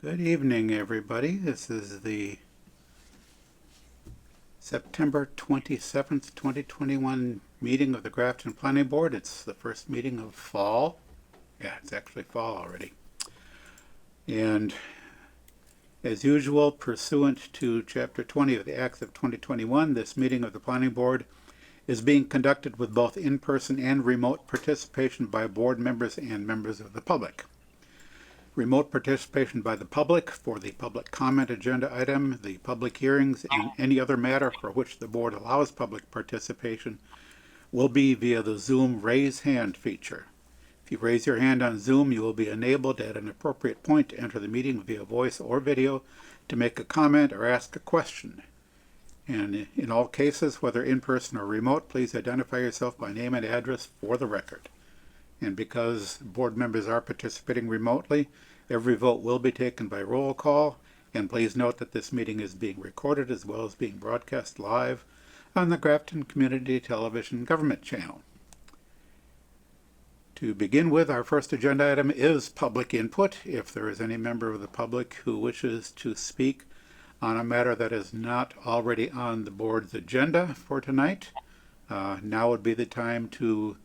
Good evening, everybody. This is the September 27th, 2021 meeting of the Grafton Planning Board. It's the first meeting of fall. Yeah, it's actually fall already. And as usual, pursuant to Chapter 20 of the Acts of 2021, this meeting of the Planning Board is being conducted with both in-person and remote participation by board members and members of the public. Remote participation by the public for the public comment agenda item, the public hearings, and any other matter for which the board allows public participation will be via the Zoom raise hand feature. If you raise your hand on Zoom, you will be enabled at an appropriate point to enter the meeting via voice or video to make a comment or ask a question. And in all cases, whether in person or remote, please identify yourself by name and address for the record. And because board members are participating remotely, every vote will be taken by roll call. And please note that this meeting is being recorded as well as being broadcast live on the Grafton Community Television Government Channel. To begin with, our first agenda item is public input. If there is any member of the public who wishes to speak on a matter that is not already on the board's agenda for tonight, now would be the time to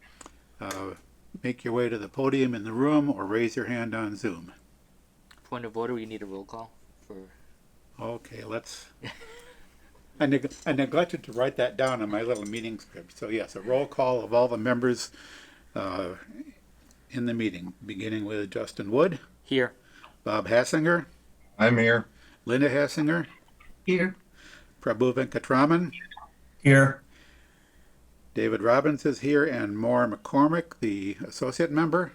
make your way to the podium in the room or raise your hand on Zoom. Point of order, we need a roll call for... Okay, let's... I neglected to write that down on my little meeting script. So yes, a roll call of all the members in the meeting, beginning with Justin Wood. Here. Bob Hassinger. I'm here. Linda Hassinger. Here. Prabhu Venkatraman. Here. David Robbins is here, and Maura McCormick, the associate member.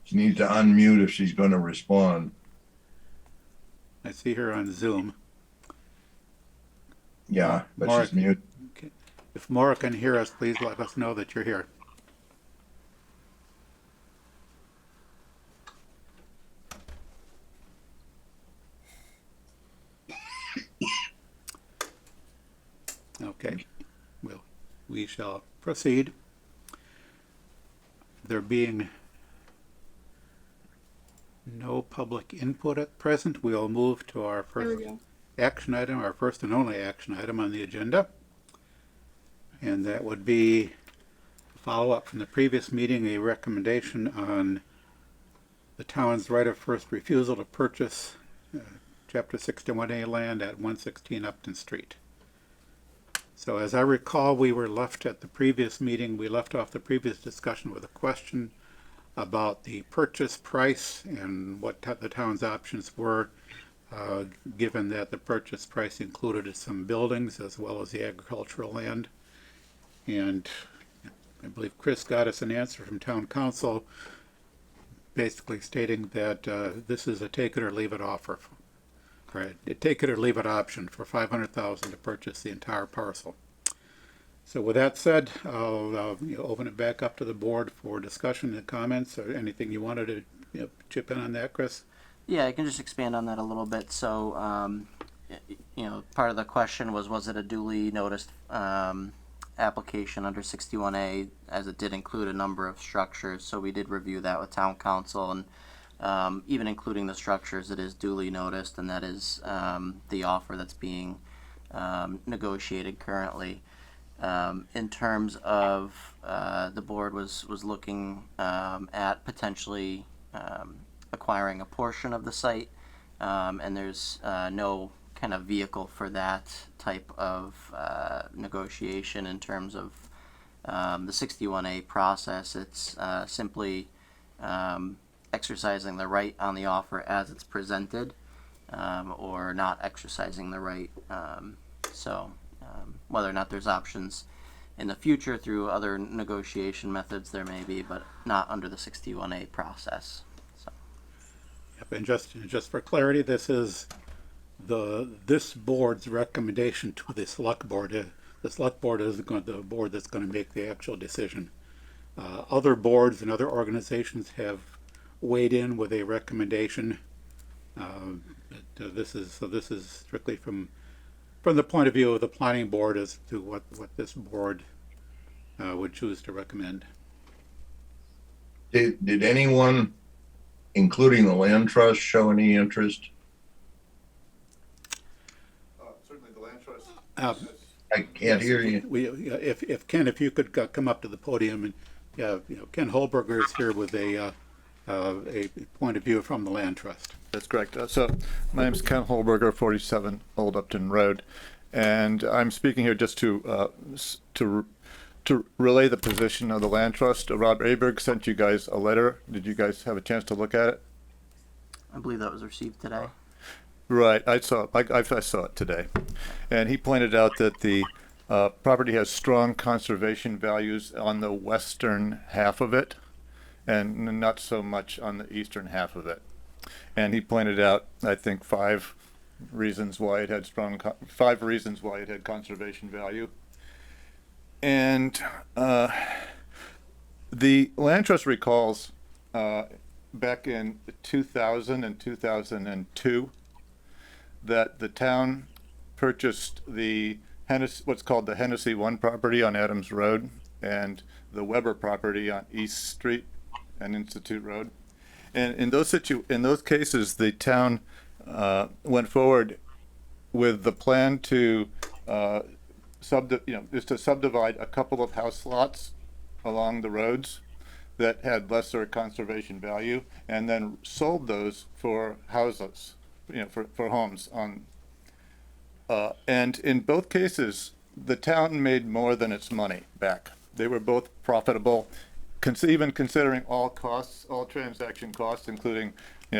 She needs to unmute if she's going to respond. I see her on Zoom. Yeah, but Maura, she's mute. okay. If Maura can hear us, please let us know that you're here. Okay, well, we shall proceed. There being no public input at present, we'll move to our first action item, our first and only action item on the agenda. And that would be a follow-up from the previous meeting, a recommendation on the town's right of first refusal to purchase Chapter 61A land at 116 Upton Street. So as I recall, we were left at the previous meeting, we left off the previous discussion with a question about the purchase price and what the town's options were, given that the purchase price included some buildings as well as the agricultural land. And I believe Chris got us an answer from town council basically stating that this is a take it or leave it offer. Right, a take it or leave it option for $500,000 to purchase the entire parcel. So with that said, I'll open it back up to the board for discussion and comments, or anything you wanted to chip in on that, Chris? Yeah, I can just expand on that a little bit. So, part of the question was it a duly noticed application under 61A, as it did include a number of structures. So we did review that with town council, and even including the structures, it is duly noticed, and that is the offer that's being negotiated currently. In terms of the board was looking at potentially acquiring a portion of the site, and there's no kind of vehicle for that type of negotiation in terms of the 61A process. It's simply exercising the right on the offer as it's presented, or not exercising the right. Whether or not there's options in the future through other negotiation methods, there may be, but not under the 61A process. So. Yep, and just for clarity, this is this board's recommendation to the select board. The select board is the board that's going to make the actual decision. Other boards and other organizations have weighed in with a recommendation. This is strictly from the point of view of the planning board as to what this board would choose to recommend. Did anyone, including the land trust, show any interest? Certainly the land trust. I can't hear you. If Ken, if you could come up to the podium and, Ken Holberger is here with a point of view from the land trust. That's correct. So my name is Ken Holberger, 47 Old Upton Road, and I'm speaking here just to relay the position of the land trust. Rob Aberg sent you guys a letter. Did you guys have a chance to look at it? I believe that was received today. Right, I saw it. I saw it today, and he pointed out that the property has strong conservation values on the western half of it, and not so much on the eastern half of it. And he pointed out, I think, five reasons why it had conservation value. And the land trust recalls back in 2000 and 2002 that the town purchased the what's called the Hennessy 1 property on Adams Road and the Weber property on East Street and Institute Road. And in those cases, the town went forward with the plan to subdivide a couple of house lots along the roads that had lesser conservation value, and then sold those for houses, for homes on. And in both cases, the town made more than its money back. They were both profitable, even considering all costs, all transaction costs, including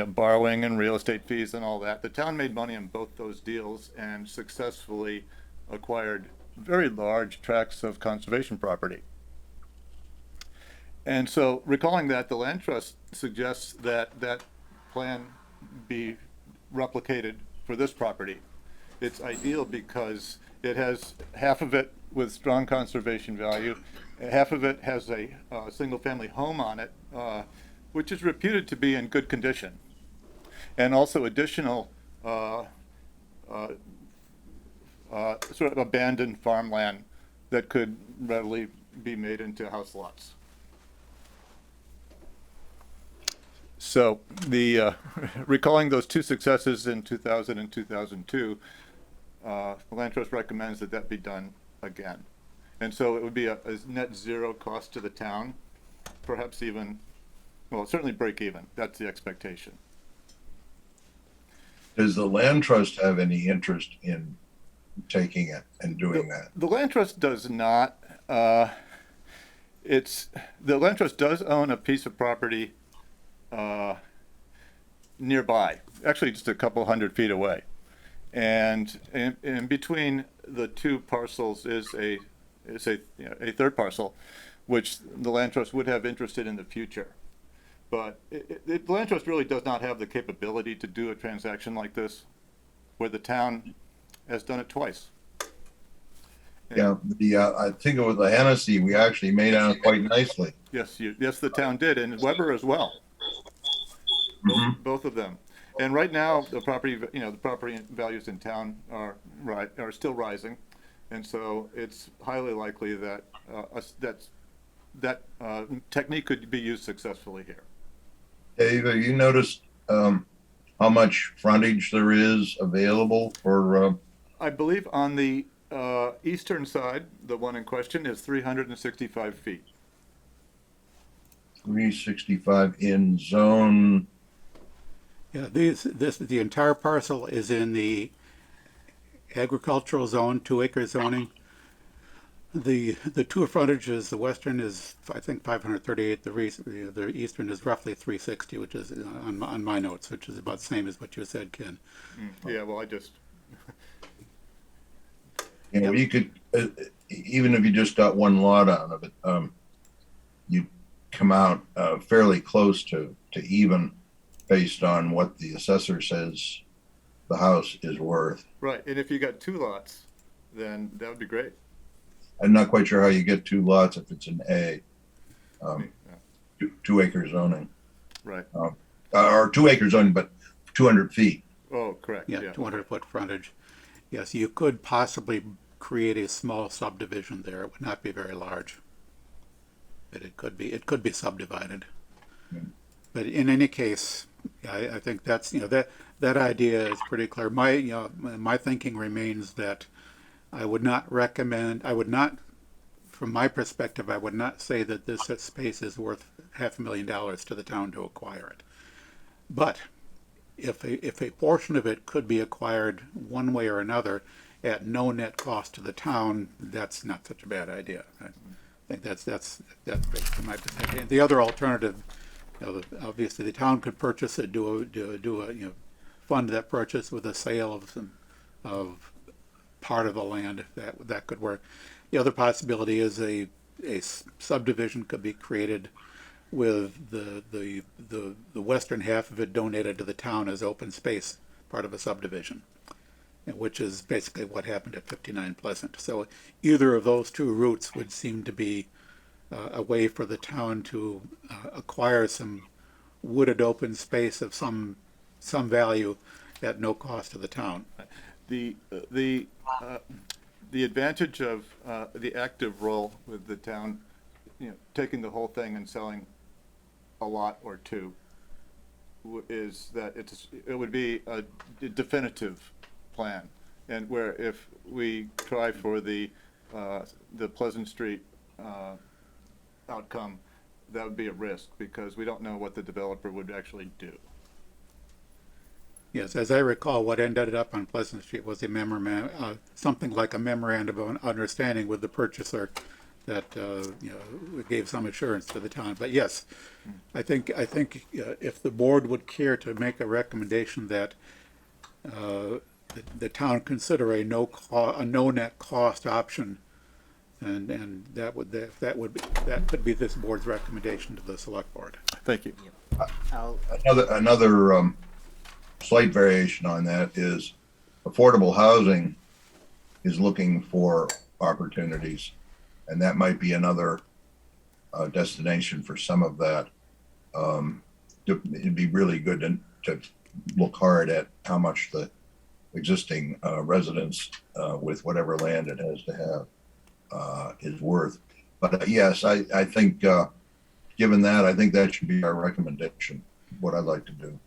borrowing and real estate fees and all that. The town made money on both those deals and successfully acquired very large tracts of conservation property. And so, recalling that, the land trust suggests that that plan be replicated for this property. It's ideal because it has half of it with strong conservation value, half of it has a single-family home on it, which is reputed to be in good condition, and also additional sort of abandoned farmland that could readily be made into house lots. So the recalling those two successes in 2000 and 2002, the land trust recommends that be done again. And so it would be a net zero cost to the town, perhaps even, well, certainly break even. That's the expectation. Does the land trust have any interest in taking it and doing that? The land trust does not. The land trust does own a piece of property nearby, actually just a couple hundred feet away. And in between the two parcels is a third parcel, which the land trust would have interest in the future. But the land trust really does not have the capability to do a transaction like this, where the town has done it twice. Yeah, I think it was the Hennessy, we actually made out quite nicely. Yes, the town did, and Weber as well. Both of them. And right now, the property values in town are still rising, and so it's highly likely that that technique could be used successfully here. Dave, have you noticed how much frontage there is available for? I believe on the eastern side, the one in question is 365 feet. 365 in zone. Yeah, the entire parcel is in the agricultural zone, 2-acre zoning. The two frontages, the western is, I think, 538. The eastern is roughly 360, which is on my notes, which is about the same as what you said, Ken. Yeah, well, I just. You could, even if you just got one lot out of it, you'd come out fairly close to even based on what the assessor says the house is worth. Right, and if you got two lots, then that would be great. I'm not quite sure how you get two lots if it's an A, 2-acre zoning. Right. Or 2-acre zoning, but 200 feet. Oh, correct. Yeah, 200-foot frontage. Yes, you could possibly create a small subdivision there. It would not be very large, but it could be subdivided. But in any case, I think that's, that idea is pretty clear. My thinking remains that I would not recommend, from my perspective, I would not say that this space is worth $500,000 to the town to acquire it. But if a portion of it could be acquired one way or another at no net cost to the town, that's not such a bad idea. I think that's basically my perspective. And the other alternative, obviously the town could purchase it, fund that purchase with a sale of part of the land, if that could work. The other possibility is a subdivision could be created with the western half of it donated to the town as open space, part of a subdivision, which is basically what happened at 59 Pleasant. So either of those two routes would seem to be a way for the town to acquire some wooded open space of some value at no cost to the town. The advantage of the active role with the town, taking the whole thing and selling a lot or two, is that it would be a definitive plan, and where if we try for the Pleasant Street outcome, that would be a risk because we don't know what the developer would actually do. Yes, as I recall, what ended up on Pleasant Street was something like a memorandum of understanding with the purchaser that gave some assurance to the town. But yes, I think if the board would care to make a recommendation that the town consider a no net cost option, and that could be this board's recommendation to the select board. Thank you. Another slight variation on that is affordable housing is looking for opportunities, and that might be another destination for some of that. It'd be really good to look hard at how much the existing residents with whatever land it has to have is worth. But yes, I think given that, I think that should be our recommendation, what I'd like to do.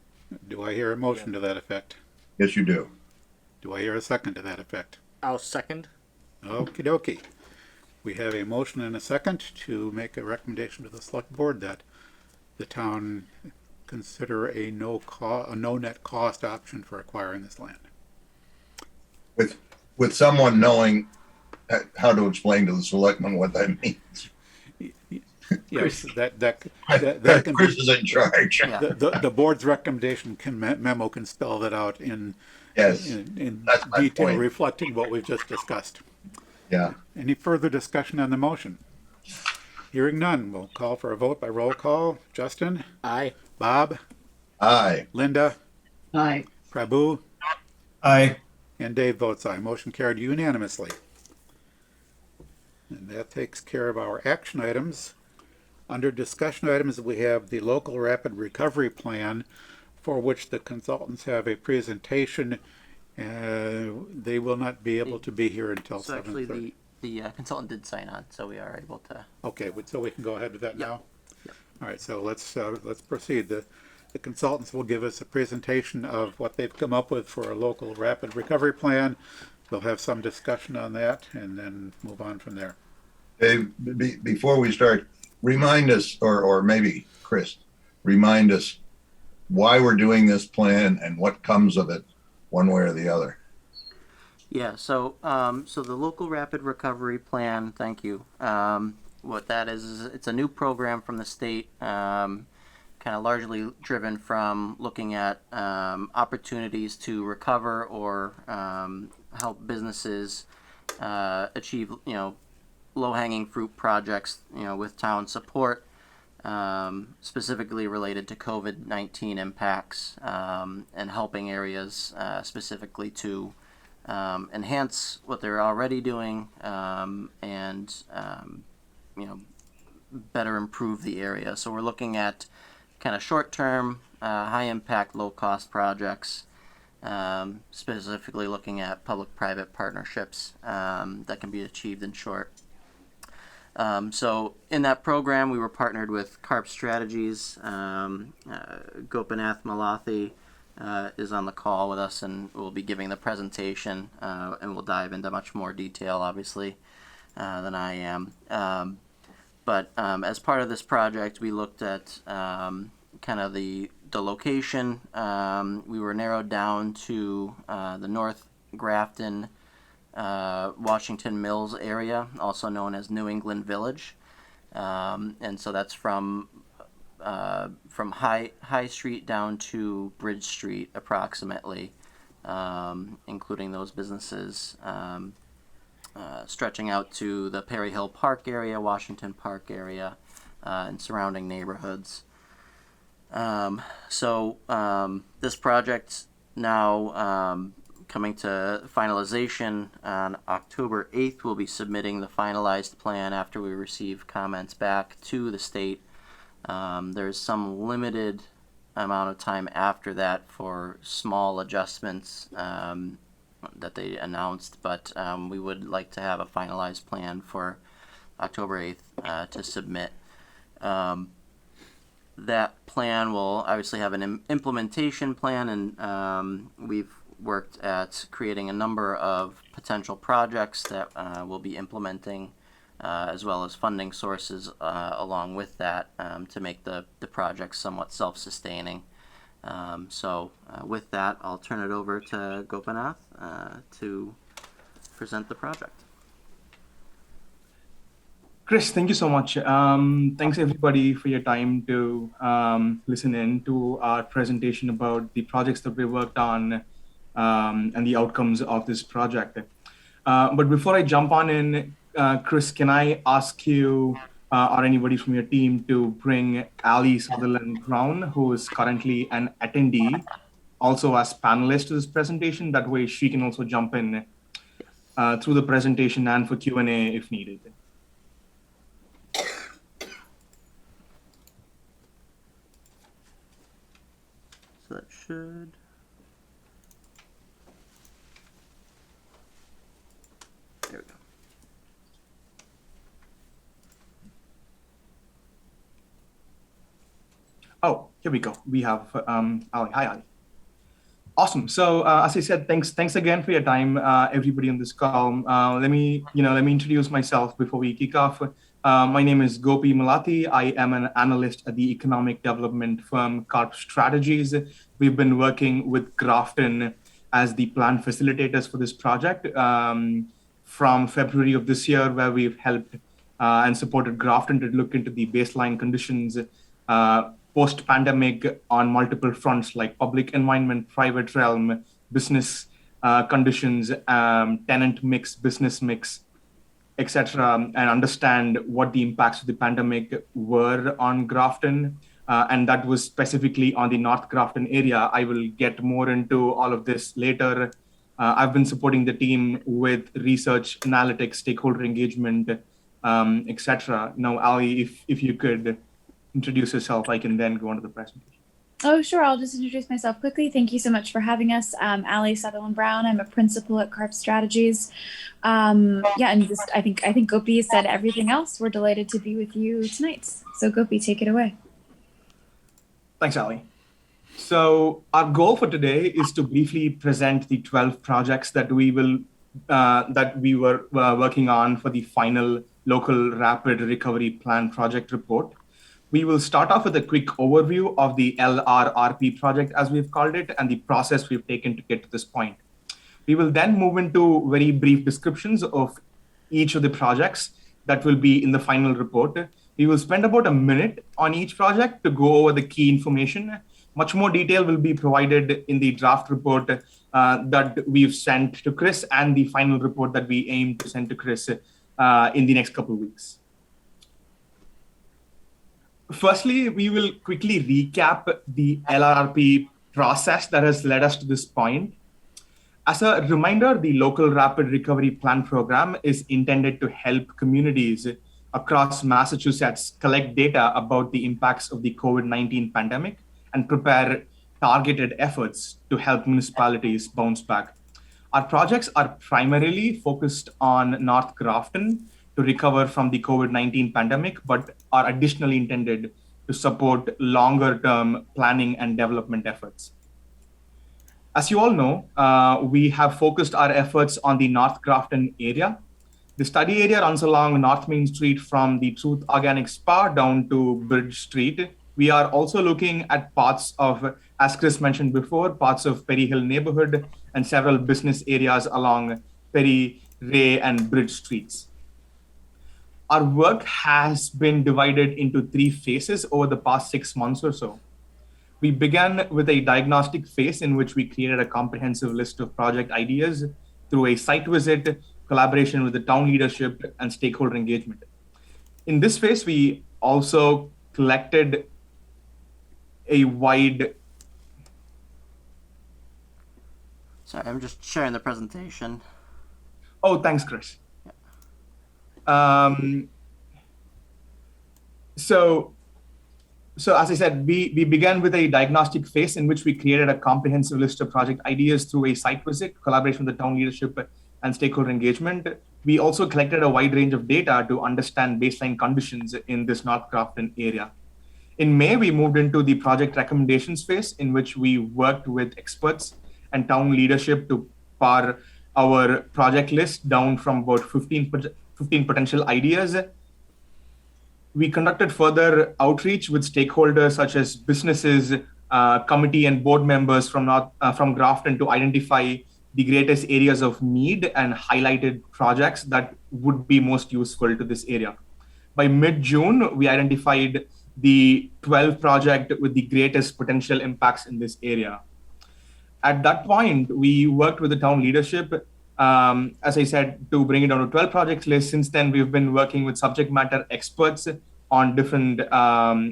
Do I hear a motion to that effect? Yes, you do. Do I hear a second to that effect? I'll second. Okie dokie. We have a motion and a second to make a recommendation to the select board that the town consider a no net cost option for acquiring this land. With someone knowing how to explain to the selectmen what that means. Yes, that can Chris be, is in charge. Yeah. the board's recommendation memo can spell that out in Yes, in that's my detail, point. reflecting what we've just discussed. Yeah. Any further discussion on the motion? Hearing none, we'll call for a vote by roll call. Justin? Aye. Bob? Aye. Linda? Aye. Prabu? Aye. And Dave votes aye. Motion carried unanimously. And that takes care of our action items. Under discussion items, we have the local rapid recovery plan, for which the consultants have a presentation. They will not be able to be here until So actually, 7:30. the consultant did sign on, so we are able to. Okay, so we can go ahead with that Yep. now? Yep. All right, so let's proceed. The consultants will give us a presentation of what they've come up with for a local rapid recovery plan. We'll have some discussion on that and then move on from there. Dave, before we start, remind us, or maybe Chris, remind us why we're doing this plan and what comes of it, one way or the other. Yeah, so the local rapid recovery plan, thank you. What that is it's a new program from the state, kind of largely driven from looking at opportunities to recover or help businesses achieve, low-hanging fruit projects, with town support, specifically related to COVID-19 impacts, and helping areas specifically to enhance what they're already doing, and better improve the area. So we're looking at kind of short-term, high-impact, low-cost projects, specifically looking at public-private partnerships that can be achieved in short. So in that program, we were partnered with CARP Strategies. Gopinath Malathi is on the call with us and will be giving the presentation, and we'll dive into much more detail, obviously, than I am. But as part of this project, we looked at kind of the location. We were narrowed down to the North Grafton, Washington Mills area, also known as New England Village, and so that's from High Street down to Bridge Street, approximately, including those businesses, stretching out to the Perry Hill Park area, Washington Park area, and surrounding neighborhoods. So this project now coming to finalization on October 8th. We'll be submitting the finalized plan after we receive comments back to the state. There's some limited amount of time after that for small adjustments that they announced, but we would like to have a finalized plan for October 8th to submit. That plan will obviously have an implementation plan, and we've worked at creating a number of potential projects that we'll be implementing, as well as funding sources along with that, to make the project somewhat self-sustaining. So with that, I'll turn it over to Gopinath to present the project. Chris, thank you so much. Thanks everybody for your time to listen in to our presentation about the projects that we worked on and the outcomes of this project. But before I jump on in, Chris, can I ask you or anybody from your team to bring Ali Sutherland Brown, who is currently an attendee, also as panelist to this presentation. That way she can also jump in through the presentation and for Q&A if needed. So that should... There we go. Oh, here we go. We have Ali. Hi, Ali. Awesome. So as I said, thanks again for your time, everybody on this call. Let me introduce myself before we kick off. My name is Gopi Malathi. I am an analyst at the economic development firm CARP Strategies. We've been working with Grafton as the plan facilitators for this project from February of this year, where we've helped and supported Grafton to look into the baseline conditions post-pandemic on multiple fronts like public environment, private realm, business conditions, tenant mix, business mix, etc., and understand what the impacts of the pandemic were on Grafton. And that was specifically on the North Grafton area. I will get more into all of this later. I've been supporting the team with research, analytics, stakeholder engagement, etc. Now, Ali, if you could introduce yourself, I can then go on to the presentation. Oh, sure. I'll just introduce myself quickly. Thank you so much for having us. Ali Sutherland Brown. I'm a principal at CARP Strategies. And just I think Gopi said everything else. We're delighted to be with you tonight. So Gopi, take it away. Thanks, Ali. So our goal for today is to briefly present the 12 projects that we were working on for the final local rapid recovery plan project report. We will start off with a quick overview of the LRRP project, as we've called it, and the process we've taken to get to this point. We will then move into very brief descriptions of each of the projects that will be in the final report. We will spend about a minute on each project to go over the key information. Much more detail will be provided in the draft report that we've sent to Chris and the final report that we aim to send to Chris in the next couple of weeks. Firstly, we will quickly recap the LRRP process that has led us to this point. As a reminder, the Local Rapid Recovery Plan program is intended to help communities across Massachusetts collect data about the impacts of the COVID-19 pandemic and prepare targeted efforts to help municipalities bounce back. Our projects are primarily focused on North Grafton to to recover from the COVID-19 pandemic, but are additionally intended to support longer-term planning and development efforts. As you all know, we have focused our efforts on the North Grafton area. The study area runs along North Main Street from the Truth Organic Spa down to Bridge Street. We are also looking at parts of, as Chris mentioned before, parts of Perry Hill neighborhood and several business areas along Perry, Ray, and Bridge Streets. Our work has been divided into 3 phases over the past 6 months or so. We began with a diagnostic phase in which we created a comprehensive list of project ideas through a site visit, collaboration with the town leadership, and stakeholder engagement. In this phase, we also collected a wide... Sorry, I'm just sharing the presentation. Oh, thanks, Chris. So as I said, we began with a diagnostic phase in which we created a comprehensive list of project ideas through a site visit, collaboration with the town leadership, and stakeholder engagement. We also collected a wide range of data to understand baseline conditions in this North Grafton area. In May, we moved into the project recommendations phase, in which we worked with experts and town leadership to par our project list down from about 15 potential ideas. We conducted further outreach with stakeholders such as businesses, committee and board members from Grafton to identify the greatest areas of need and highlighted projects that would be most useful to this area. By mid-June, we identified the 12 projects with the greatest potential impacts in this area. At that point, we worked with the town leadership, as I said, to bring it down to 12 projects list. Since then, we've been working with subject matter experts on different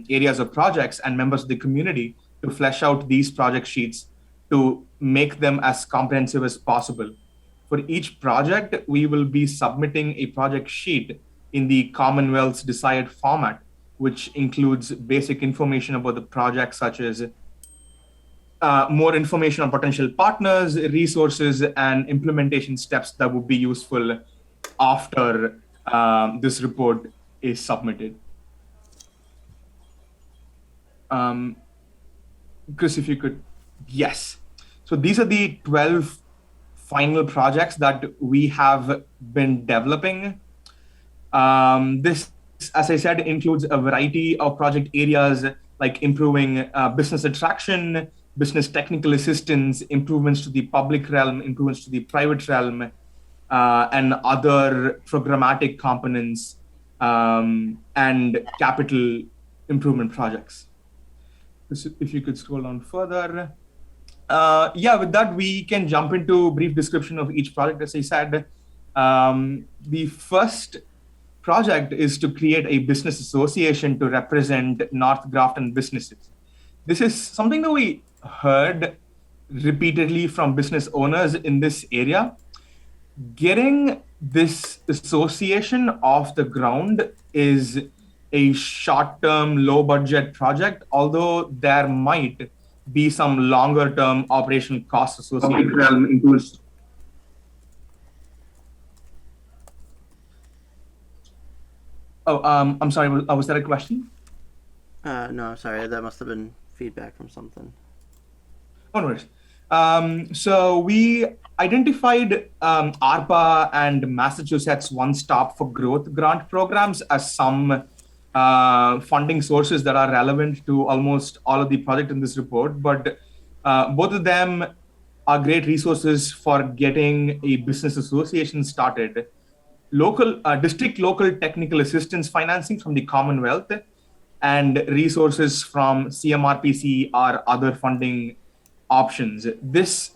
areas of projects and members of the community to flesh out these project sheets to make them as comprehensive as possible. For each project, we will be submitting a project sheet in the Commonwealth's desired format, which includes basic information about the project, such as more information on potential partners, resources, and implementation steps that would be useful after this report is submitted. Chris, if you could, yes. So these are the 12 final projects that we have been developing. This, as I said, includes a variety of project areas like improving business attraction, business technical assistance, improvements to the public realm, improvements to the private realm, and other programmatic components and capital improvement projects. If you could scroll down further. With that, we can jump into a brief description of each project. As I said, the first project is to create a business association to represent North Grafton businesses. This is something that we heard repeatedly from business owners in this area. Getting this association off the ground is a short-term, low-budget project, although there might be some longer-term operational costs associated with it. Oh, I'm sorry, was that a question? No, sorry, that must have been feedback from something. Oh, no worries. So we identified ARPA and Massachusetts One Stop for Growth grant programs as some funding sources that are relevant to almost all of the projects in this report, but both of them are great resources for getting a business association started. District local technical assistance financing from the Commonwealth and resources from CMRPC are other funding options. This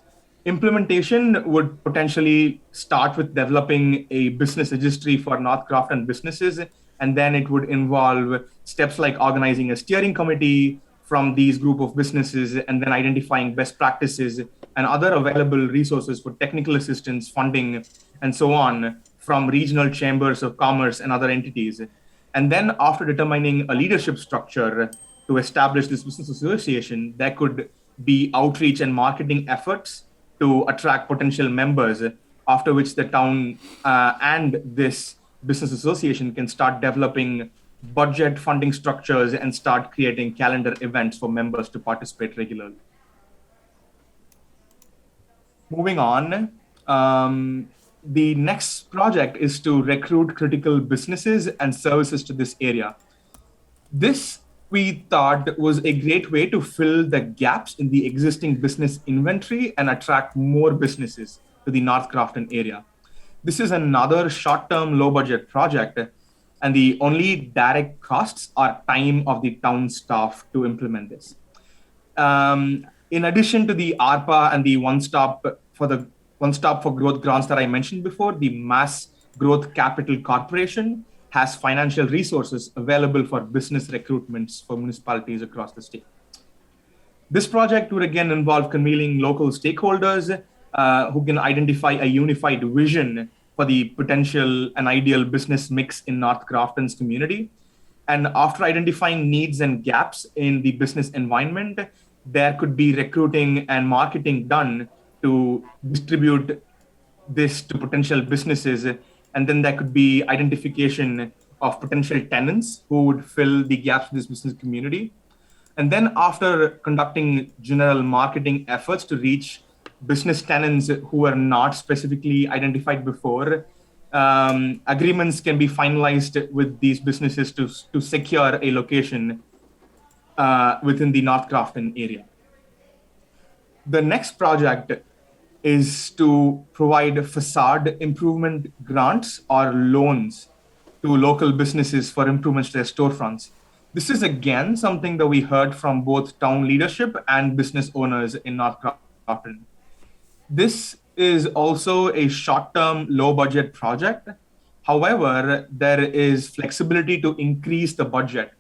implementation would potentially start with developing a business registry for North Grafton businesses, and then it would involve steps like organizing a steering committee from these group of businesses, and then identifying best practices and other available resources for technical assistance, funding, and so on from regional chambers of commerce and other entities. And then after determining a leadership structure to establish this business association, there could be outreach and marketing efforts to attract potential members, after which the town and this business association can start developing budget funding structures and start creating calendar events for members to participate regularly. Moving on, the next project is to recruit critical businesses and services to this area. This, we thought, was a great way to fill the gaps in the existing business inventory and attract more businesses to the North Grafton area. This is another short-term, low-budget project, and the only direct costs are time of the town staff to implement this. In addition to the ARPA and the One Stop for Growth grants that I mentioned before, the Mass Growth Capital Corporation has financial resources available for business recruitments for municipalities across the state. This project would again involve convening local stakeholders who can identify a unified vision for the potential and ideal business mix in North Grafton's community. And after identifying needs and gaps in the business environment, there could be recruiting and marketing done to distribute this to potential businesses. And then there could be identification of potential tenants who would fill the gaps in this business community. And then after conducting general marketing efforts to reach business tenants who are not specifically identified before, agreements can be finalized with these businesses to secure a location within the North Grafton area. The next project is to provide facade improvement grants or loans to local businesses for improvements to their storefronts. This is again something that we heard from both town leadership and business owners in North Grafton. This is also a short-term, low-budget project. However, there is flexibility to increase the budget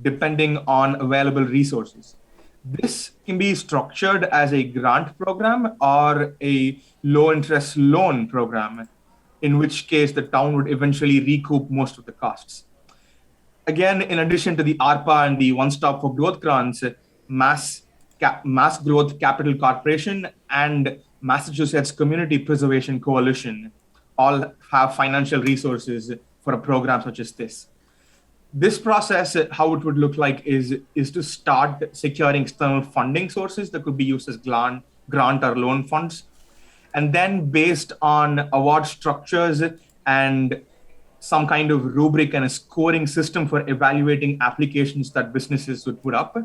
depending on available resources. This can be structured as a grant program or a low-interest loan program, in which case the town would eventually recoup most of the costs. Again, in addition to the ARPA and the One Stop for Growth grants, Mass Growth Capital Corporation and Massachusetts Community Preservation Coalition all have financial resources for a program such as this. This process, how it would look like is to start securing external funding sources that could be used as grant or loan funds. And then based on award structures and some kind of rubric and a scoring system for evaluating applications that businesses would put up,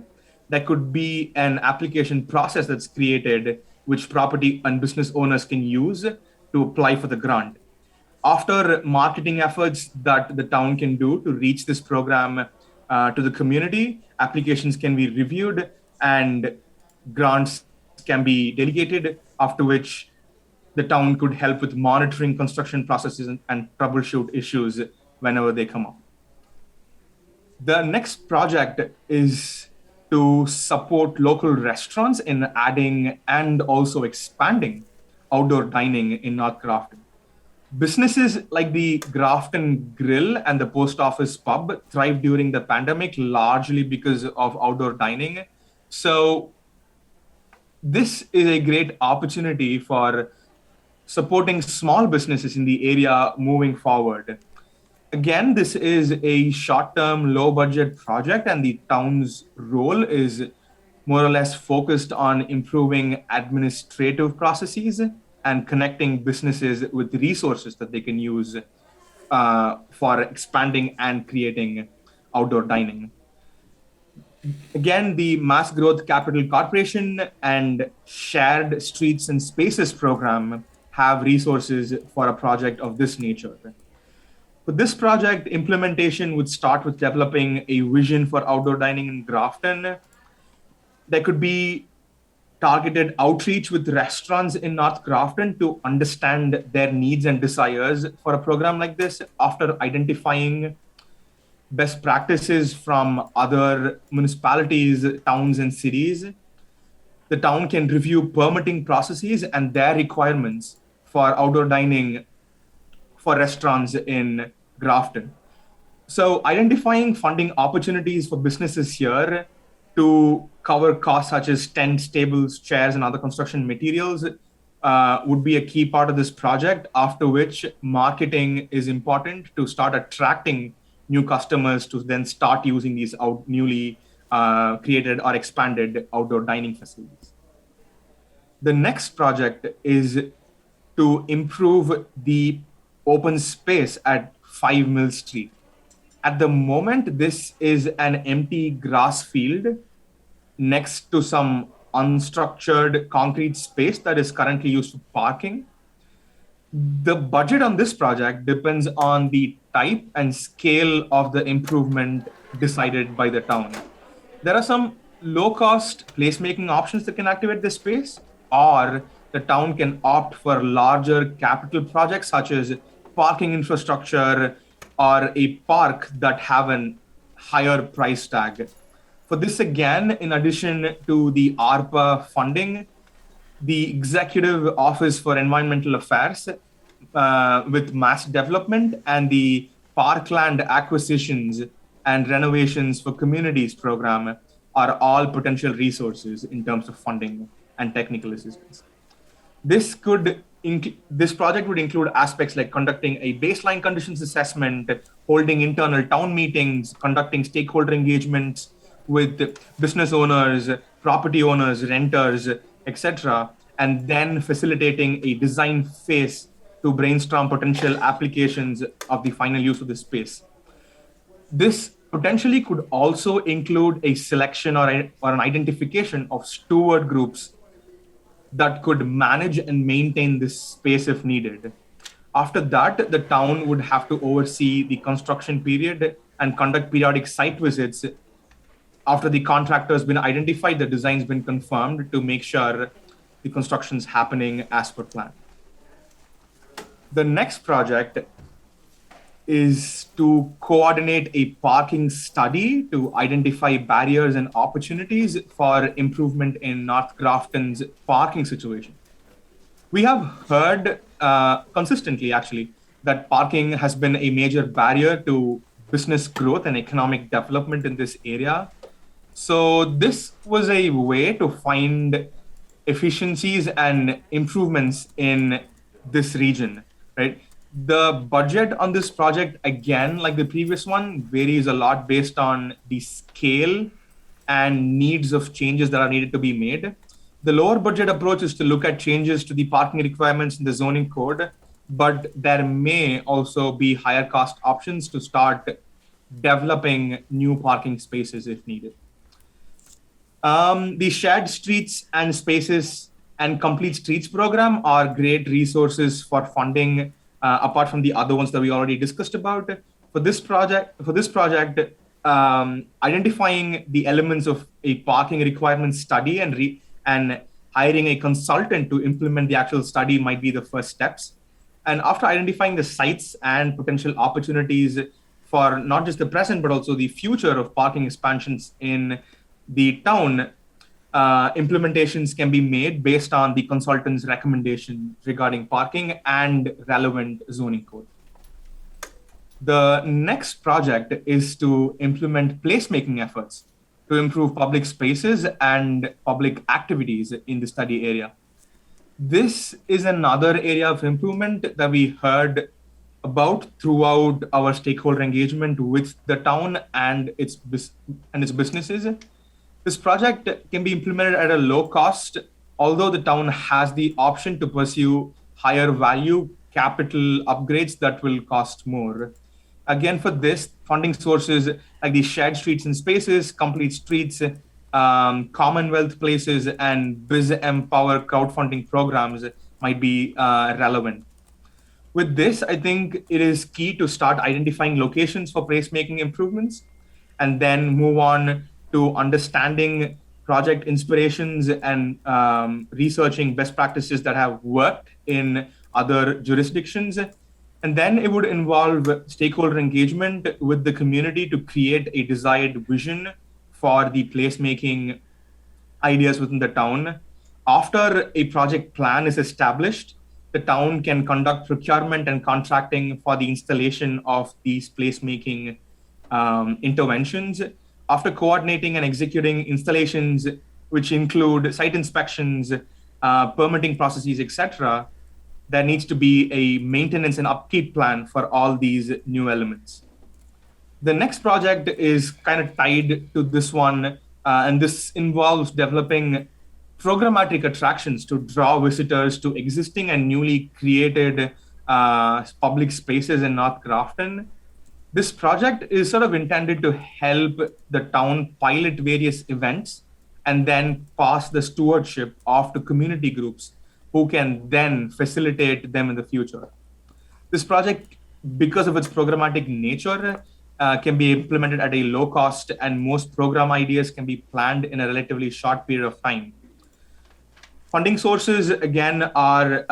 there could be an application process that's created which property and business owners can use to apply for the grant. After marketing efforts that the town can do to reach this program to the community, applications can be reviewed and grants can be delegated, after which the town could help with monitoring construction processes and troubleshoot issues whenever they come up. The next project is to support local restaurants in adding and also expanding outdoor dining in North Grafton. Businesses like the Grafton Grill and the Post Office Pub thrived during the pandemic largely because of outdoor dining. So this is a great opportunity for supporting small businesses in the area moving forward. Again, this is a short-term, low-budget project, and the town's role is more or less focused on improving administrative processes and connecting businesses with resources that they can use for expanding and creating outdoor dining. Again, the Mass Growth Capital Corporation and Shared Streets and Spaces program have resources for a project of this nature. For this project, implementation would start with developing a vision for outdoor dining in Grafton. There could be targeted outreach with restaurants in North Grafton to understand their needs and desires for a program like this. After identifying best practices from other municipalities, towns, and cities, the town can review permitting processes and their requirements for outdoor dining for restaurants in Grafton. So identifying funding opportunities for businesses here to cover costs such as tents, tables, chairs, and other construction materials would be a key part of this project, after which marketing is important to start attracting new customers to then start using these newly created or expanded outdoor dining facilities. The next project is to improve the open space at 5 Mill Street. At the moment, this is an empty grass field next to some unstructured concrete space that is currently used for parking. The budget on this project depends on the type and scale of the improvement decided by the town. There are some low-cost placemaking options that can activate this space, or the town can opt for larger capital projects such as parking infrastructure or a park that have a higher price tag. For this, again, in addition to the ARPA funding, the Executive Office for Environmental Affairs with Mass Development and the Parkland Acquisitions and Renovations for Communities program are all potential resources in terms of funding and technical assistance. This project would include aspects like conducting a baseline conditions assessment, holding internal town meetings, conducting stakeholder engagements with business owners, property owners, renters, etc., and then facilitating a design phase to brainstorm potential applications of the final use of the space. This potentially could also include a selection or an identification of steward groups that could manage and maintain this space if needed. After that, the town would have to oversee the construction period and conduct periodic site visits after the contractor has been identified, the design's been confirmed, to make sure the construction's happening as per plan. The next project is to coordinate a parking study to identify barriers and opportunities for improvement in North Grafton's parking situation. We have heard consistently, actually, that parking has been a major barrier to business growth and economic development in this area. So this was a way to find efficiencies and improvements in this region, right? The budget on this project, again, like the previous one, varies a lot based on the scale and needs of changes that are needed to be made. The lower budget approach is to look at changes to the parking requirements in the zoning code, but there may also be higher cost options to start developing new parking spaces if needed. The shared streets and spaces and complete streets program are great resources for funding, apart from the other ones that we already discussed about. For this project, identifying the elements of a parking requirement study and hiring a consultant to implement the actual study might be the first steps. And after identifying the sites and potential opportunities for not just the present, but also the future of parking expansions in the town, implementations can be made based on the consultant's recommendation regarding parking and relevant zoning code. The next project is to implement placemaking efforts to improve public spaces and public activities in the study area. This is another area of improvement that we heard about throughout our stakeholder engagement with the town and its businesses. This project can be implemented at a low cost, although the town has the option to pursue higher value capital upgrades that will cost more. Again, for this, funding sources like the shared streets and spaces, complete streets, Commonwealth places, and BizEmpower crowdfunding programs might be relevant. With this, I think it is key to start identifying locations for placemaking improvements and then move on to understanding project inspirations and researching best practices that have worked in other jurisdictions. And then it would involve stakeholder engagement with the community to create a desired vision for the placemaking ideas within the town. After a project plan is established, the town can conduct procurement and contracting for the installation of these placemaking interventions. After coordinating and executing installations, which include site inspections, permitting processes, etc., there needs to be a maintenance and upkeep plan for all these new elements. The next project is kind of tied to this one, and this involves developing programmatic attractions to draw visitors to existing and newly created public spaces in North Grafton. This project is sort of intended to help the town pilot various events and then pass the stewardship off to community groups who can then facilitate them in the future. This project, because of its programmatic nature, can be implemented at a low cost, and most program ideas can be planned in a relatively short period of time. Funding sources again are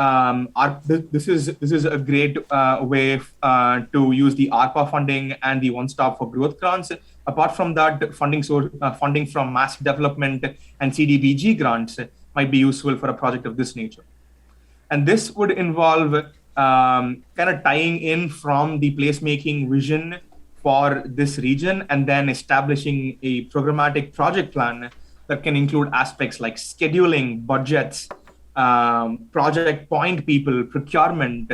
this is a great way to use the ARPA funding and the One Stop for Growth grants. Apart from that, funding from mass development and CDBG grants might be useful for a project of this nature. And this would involve kind of tying in from the placemaking vision for this region and then establishing a programmatic project plan that can include aspects like scheduling, budgets, project point people, procurement,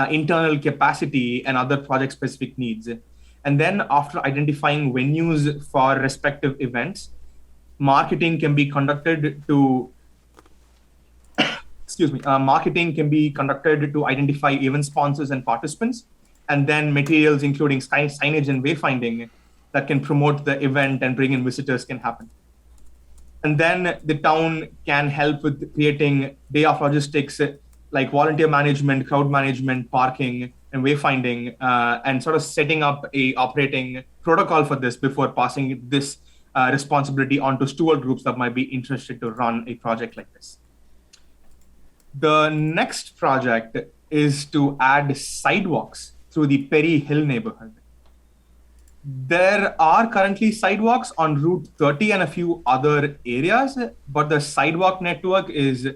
internal capacity, and other project-specific needs. And then after identifying venues for respective events, marketing can be conducted to marketing can be conducted to identify event sponsors and participants, and then materials including signage and wayfinding that can promote the event and bring in visitors can happen. And then the town can help with creating day of logistics like volunteer management, crowd management, parking, and wayfinding, and sort of setting up a operating protocol for this before passing this responsibility onto steward groups that might be interested to run a project like this. The next project is to add sidewalks through the Perry Hill neighborhood. There are currently sidewalks on Route 30 and a few other areas, but the sidewalk network is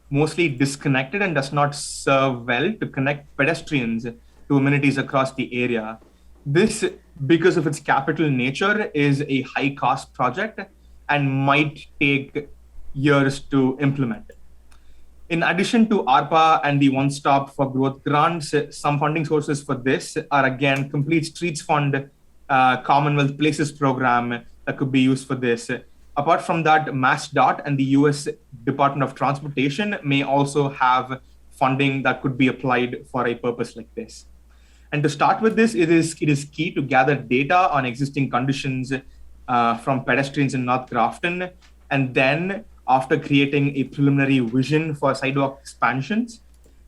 mostly disconnected and does not serve well to connect pedestrians to amenities across the area. This, because of its capital nature, is a high-cost project and might take years to implement. In addition to ARPA and the One Stop for Growth grants, some funding sources for this are again Complete Streets Fund, Commonwealth Places program that could be used for this. Apart from that, MassDOT and the US Department of Transportation may also have funding that could be applied for a purpose like this. And to start with this, it is key to gather data on existing conditions from pedestrians in North Grafton, and then after creating a preliminary vision for sidewalk expansions,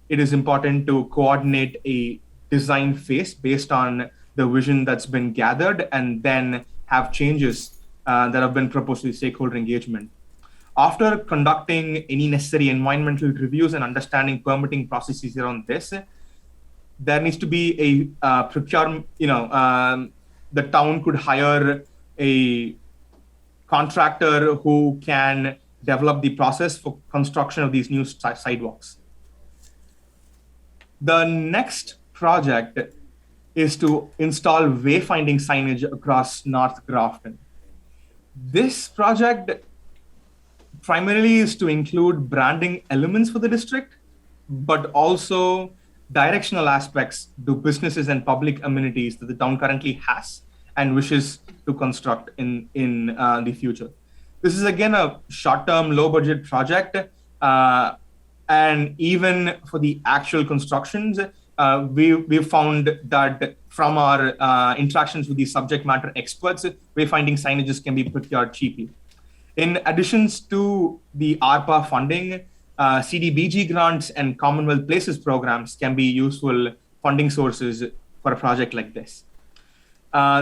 it is important to coordinate a design phase based on the vision that's been gathered and then have changes that have been proposed to stakeholder engagement. After conducting any necessary environmental reviews and understanding permitting processes around this, there needs to be a procurement, the town could hire a contractor who can develop the process for construction of these new sidewalks. The next project is to install wayfinding signage across North Grafton. This project primarily is to include branding elements for the district, but also directional aspects to businesses and public amenities that the town currently has and wishes to construct in the future. This is again a short-term, low-budget project, and even for the actual constructions, we found that from our interactions with the subject matter experts, wayfinding signages can be procured cheaply. In addition to the ARPA funding, CDBG grants and Commonwealth Places programs can be useful funding sources for a project like this.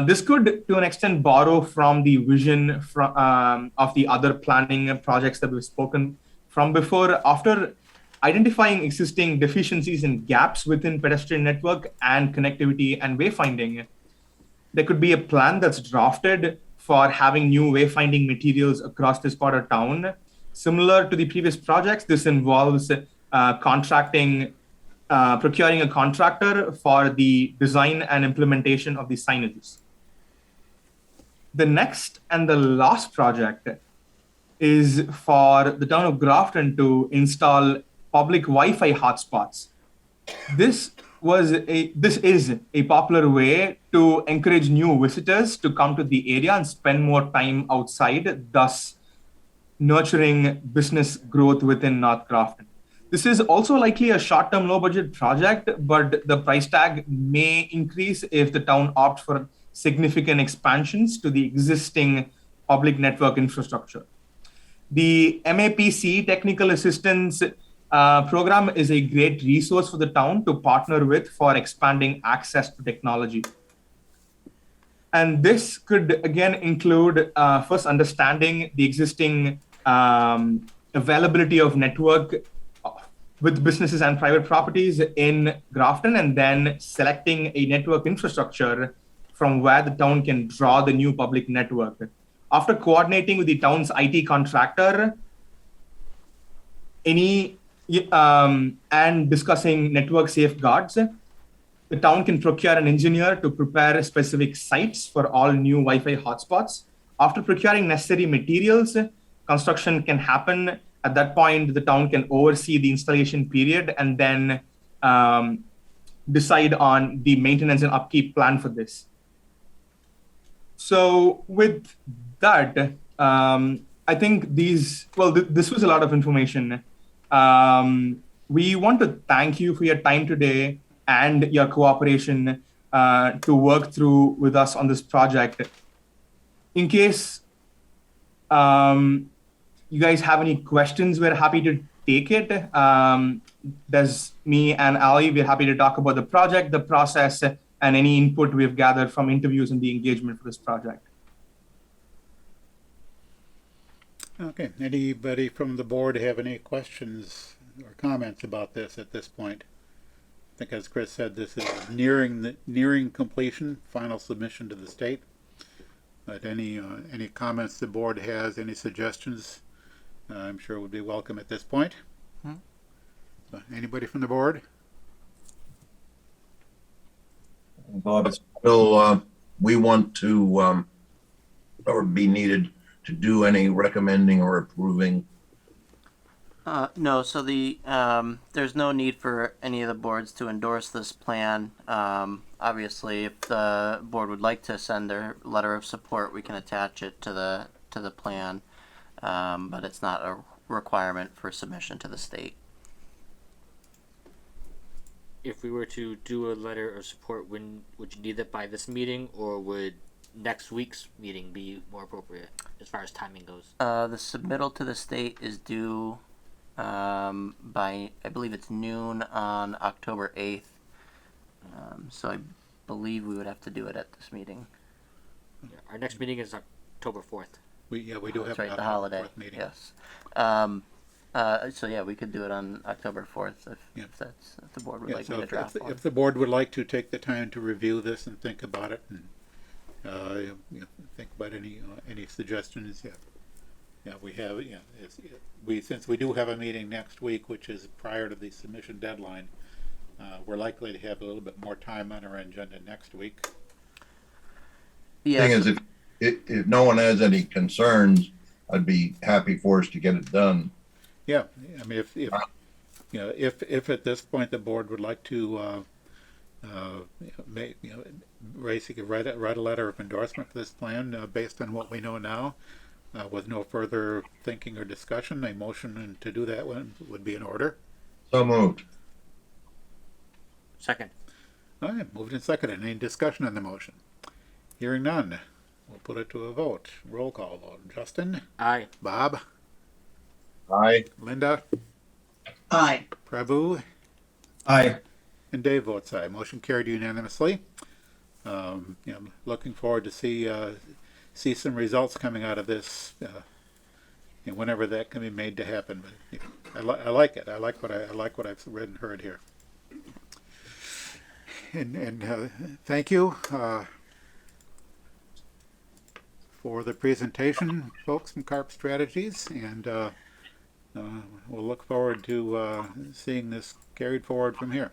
This could, to an extent, borrow from the vision of the other planning projects that we've spoken from before. After identifying existing deficiencies and gaps within pedestrian network and connectivity and wayfinding, there could be a plan that's drafted for having new wayfinding materials across this part of town. Similar to the previous projects, this involves procuring a contractor for the design and implementation of the signages. The next and the last project is for the town of Grafton to install public Wi-Fi hotspots. This is a popular way to encourage new visitors to come to the area and spend more time outside, thus nurturing business growth within North Grafton. This is also likely a short-term low-budget project, but the price tag may increase if the town opts for significant expansions to the existing public network infrastructure. The MAPC Technical Assistance Program is a great resource for the town to partner with for expanding access to technology. And this could again include first understanding the existing availability of network with businesses and private properties in Grafton, and then selecting a network infrastructure from where the town can draw the new public network. After coordinating with the town's IT contractor, and discussing network safeguards, the town can procure an engineer to prepare specific sites for all new Wi-Fi hotspots. After procuring necessary materials, construction can happen. At that point, the town can oversee the installation period and then decide on the maintenance and upkeep plan for this. So with that, I think this was a lot of information. We want to thank you for your time today and your cooperation to work through with us on this project. In case you guys have any questions, we're happy to take it. There's me and Ali, we're happy to talk about the project, the process, and any input we've gathered from interviews and the engagement for this project. Okay, anybody from the board have any questions or comments about this at this point? I think as Chris said, this is nearing completion, final submission to the state. But any comments the board has, any suggestions, I'm sure would be welcome at this point. So anybody from the board? Bob, it's still, we want to, or be needed to do any recommending or approving? No, so there's no need for any of the boards to endorse this plan. Obviously, if the board would like to send their letter of support, we can attach it to the plan, but it's not a requirement for submission to the state. If we were to do a letter of support, when would you need that by this meeting, or would next week's meeting be more appropriate as far as timing goes? The submittal to the state is due by, I believe it's noon on October 8th. So I believe we would have to do it at this meeting. Yeah, our next meeting is October 4th. We do That's have right, a the holiday. meeting. Yes. So yeah, we could do it on October 4th if the board would like me to draft one. If the board would like to take the time to review this and think about it and think about any suggestions, we have, since we do have a meeting next week, which is prior to the submission deadline, we're likely to have a little bit more time on our agenda next week. Thing is, if no one has any concerns, I'd be happy for us to get it done. Yeah, I mean, if at this point the board would like to basically write a letter of endorsement for this plan based on what we know now, with no further thinking or discussion, a motion to do that would be in order. So moved. Second. All right, moved and seconded. Any discussion on the motion? Hearing none, we'll put it to a vote. Roll call vote. Justin? Aye. Bob? Aye. Linda? Aye. Prabhu? Aye. And Dave votes aye. Motion carried unanimously. Looking forward to see some results coming out of this, whenever that can be made to happen. But I like it. I like what I've read and heard here. And thank you for the presentation, folks from CARP Strategies, and we'll look forward to seeing this carried forward from here.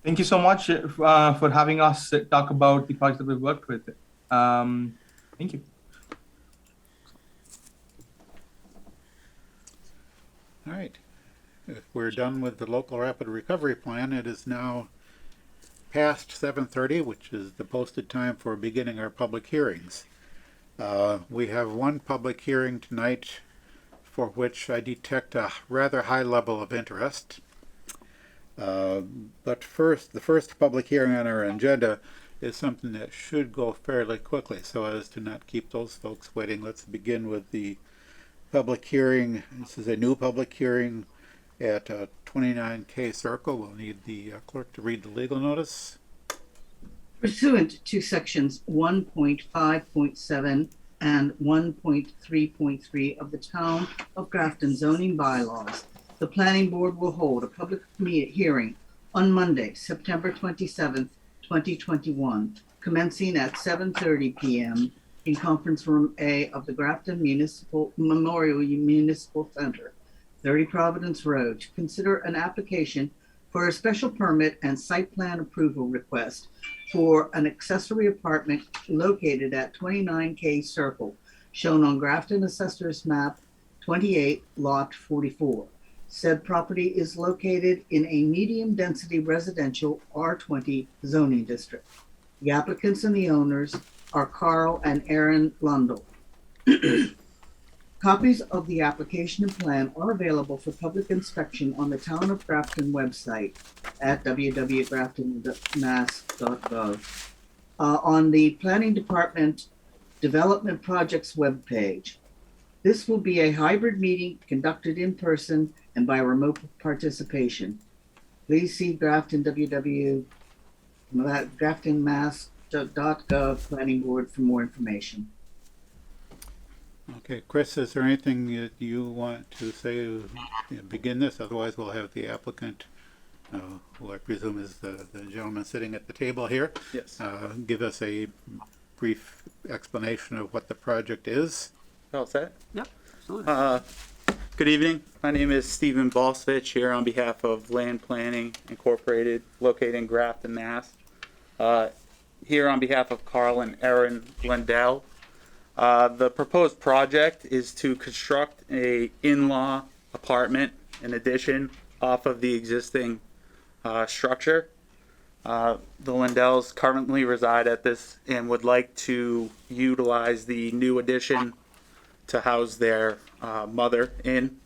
Thank you so much for having us talk about the project that we've worked with. Thank you. All right. If we're done with the local rapid recovery plan, it is now past 7:30, which is the posted time for beginning our public hearings. We have one public hearing tonight for which I detect a rather high level of interest. But first, the first public hearing on our agenda is something that should go fairly quickly, so as to not keep those folks waiting. Let's begin with the public hearing. This is a new public hearing at 29K Circle. We'll need the clerk to read the legal notice. Pursuant to sections 1.5.7 and 1.3.3 of the Town of Grafton zoning bylaws, the planning board will hold a public hearing on Monday, September 27th, 2021, commencing at 7:30 p.m. in Conference Room A of the Grafton Memorial Municipal Center, 30 Providence Road, to consider an application for a special permit and site plan approval request for an accessory apartment located at 29K Circle, shown on Grafton Assessor's Map 28, Lot 44. Said property is located in a medium-density residential R20 zoning district. The applicants and the owners are Carl and Aaron Lundell. Copies of the application and plan are available for public inspection on the Town of Grafton website at www.graftonmass.gov, on the Planning Department Development Projects webpage. This will be a hybrid meeting conducted in person and by remote participation. Please see graftonmass.gov Planning Board for more information. Okay, Chris, is there anything that you want to say to begin this? Otherwise, we'll have the applicant, who I presume is the gentleman sitting at the table here, Yes. give us a brief explanation of what the project is. All set? Yep, absolutely. Good evening. My name is Stephen Balsvich here on behalf of Land Planning Incorporated, located in Grafton, Mass. Here on behalf of Carl and Erin Lundell. The proposed project is to construct a in-law apartment, in addition, off of the existing structure. The Lundells currently reside at this and would like to utilize the new addition to house their mother in.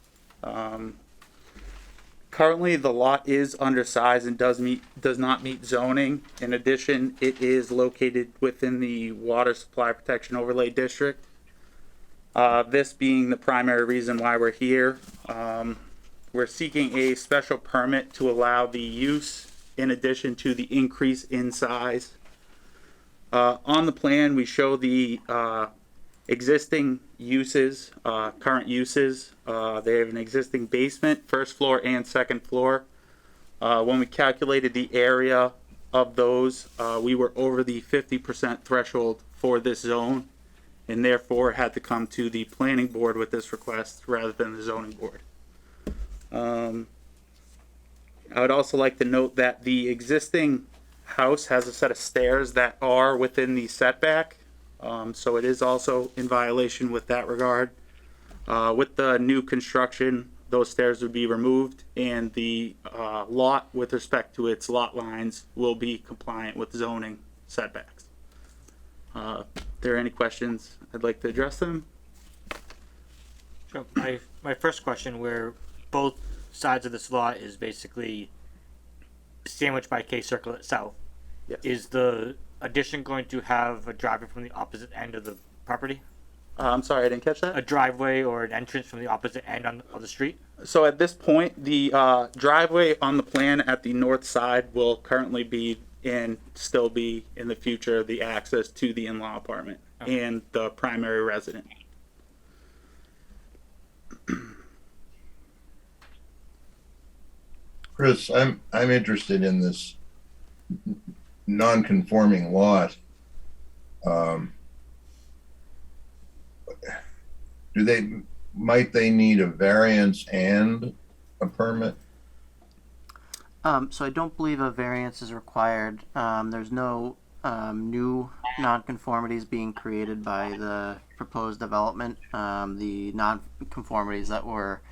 Currently, the lot is undersized and does not meet zoning. In addition, it is located within the Water Supply Protection Overlay District. This being the primary reason why we're here. We're seeking a special permit to allow the use in addition to the increase in size. On the plan, we show the existing uses, current uses. They have an existing basement, first floor and second floor. When we calculated the area of those, we were over the 50% threshold for this zone, and therefore had to come to the planning board with this request rather than the zoning board. I would also like to note that the existing house has a set of stairs that are within the setback. So it is also in violation with that regard. With the new construction, those stairs would be removed, and the lot, with respect to its lot lines, will be compliant with zoning setbacks. If there are any questions, I'd like to address them. Sure. My first question, where both sides of this lot is basically sandwiched by K Circle itself, Yes. is the addition going to have a driveway from the opposite end of the property? I'm sorry, I didn't catch that. A driveway or an entrance from the opposite end of the street? So at this point, the driveway on the plan at the north side will currently be and still be in the future the access to the in-law apartment and the primary resident. Chris, I'm interested in this non-conforming lot. Might they need a variance and a permit? So I don't believe a variance is required. There's no new nonconformities being created by the proposed development. The nonconformities that were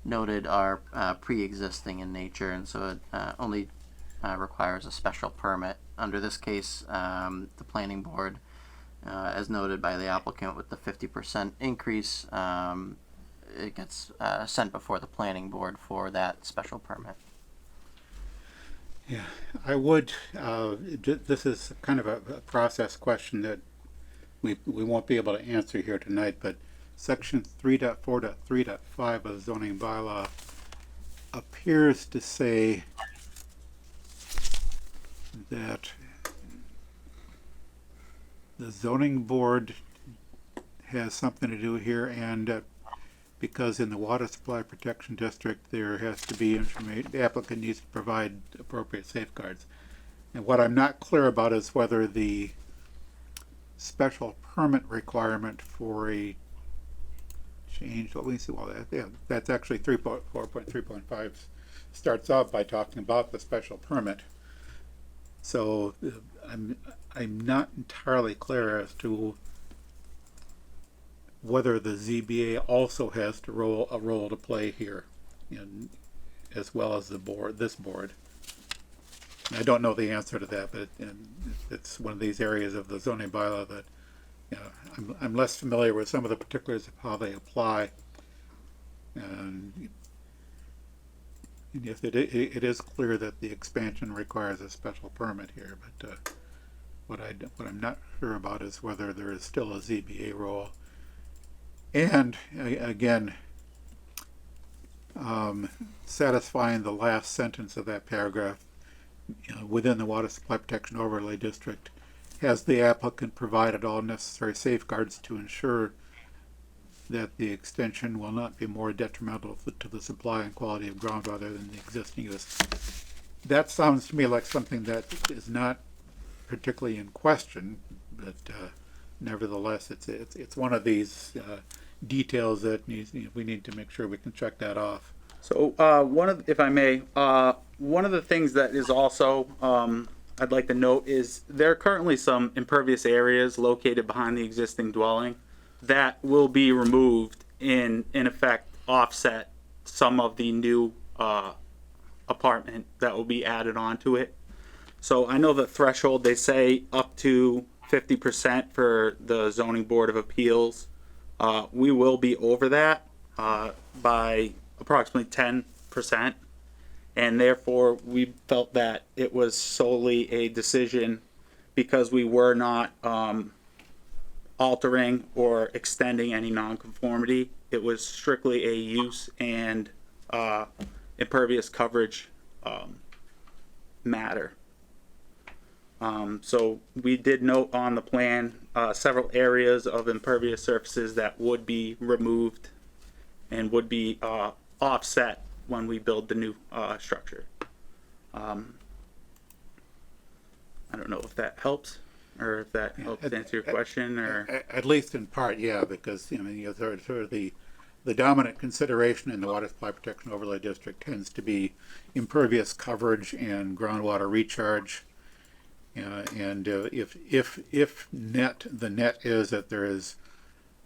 noted are pre-existing in nature, and so it only requires a special permit. Under this case, the planning board, as noted by the applicant with the 50% increase, it gets sent before the planning board for that special permit. Yeah, I would, this is kind of a process question that we won't be able to answer here tonight, but section 3.4.3.5 of the zoning bylaw appears to say that the zoning board has something to do here, and because in the water supply protection district there has to be information, the applicant needs to provide appropriate safeguards. And what I'm not clear about is whether the special permit requirement for a change, what we see, well, that's actually 4.3.5 starts out by talking about the special permit. So I'm not entirely clear as to whether the ZBA also has to a role to play here, as well as this board. I don't know the answer to that, but it's one of these areas of the zoning bylaw that I'm less familiar with some of the particulars of how they apply. And if it is clear that the expansion requires a special permit here, but what I'm not sure about is whether there is still a ZBA role. And again, satisfying the last sentence of that paragraph, within the water supply protection overlay district, has the applicant provided all necessary safeguards to ensure that the extension will not be more detrimental to the supply and quality of groundwater than the existing use. That sounds to me like something that is not particularly in question, but nevertheless, it's one of these details that we need to make sure we can check that off. So if I may, one of the things that is also I'd like to note is there are currently some impervious areas located behind the existing dwelling that will be removed in effect offset some of the new apartment that will be added onto it. So I know the threshold, they say up to 50% for the zoning board of appeals. We will be over that by approximately 10%, and therefore we felt that it was solely a decision because we were not altering or extending any nonconformity. It was strictly a use and impervious coverage matter. So we did note on the plan several areas of impervious surfaces that would be removed and would be offset when we build the new structure. I don't know if that helps or if that helps answer your question, or at least in part, yeah, because sort of the dominant consideration in the water supply protection overlay district tends to be impervious coverage and groundwater recharge. And if the net is that there is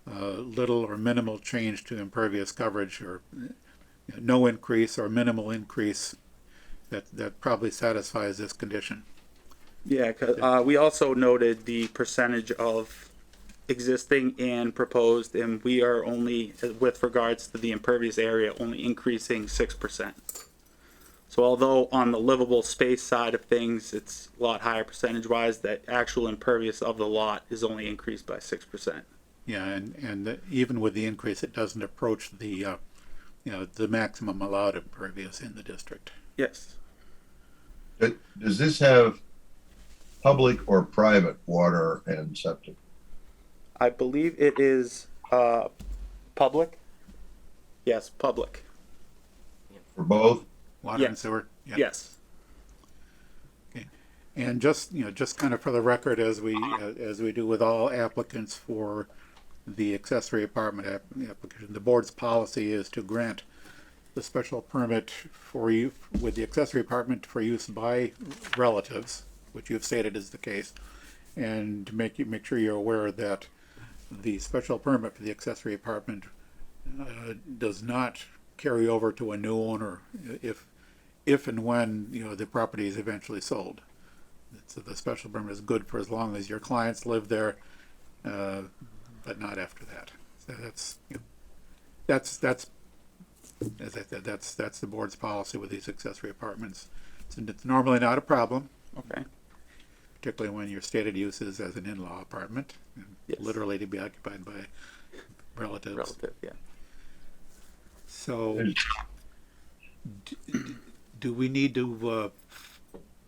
little or minimal change to impervious coverage, or no increase or minimal increase, that probably satisfies this condition. yeah, 'cause, we also noted the percentage of existing and proposed, and we are only, with regards to the impervious area, only increasing 6%. So although on the livable space side of things, it's a lot higher percentage wise, that actual impervious of the lot is only increased by 6%. Yeah, and even with the increase, it doesn't approach the the maximum allowed impervious in the district. Yes. Does this have public or private water and septic? I believe it is public. Yes, public. For both? Water and Yes. sewer? Yeah. Yes. And just kind of for the record, as we do with all applicants for the accessory apartment application, the board's policy is to grant the special permit for you with the accessory apartment for use by relatives, which you've stated is the case, and to make sure you're aware that the special permit for the accessory apartment does not carry over to a new owner if and when, the property is eventually sold. So the special permit is good for as long as your clients live there, but not after that. So that's, as I said, that's the board's policy with these accessory apartments. It's normally not a problem, Okay. particularly when your stated use is as an in-law apartment, and Yes. literally to be occupied by relatives. Relative, yeah. So, do we need to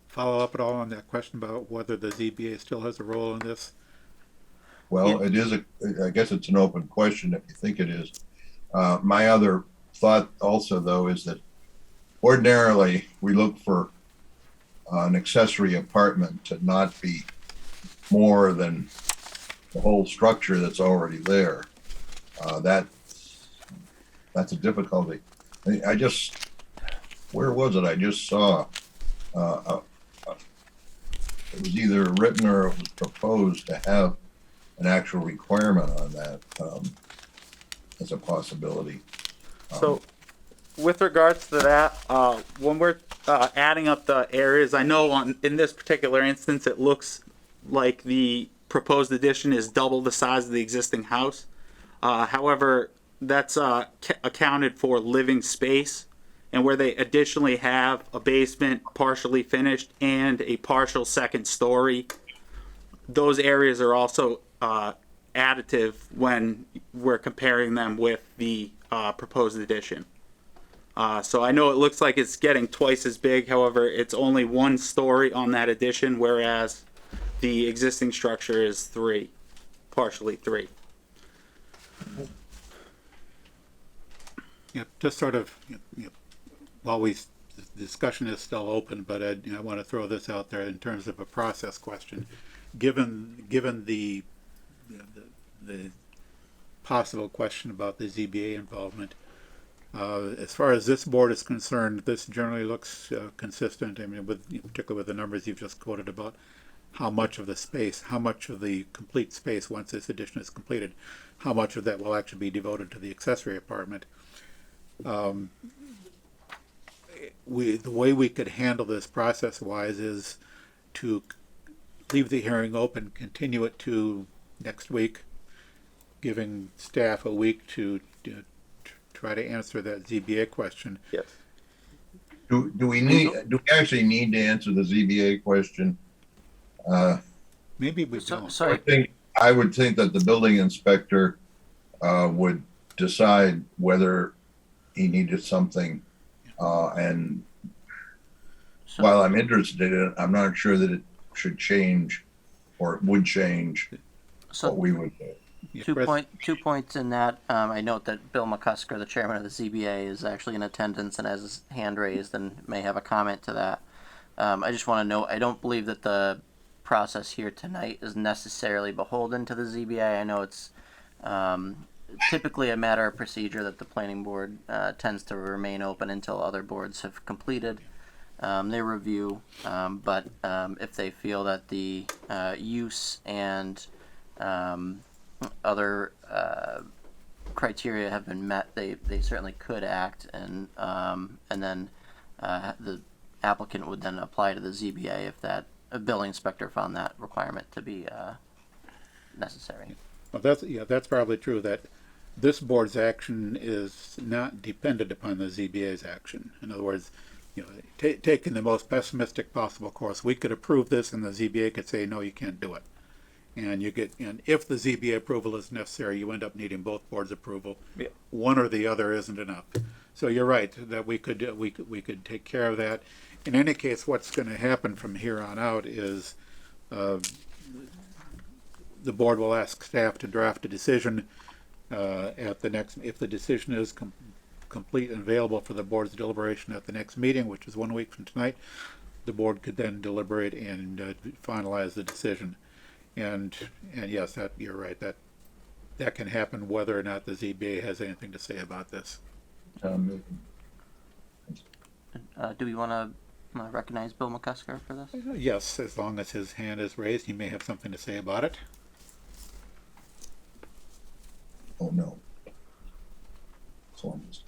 follow up at all on that question about whether the ZBA still has a role in this? Well, it is I guess it's an open question if you think it is. My other thought also, though, is that ordinarily we look for an accessory apartment to not be more than the whole structure that's already there. That's a difficulty. Where was it? I just saw, it was either written or it was proposed to have an actual requirement on that, as a possibility. So, with regards to that, when we're adding up the areas, I know in this particular instance, it looks like the proposed addition is double the size of the existing house. However, that's accounted for living space, and where they additionally have a basement partially finished and a partial second story, those areas are also additive when we're comparing them with the proposed addition. So I know it looks like it's getting twice as big, however, it's only one story on that addition, whereas the existing structure is partially three. Just sort of, while the discussion is still open, but I want to throw this out there in terms of a process question. Given the possible question about the ZBA involvement, as far as this board is concerned, this generally looks consistent. I mean, particularly with the numbers you've just quoted about how much of the complete space, once this addition is completed, how much of that will actually be devoted to the accessory apartment. The way we could handle this process-wise is to leave the hearing open, continue it to next week, giving staff a week to try to answer that ZBA question. Yes. Do we actually need to answer the ZBA question? Maybe we don't. I would think that the building inspector would decide whether he needed something, and while I'm interested in it, I'm not sure that it should change or it would change what we would do. Yeah, 2 points in that. I note that Bill McCusker, the chairman of the ZBA, is actually in attendance and has his hand raised and may have a comment to that. I just want to note, I don't believe that the process here tonight is necessarily beholden to the ZBA. I know it's typically a matter of procedure that the planning board tends to remain open until other boards have completed their review. But if they feel that the use and other criteria have been met, they certainly could act, and then the applicant would then apply to the ZBA if that a building inspector found that requirement to be necessary. Well, that's probably true, that this board's action is not dependent upon the ZBA's action. In other words, taking the most pessimistic possible course, we could approve this and the ZBA could say, no, you can't do it. And if the ZBA approval is necessary, you end up needing both boards' approval. Yeah. One or the other isn't enough. So you're right, that we could take care of that. In any case, what's going to happen from here on out is the board will ask staff to draft a decision at the next, if the decision is complete and available for the board's deliberation at the next meeting, which is 1 week from tonight, the board could then deliberate and finalize the decision. And yes, you're right, that can happen whether or not the ZBA has anything to say about this. Do we want to recognize Bill McCusker for this? Yes, as long as his hand is raised, he may have something to say about it. Oh, no. So I'm just-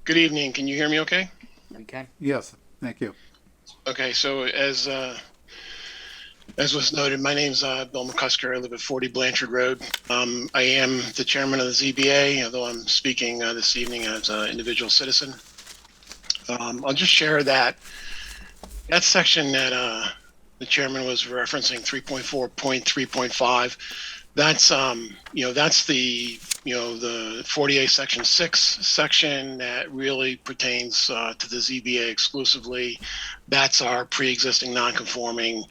Good evening. Can you hear me okay? We can. Yes, thank you. Okay, so as was noted, my name's Bill McCusker. I live at 40 Blanchard Road. I am the chairman of the ZBA, although I'm speaking this evening as an individual citizen. I'll just share that section that the chairman was referencing, 3.4.3.5. That's that's the the 48 section 6 section that really pertains to the ZBA exclusively. That's our pre-existing non-conforming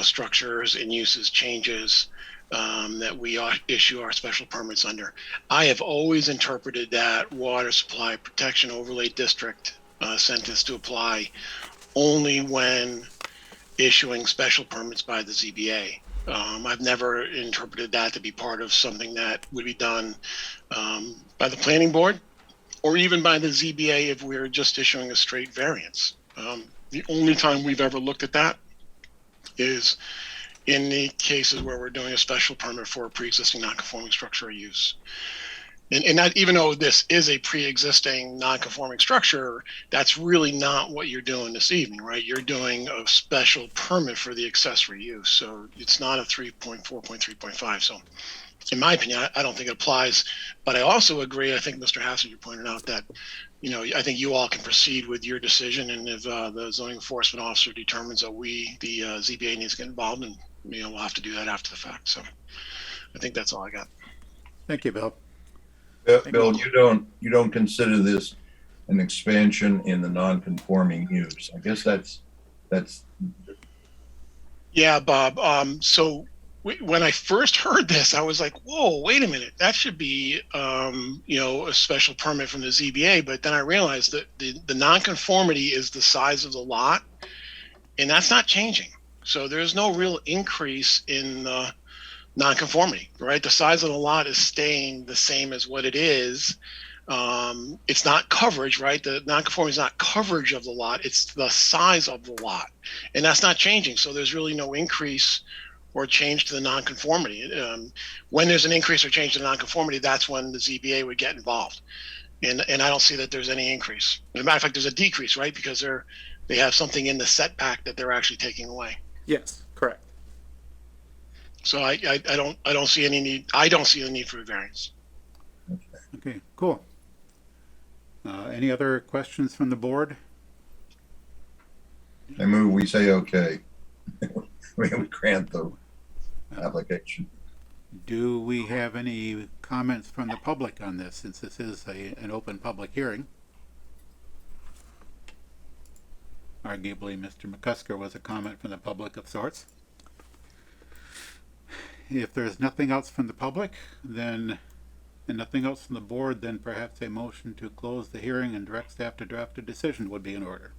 structures and uses changes that we issue our special permits under. I have always interpreted that water supply protection overlay district sentence to apply only when issuing special permits by the ZBA. I've never interpreted that to be part of something that would be done by the planning board or even by the ZBA if we're just issuing a straight variance. The only time we've ever looked at that is in the cases where we're doing a special permit for a pre-existing non-conforming structure or use. And that, even though this is a pre-existing non-conforming structure, that's really not what you're doing this evening, right? You're doing a special permit for the accessory use. So it's not a 3.4.3.5. So in my opinion, I don't think it applies. But I also agree, I think Mr. Hassinger pointed out that, I think you all can proceed with your decision. And if the zoning enforcement officer determines that the ZBA needs to get involved, and we'll have to do that after the fact. So I think that's all I got. Thank you, Bill. Bill, you don't consider this an expansion in the non-conforming use. I guess that's. Yeah, Bob. So when I first heard this, I was like, whoa, wait a minute. That should be, a special permit from the ZBA. But then I realized that the non-conformity is the size of the lot, and that's not changing. So there's no real increase in the non-conformity, right? The size of the lot is staying the same as what it is. It's not coverage, right? The non-conformity is not coverage of the lot. It's the size of the lot, and that's not changing. So there's really no increase or change to the non-conformity. When there's an increase or change to the non-conformity, that's when the ZBA would get involved. And I don't see that there's any increase. As a matter of fact, there's a decrease, right? Because they have something in the setback that they're actually taking away. Yes, correct. So I don't see any need. I don't see the need for a variance. Okay, cool. Any other questions from the board? I move we say okay. We grant the application. Do we have any comments from the public on this, since this is an open public hearing? Arguably, Mr. McCusker was a comment from the public of sorts. If there's nothing else from the public, and nothing else from the board, then perhaps a motion to close the hearing and direct staff to draft a decision would be in order.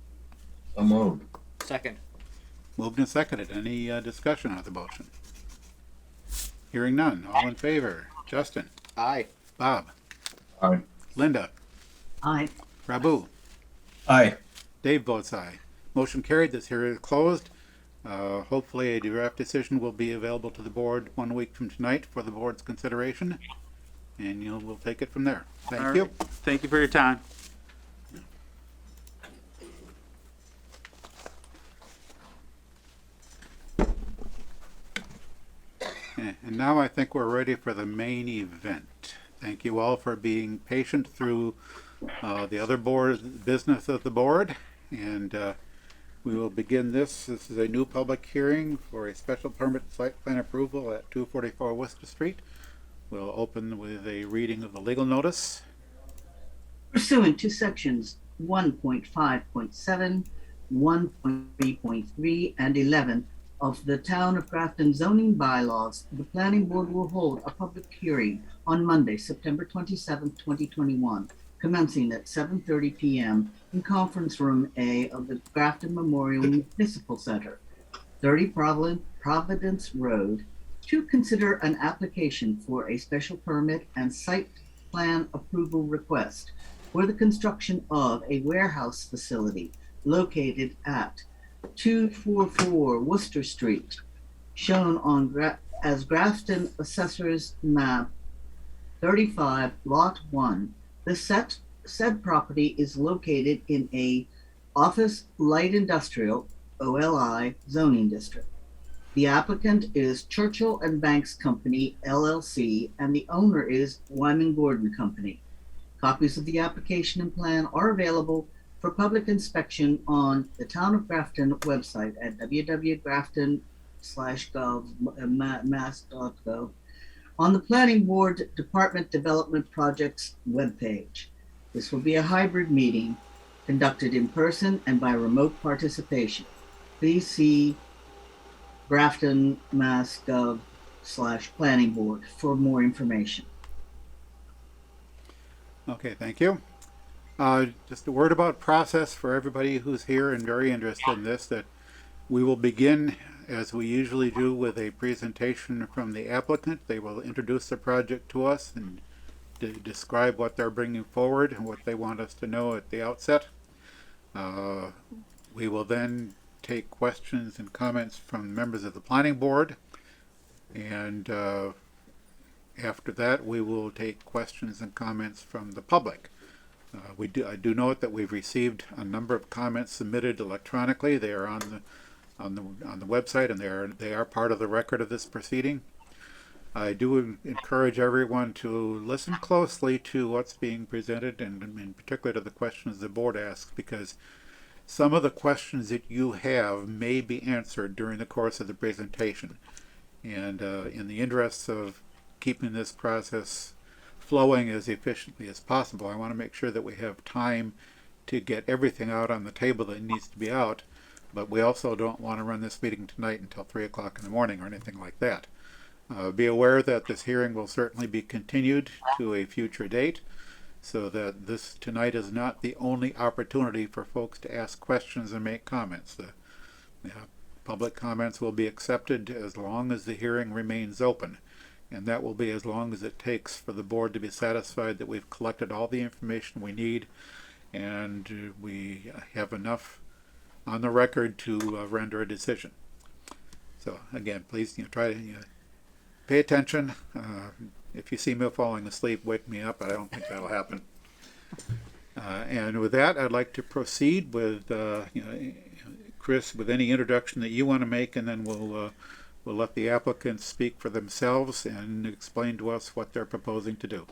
So moved. Second. Moved and seconded. Any discussion on the motion? Hearing none. All in favor? Justin? Aye. Bob? Aye. Linda? Aye. Prabu? Aye. Dave votes aye. Motion carried. This hearing is closed. Hopefully a draft decision will be available to the board 1 week from tonight for the board's consideration, and we'll take it from there. Thank All you. right. Thank you for your time. And now I think we're ready for the main event. Thank you all for being patient through the other business of the board, and we will begin this. This is a new public hearing for a special permit site plan approval at 244 Worcester Street. We'll open with a reading of the legal notice. Pursuant to sections 1.5.7, 1.3.3, and 11 of the Town of Grafton zoning bylaws, the planning board will hold a public hearing on Monday, September 27, 2021, commencing at 7:30 p.m. in Conference Room A of the Grafton Memorial Municipal Center, 30 Providence Road, to consider an application for a special permit and site plan approval request for the construction of a warehouse facility located at 244 Worcester Street, shown on as Grafton Assessor's Map 35, Lot 1. The said property is located in a Office Light Industrial, OLI, zoning district. The applicant is Churchill and Banks Company, LLC, and the owner is Wyman Gordon Company. Copies of the application and plan are available for public inspection on the Town of Grafton website at www.grafton/gov, on the Planning Board Department Development Projects webpage. This will be a hybrid meeting conducted in person and by remote participation. Please see grafton.mass.gov/planning board for more information. Okay, thank you. Just a word about process for everybody who's here and very interested in this, that we will begin, as we usually do, with a presentation from the applicant. They will introduce the project to us and describe what they're bringing forward and what they want us to know at the outset. We will then take questions and comments from members of the planning board, and after that we will take questions and comments from the public. I do note that we've received a number of comments submitted electronically. They are on the website, and they are part of the record of this proceeding. I do encourage everyone to listen closely to what's being presented, and in particular to the questions the board asks, because some of the questions that you have may be answered during the course of the presentation. And in the interests of keeping this process flowing as efficiently as possible, I want to make sure that we have time to get everything out on the table that needs to be out, but we also don't want to run this meeting tonight until 3 o'clock in the morning or anything like that. Be aware that this hearing will certainly be continued to a future date, so that this tonight is not the only opportunity for folks to ask questions and make comments. The public comments will be accepted as long as the hearing remains open, and that will be as long as it takes for the board to be satisfied that we've collected all the information we need and we have enough on the record to render a decision. So again, please try to pay attention. If you see me falling asleep, wake me up, but I don't think that'll happen. And with that, I'd like to proceed with Chris, with any introduction that you want to make, and then we'll let the applicants speak for themselves and explain to us what they're proposing to do.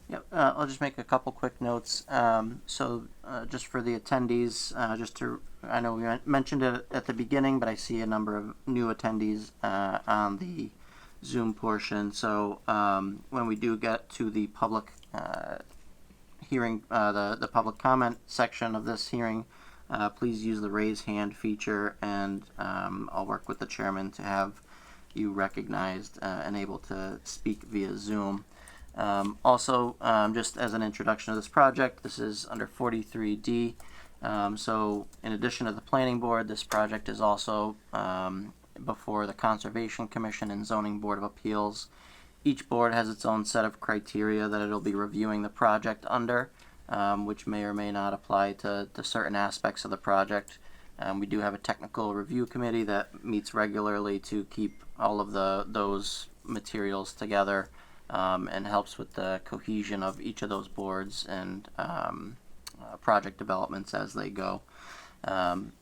Yep, I'll just make a couple quick notes. Just for the attendees, I know we mentioned it at the beginning, but I see a number of new attendees on the Zoom portion. So when we do get to the public hearing, the public comment section of this hearing, please use the raise hand feature, and I'll work with the chairman to have you recognized and able to speak via Zoom. Also, just as an introduction to this project, this is under 43D. So in addition to the planning board, this project is also before the Conservation Commission and Zoning Board of Appeals. Each board has its own set of criteria that it'll be reviewing the project under, which may or may not apply to certain aspects of the project. We do have a technical review committee that meets regularly to keep all of those materials together, and helps with the cohesion of each of those boards and project developments as they go. I'll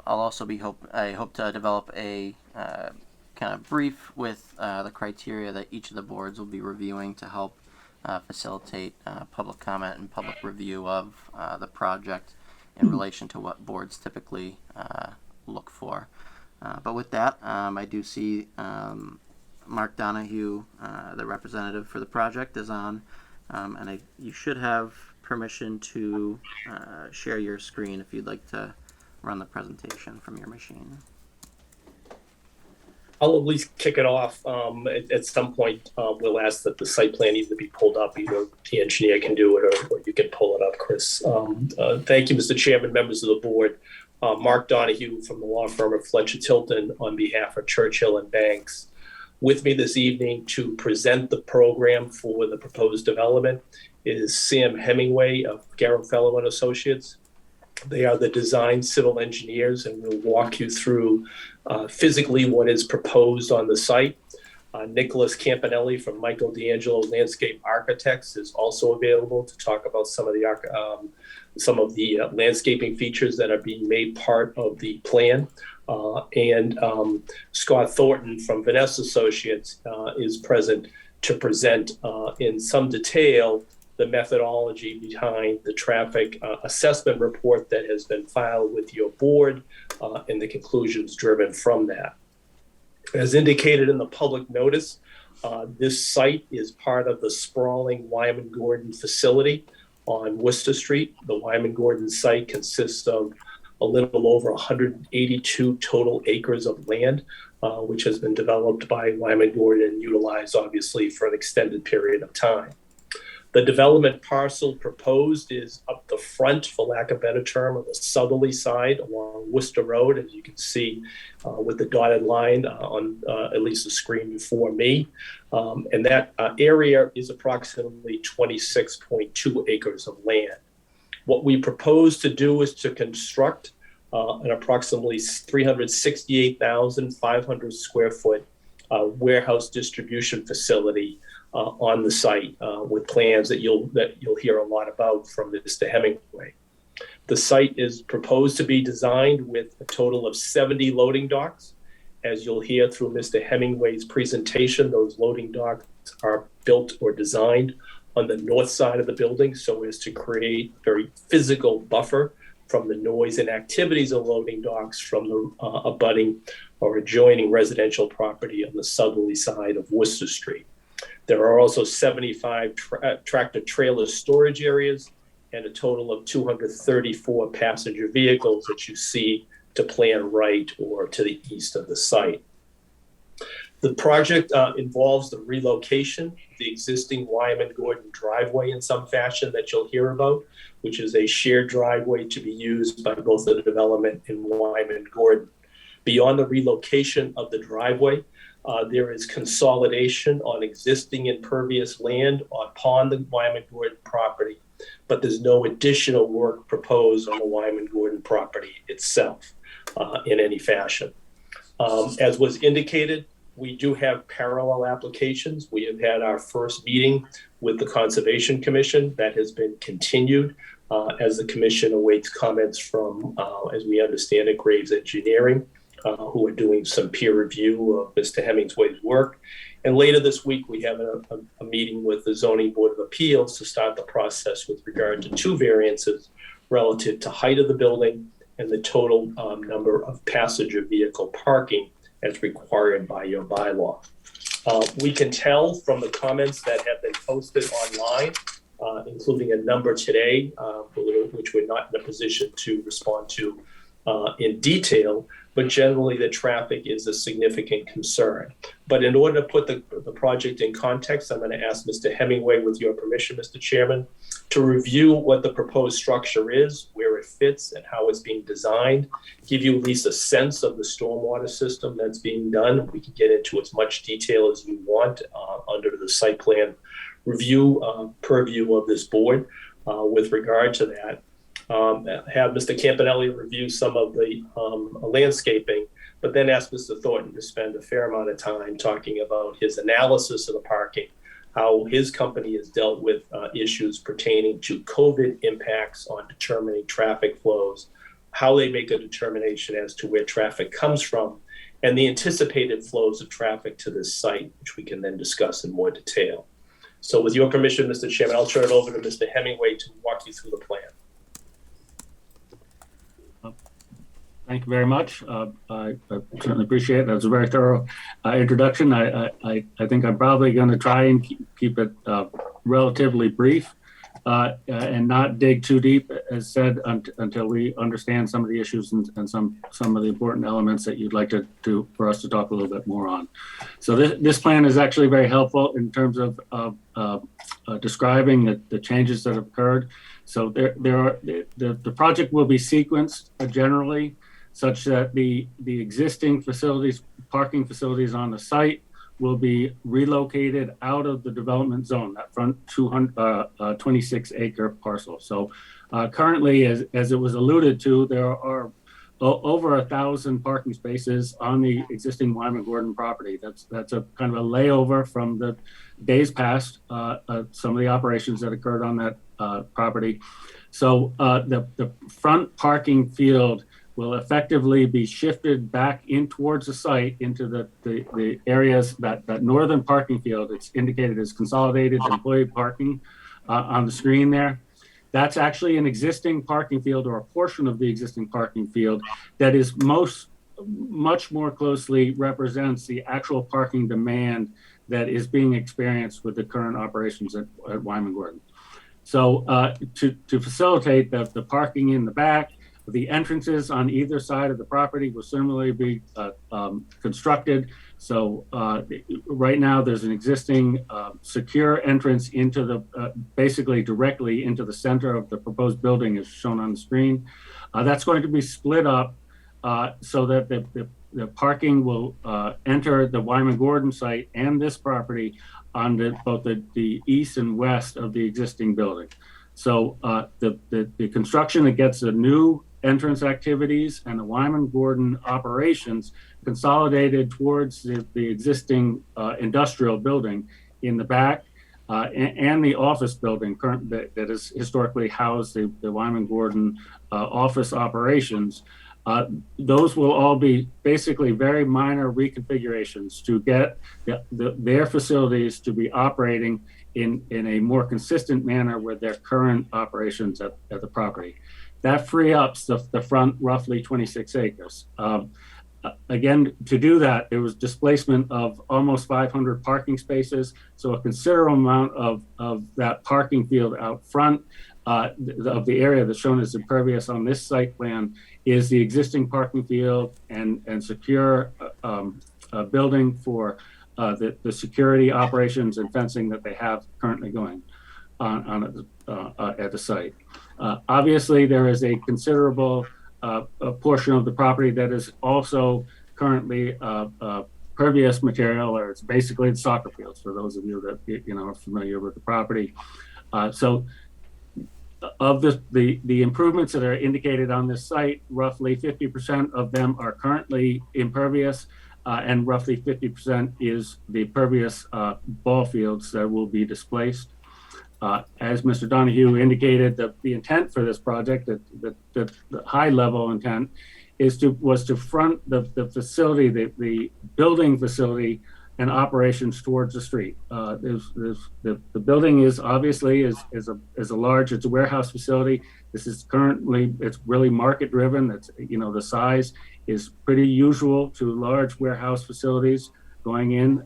also I hope to develop a kind of brief with the criteria that each of the boards will be reviewing to help facilitate public comment and public review of the project in relation to what boards typically look for. But with that, I do see Mark Donahue, the representative for the project, is on, and you should have permission to share your screen if you'd like to run the presentation from your machine. I'll at least kick it off. At some point, we'll ask that the site plan either be pulled up, either the engineer can do it, or you can pull it up, Chris. Thank you, Mr. Chairman, members of the board. Mark Donahue from the law firm of Fletcher Tilton on behalf of Churchill and Banks. With me this evening to present the program for the proposed development is Sam Hemingway of Garofalo and Associates. They are the design civil engineers, and we'll walk you through physically what is proposed on the site. Nicholas Campanelli from Michael D'Angelo Landscape Architects is also available to talk about some of the landscaping features that are being made part of the plan. And Scott Thornton from Vanessa Associates is present to present in some detail the methodology behind the traffic assessment report that has been filed with your board and the conclusions driven from that. As indicated in the public notice, this site is part of the sprawling Wyman Gordon facility on Worcester Street. The Wyman Gordon site consists of a little over 182 total acres of land, which has been developed by Wyman Gordon and utilized obviously for an extended period of time. The development parcel proposed is up the front, for lack of a better term, of the southerly side along Worcester Road, as you can see with the dotted line on at least the screen before me. And that area is approximately 26.2 acres of land. What we propose to do is to construct an approximately 368,500 square foot warehouse distribution facility on the site with plans that you'll hear a lot about from Mr. Hemingway. The site is proposed to be designed with a total of 70 loading docks. As you'll hear through Mr. Hemingway's presentation, those loading docks are built or designed on the north side of the building so as to create a very physical buffer from the noise and activities of loading docks from the abutting or adjoining residential property on the southerly side of Worcester Street. There are also 75 tractor trailer storage areas and a total of 234 passenger vehicles that you see to plan right or to the east of the site. The project involves the relocation of the existing Wyman Gordon driveway in some fashion that you'll hear about, which is a shared driveway to be used by both the development and Wyman Gordon. Beyond the relocation of the driveway, there is consolidation on existing impervious land upon the Wyman Gordon property, but there's no additional work proposed on the Wyman Gordon property itself in any fashion. As was indicated, we do have parallel applications. We have had our first meeting with the Conservation Commission that has been continued as the commission awaits comments from, as we understand it, Graves Engineering, who are doing some peer review of Mr. Hemingway's work. And later this week, we have a meeting with the Zoning Board of Appeals to start the process with regard to two variances relative to height of the building and the total number of passenger vehicle parking as required by your bylaw. We can tell from the comments that have been posted online, including a number today, which we're not in a position to respond to in detail, but generally the traffic is a significant concern. But in order to put the project in context, I'm going to ask Mr. Hemingway, with your permission, Mr. Chairman, to review what the proposed structure is, where it fits, and how it's being designed, give you at least a sense of the stormwater system that's being done. We can get into as much detail as you want under the site plan review purview of this board with regard to that. Have Mr. Campanelli review some of the landscaping, but then ask Mr. Thornton to spend a fair amount of time talking about his analysis of the parking, how his company has dealt with issues pertaining to COVID impacts on determining traffic flows, how they make a determination as to where traffic comes from, and the anticipated flows of traffic to this site, which we can then discuss in more detail. So with your permission, Mr. Chairman, I'll turn it over to Mr. Hemingway to walk you through the plan. Thank you very much. I certainly appreciate it. That was a very thorough introduction. I think I'm probably going to try and keep it relatively brief and not dig too deep, as said, until we understand some of the issues and some of the important elements that you'd like for us to talk a little bit more on. So this plan is actually very helpful in terms of describing the changes that have occurred. So the project will be sequenced generally, such that the existing facilities, parking facilities on the site will be relocated out of the development zone, that front 26 acre parcel. So currently, as it was alluded to, there are over 1,000 parking spaces on the existing Wyman Gordon property. That's a kind of a layover from the days past, some of the operations that occurred on that property. So the front parking field will effectively be shifted back in towards the site into the areas that northern parking field. It's indicated as consolidated employee parking on the screen there. That's actually an existing parking field, or a portion of the existing parking field, that is much more closely represents the actual parking demand that is being experienced with the current operations at Wyman Gordon. So to facilitate the parking in the back, the entrances on either side of the property will similarly be constructed. So right now there's an existing secure entrance into the, basically directly into the center of the proposed building as shown on the screen. That's going to be split up so that the parking will enter the Wyman Gordon site and this property on both the east and west of the existing building. So the construction that gets the new entrance activities and the Wyman Gordon operations consolidated towards the existing industrial building in the back and the office building that has historically housed the Wyman Gordon office operations. Those will all be basically very minor reconfigurations to get their facilities to be operating in a more consistent manner with their current operations at the property. That free ups the front roughly 26 acres. Again, to do that, there was displacement of almost 500 parking spaces. So a considerable amount of that parking field out front of the area that's shown as impervious on this site plan is the existing parking field and secure building for the security operations and fencing that they have currently going on at the site. Obviously, there is a considerable a portion of the property that is also currently pervious material, or it's basically the soccer fields for those of you that are familiar with the property. So of the improvements that are indicated on this site, roughly 50% of them are currently impervious, and roughly 50% is the pervious ball fields that will be displaced. As Mr. Donahue indicated, the intent for this project, the high level intent, was to front the facility, the building facility and operations towards the street. The building is obviously is a large, it's a warehouse facility. This is currently, it's really market driven. It's, the size is pretty usual to large warehouse facilities going in,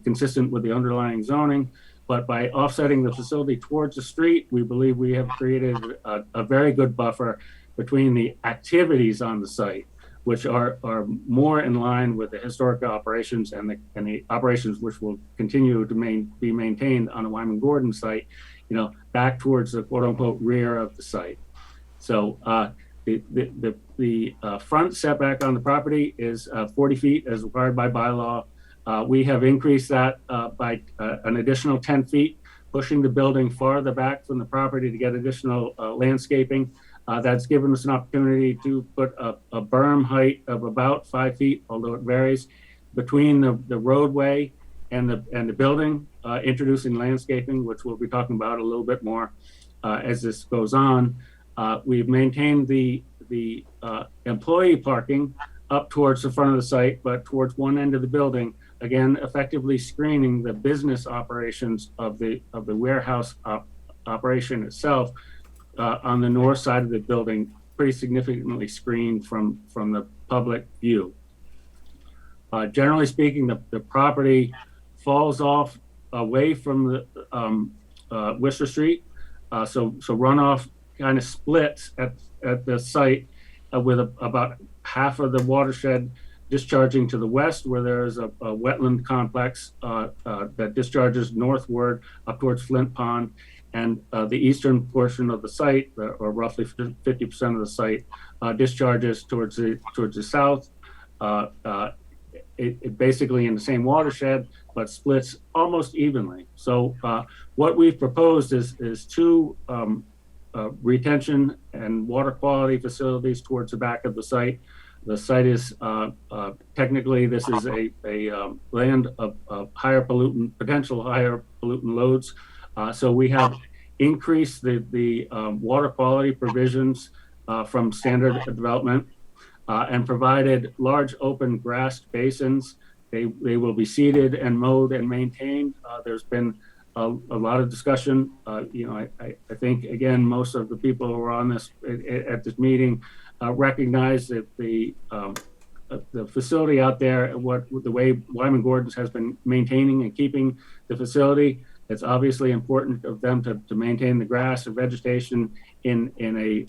consistent with the underlying zoning. But by offsetting the facility towards the street, we believe we have created a very good buffer between the activities on the site, which are more in line with the historic operations and the operations which will continue to be maintained on the Wyman Gordon site, back towards the quote unquote rear of the site. So the front setback on the property is 40 feet as required by bylaw. We have increased that by an additional 10 feet, pushing the building farther back from the property to get additional landscaping. That's given us an opportunity to put a berm height of about 5 feet, although it varies, between the roadway and the building, introducing landscaping, which we'll be talking about a little bit more as this goes on. We've maintained the employee parking up towards the front of the site, but towards one end of the building, again, effectively screening the business operations of the warehouse operation itself on the north side of the building, pretty significantly screened from the public view. Generally speaking, the property falls off away from the Worcester Street, so runoff kind of splits at the site with about half of the watershed discharging to the west, where there is a wetland complex that discharges northward up towards Flint Pond, and the eastern portion of the site, or roughly 50% of the site, discharges towards the south. It basically in the same watershed, but splits almost evenly. So what we've proposed is two retention and water quality facilities towards the back of the site. The site is technically, this is a land of higher pollutant, potential higher pollutant loads. So we have increased the water quality provisions from standard development and provided large open grassed basins. They will be seeded and mowed and maintained. There's been a lot of discussion. I think, again, most of the people who are on this at this meeting recognize that the facility out there, the way Wyman Gordon's has been maintaining and keeping the facility, it's obviously important of them to maintain the grass and vegetation in a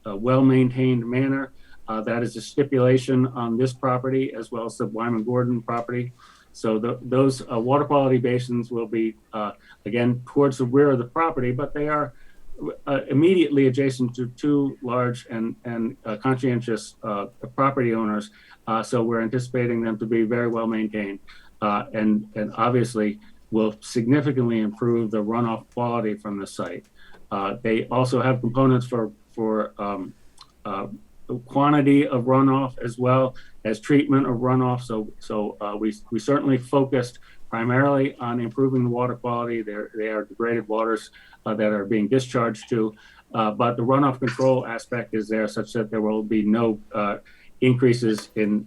well-maintained manner. That is a stipulation on this property as well as the Wyman Gordon property. So those water quality basins will be, again, towards the rear of the property, but they are immediately adjacent to two large and conscientious property owners. So we're anticipating them to be very well maintained and obviously will significantly improve the runoff quality from the site. They also have components for quantity of runoff as well as treatment of runoff. So we certainly focused primarily on improving the water quality. They are degraded waters that are being discharged to, but the runoff control aspect is there such that there will be no increases in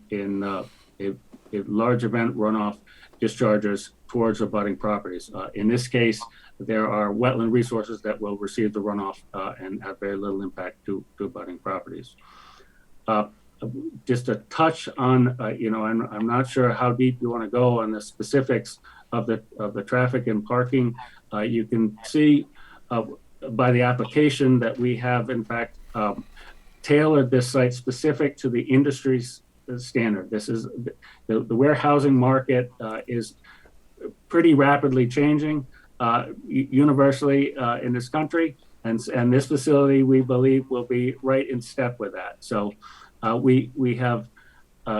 large event runoff discharges towards abutting properties. In this case, there are wetland resources that will receive the runoff and have very little impact to abutting properties. Just a touch on, I'm not sure how deep you want to go on the specifics of the traffic and parking. You can see by the application that we have, in fact, tailored this site specific to the industry's standard. This is the warehousing market is pretty rapidly changing universally in this country, and this facility we believe will be right in step with that. So we have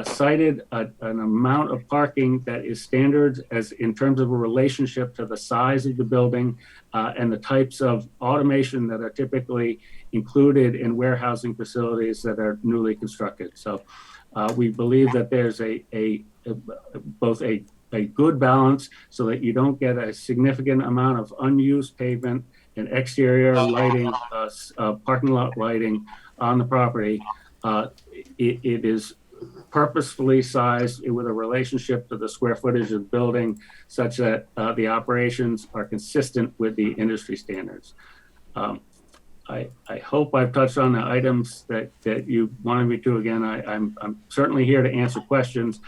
cited an amount of parking that is standard as in terms of a relationship to the size of the building and the types of automation that are typically included in warehousing facilities that are newly constructed. So we believe that there's both a good balance so that you don't get a significant amount of unused pavement and exterior lighting, parking lot lighting on the property. It is purposefully sized with a relationship to the square footage of the building such that the operations are consistent with the industry standards. I hope I've touched on the items that you wanted me to. Again, I'm certainly here to answer questions.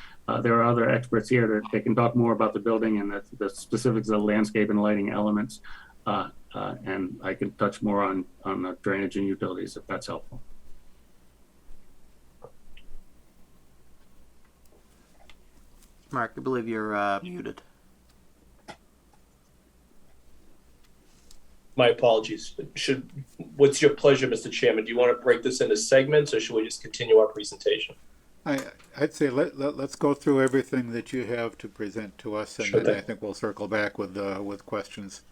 There are other experts here that can talk more about the building and the specifics of the landscape and lighting elements. And I can touch more on the drainage and utilities if that's helpful. Mark, I believe you're muted. My apologies. What's your pleasure, Mr. Chairman? Do you want to break this into segments, or should we just continue our presentation? I'd say let's go through everything that you have to present to us, and then I think we'll circle back with questions.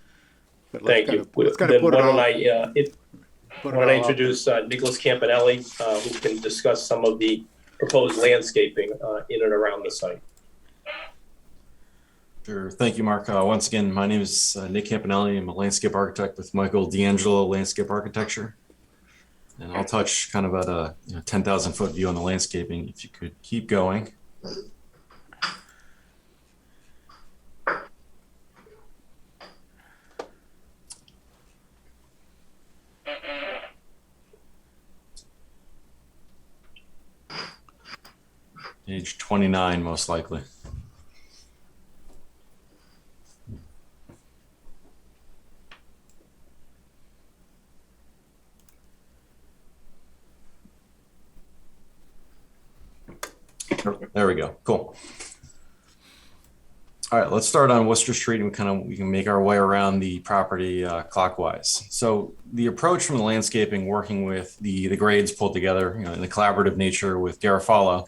But Thank you. Then why don't I introduce Nicholas Campanelli, who can discuss some of the proposed landscaping in and around the site. Sure. Thank you, Mark. Once again, my name is Nick Campanelli. I'm a landscape architect with Michael D'Angelo Landscape Architecture. And I'll touch kind of at a 10,000 foot view on the landscaping. If you could keep going. Page 29, most likely. There we go. Cool. All right, let's start on Worcester Street and we can make our way around the property clockwise. So the approach from the landscaping, working with the grades pulled together, in the collaborative nature with Garofalo,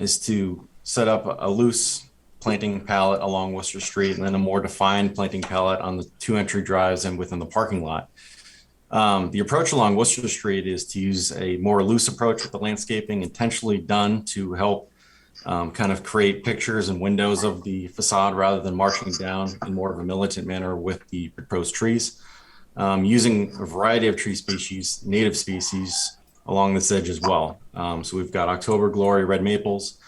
is to set up a loose planting palette along Worcester Street, and then a more defined planting palette on the 2 entry drives and within the parking lot. The approach along Worcester Street is to use a more loose approach with the landscaping, intentionally done to help kind of create pictures and windows of the facade rather than marching down in more of a militant manner with the proposed trees. Using a variety of tree species, native species, along this edge as well. So we've got October Glory red maples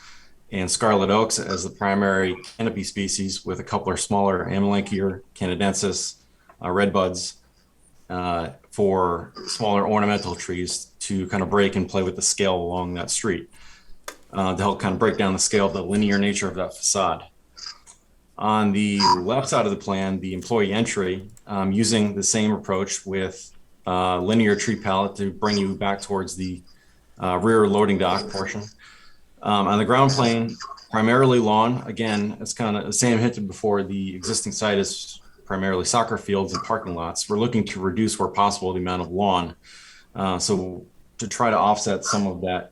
and scarlet oaks as the primary canopy species, with a couple of smaller Amelanchier canadensis red buds for smaller ornamental trees to kind of break and play with the scale along that street to help kind of break down the scale of the linear nature of that facade. On the left side of the plan, the employee entry, using the same approach with linear tree palette to bring you back towards the rear loading dock portion. On the ground plane, primarily lawn. Again, it's kind of, as Sam hinted before, the existing site is primarily soccer fields and parking lots. We're looking to reduce where possible the amount of lawn. So to try to offset some of that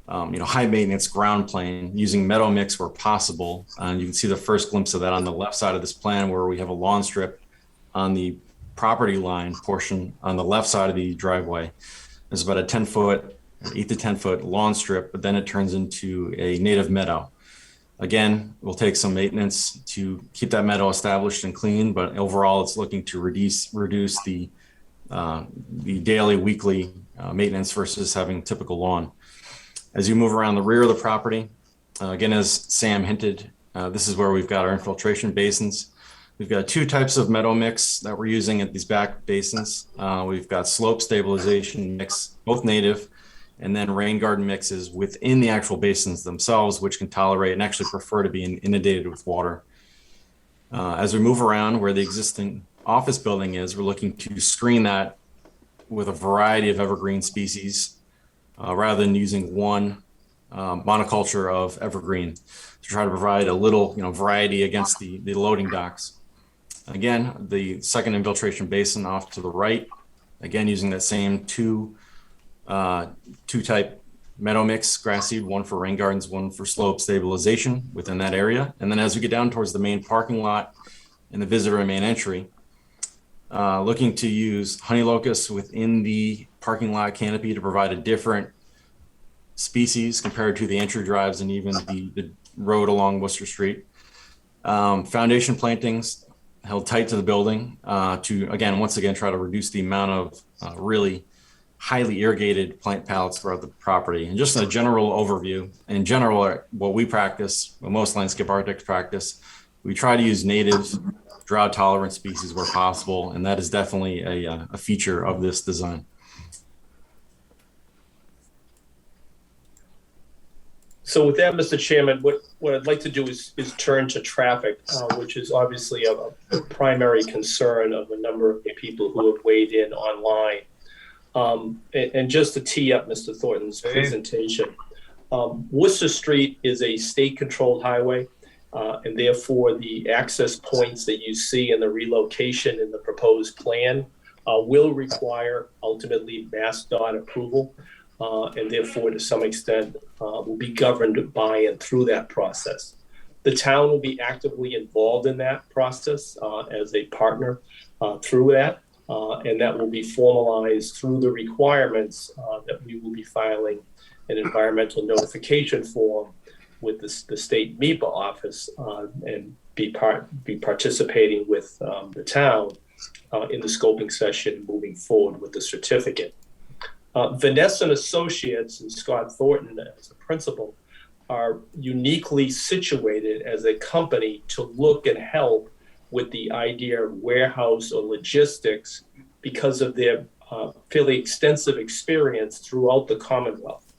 high maintenance ground plane, using meadow mix where possible. And you can see the first glimpse of that on the left side of this plan, where we have a lawn strip on the property line portion on the left side of the driveway. There's about a 8 to 10 foot lawn strip, but then it turns into a native meadow. Again, we'll take some maintenance to keep that meadow established and clean, but overall it's looking to reduce the daily, weekly maintenance versus having typical lawn. As you move around the rear of the property, again, as Sam hinted, this is where we've got our infiltration basins. We've got 2 types of meadow mix that we're using at these back basins. We've got slope stabilization mix, both native, and then rain garden mixes within the actual basins themselves, which can tolerate and actually prefer to be inundated with water. As we move around where the existing office building is, we're looking to screen that with a variety of evergreen species, rather than using one monoculture of evergreen, to try to provide a little variety against the loading docks. Again, the second infiltration basin off to the right, again using that same two type meadow mix, grass seed, one for rain gardens, one for slope stabilization within that area. And then as we get down towards the main parking lot and the visitor main entry, looking to use honey locust within the parking lot canopy to provide a different species compared to the entry drives and even the road along Worcester Street. Foundation plantings held tight to the building to, again, once again, try to reduce the amount of really highly irrigated plant palettes throughout the property. And just a general overview, in general, what we practice, what most landscape architects practice, we try to use native drought tolerant species where possible. And that is definitely a feature of this design. So with that, Mr. Chairman, what I'd like to do is turn to traffic, which is obviously a primary concern of a number of the people who have weighed in online. And just to tee up Mr. Thornton's presentation, Worcester Street is a state-controlled highway, and therefore the access points that you see in the relocation in the proposed plan will require ultimately MassDOT approval. And therefore, to some extent, will be governed by and through that process. The town will be actively involved in that process as a partner through that, and that will be formalized through the requirements that we will be filing an environmental notification form with the state MEPA office and be participating with the town in the scoping session moving forward with the certificate. Vanessa and Associates and Scott Thornton as a principal are uniquely situated as a company to look and help with the idea of warehouse or logistics because of their fairly extensive experience throughout the Commonwealth.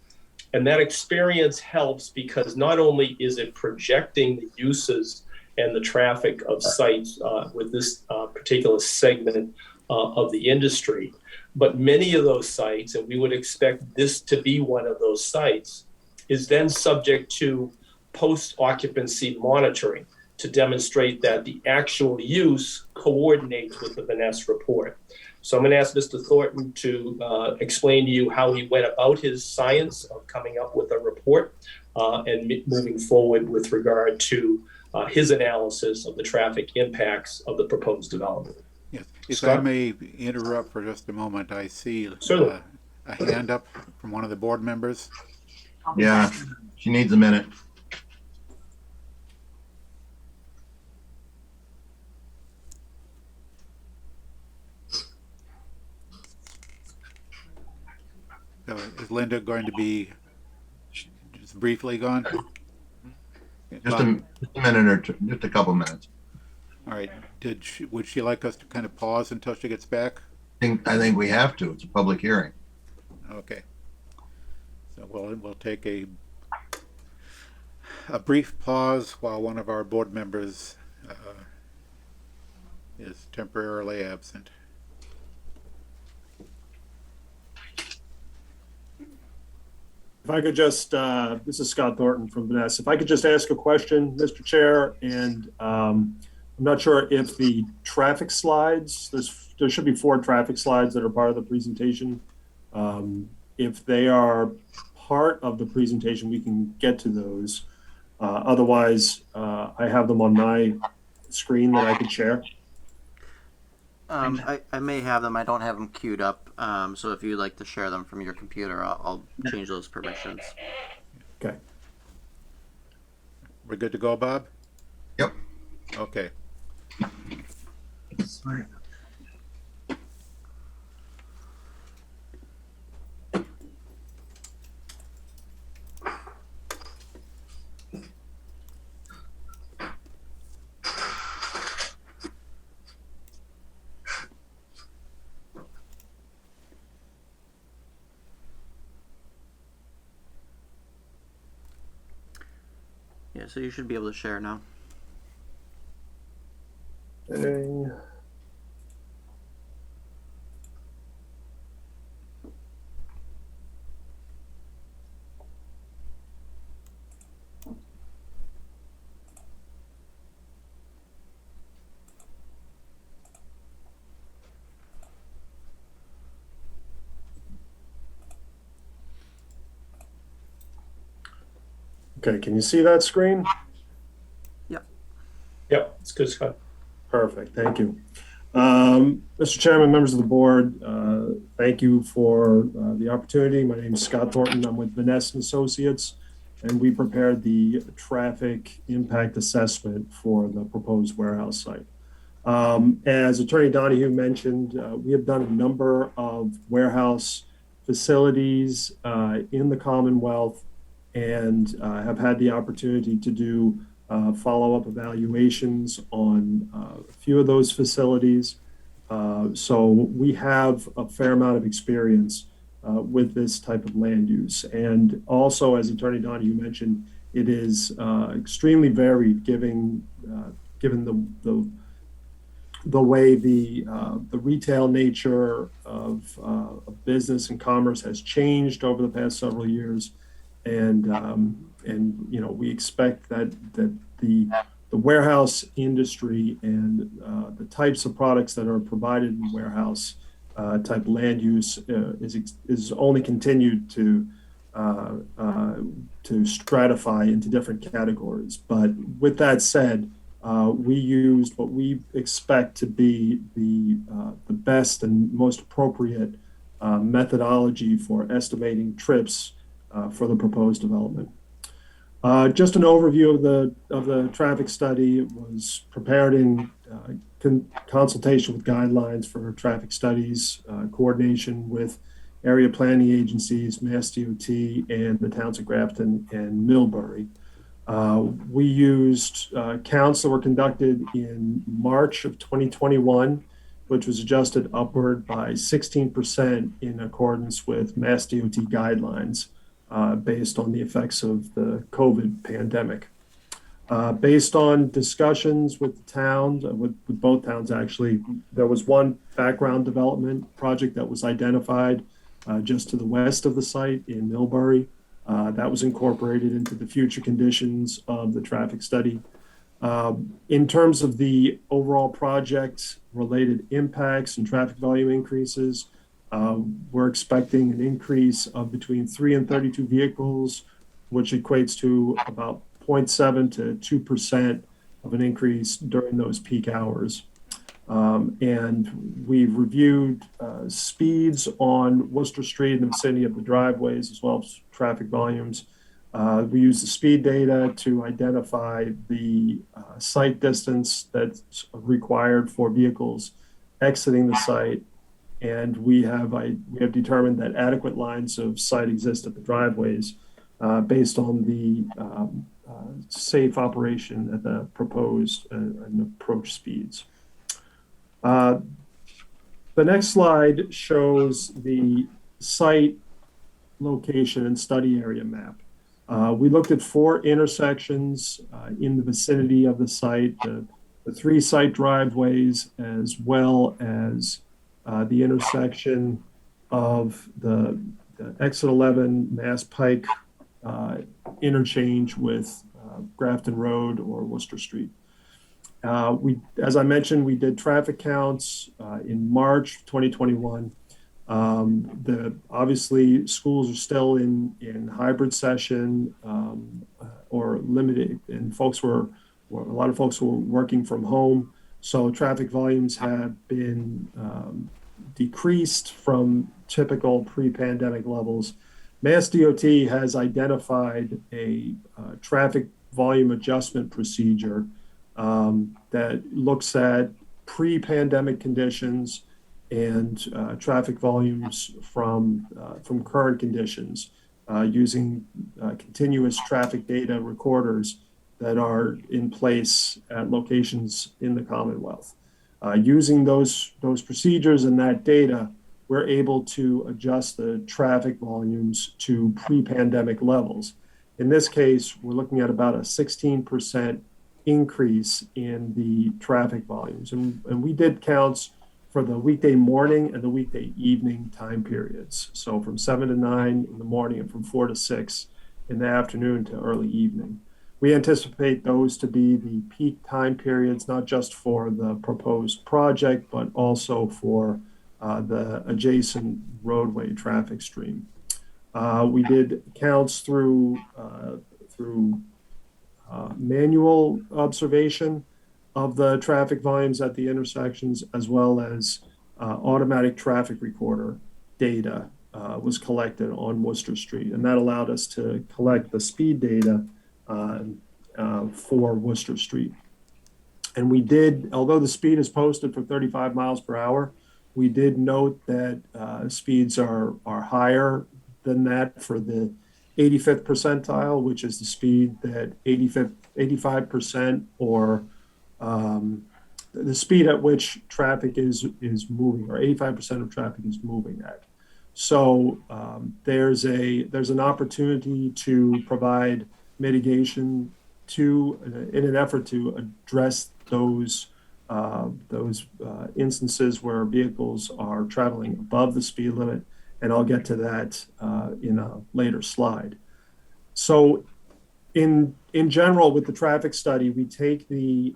And that experience helps because not only is it projecting the uses and the traffic of sites with this particular segment of the industry, but many of those sites, and we would expect this to be one of those sites, is then subject to post-occupancy monitoring to demonstrate that the actual use coordinates with the Vanessa report. So I'm going to ask Mr. Thornton to explain to you how he went about his science of coming up with a report and moving forward with regard to his analysis of the traffic impacts of the proposed development. Yes. If I Scott? may interrupt for just a moment, I see Certainly. a hand up from one of the board members. Yeah, she needs a minute. So is Linda going to be just briefly gone? Just a minute or two, just a couple minutes. All right. Would she like us to kind of pause until she gets back? I think we have to. It's a public hearing. Okay. So we'll take a brief pause while one of our board members is temporarily absent. If I could just, this is Scott Thornton from Vanessa. If I could just ask a question, Mr. Chair, and I'm not sure if the traffic slides, there should be 4 traffic slides that are part of the presentation. If they are part of the presentation, we can get to those. Otherwise, I have them on my screen that I could share. I may have them. I don't have them queued up. So if you'd like to share them from your computer, I'll change those permissions. Okay. We're good to go, Bob? Yep. Okay. Sorry. Yeah, so you should be able to share now. Okay. Okay, can you see that screen? Yep, it's good, Scott. Perfect, thank you. Mr. Chairman, members of the board, thank you for the opportunity. My name is Scott Thornton. I'm with Vanessa Associates, and we prepared the traffic impact assessment for the proposed warehouse site. As Attorney Donahue mentioned, we have done a number of warehouse facilities in the Commonwealth and have had the opportunity to do follow-up evaluations on a few of those facilities. So we have a fair amount of experience with this type of land use. And also, as Attorney Donahue mentioned, it is extremely varied given the way the retail nature of business and commerce has changed over the past several years. And you know, we expect that the warehouse industry and the types of products that are provided in warehouse type land use is only continued to stratify into different categories. But with that said, we used what we expect to be the best and most appropriate methodology for estimating trips for the proposed development. Just an overview of the traffic study. It was prepared in consultation with guidelines for traffic studies, coordination with area planning agencies, Mass DOT, and the towns of Grafton and Millbury. We used counts that were conducted in March of 2021, which was adjusted upward by 16% in accordance with Mass DOT guidelines. Based on the effects of the COVID pandemic. Based on discussions with the towns, with both towns actually, there was one background development project that was identified just to the west of the site in Millbury. That was incorporated into the future conditions of the traffic study. In terms of the overall project related impacts and traffic volume increases, we're expecting an increase of between 3 and 32 vehicles, which equates to about 0.7 to 2% of an increase during those peak hours. And we've reviewed speeds on Worcester Street in the vicinity of the driveways, as well as traffic volumes. We use the speed data to identify the site distance that's required for vehicles exiting the site. And we have determined that adequate lines of sight exist at the driveways based on the safe operation at the proposed and approach speeds. The next slide shows the site location and study area map. We looked at 4 intersections in the vicinity of the site, the 3 site driveways, as well as the intersection of the exit 11 Mass Pike interchange with Grafton Road or Worcester Street. As I mentioned, we did traffic counts in March 2021. Obviously, schools are still in hybrid session or limited, and a lot of folks were working from home. So traffic volumes have been decreased from typical pre-pandemic levels. MassDOT has identified a traffic volume adjustment procedure that looks at pre-pandemic conditions and traffic volumes from current conditions using continuous traffic data recorders that are in place at locations in the Commonwealth. Using those procedures and that data, we're able to adjust the traffic volumes to pre-pandemic levels. In this case, we're looking at about a 16% increase in the traffic volumes. And we did counts for the weekday morning and the weekday evening time periods. So from 7 to 9 in the morning and from 4 to 6 in the afternoon to early evening. We anticipate those to be the peak time periods, not just for the proposed project, but also for the adjacent roadway traffic stream. We did counts through manual observation of the traffic volumes at the intersections, as well as automatic traffic recorder data was collected on Worcester Street. And that allowed us to collect the speed data for Worcester Street. And we did, although the speed is posted for 35 miles per hour, we did note that speeds are higher than that for the 85th percentile, which is the speed that 85% or the speed at which traffic is moving, or 85% of traffic is moving at. So there's an opportunity to provide mitigation in an effort to address those instances where vehicles are traveling above the speed limit, and I'll get to that in a later slide. So in general, with the traffic study, we take the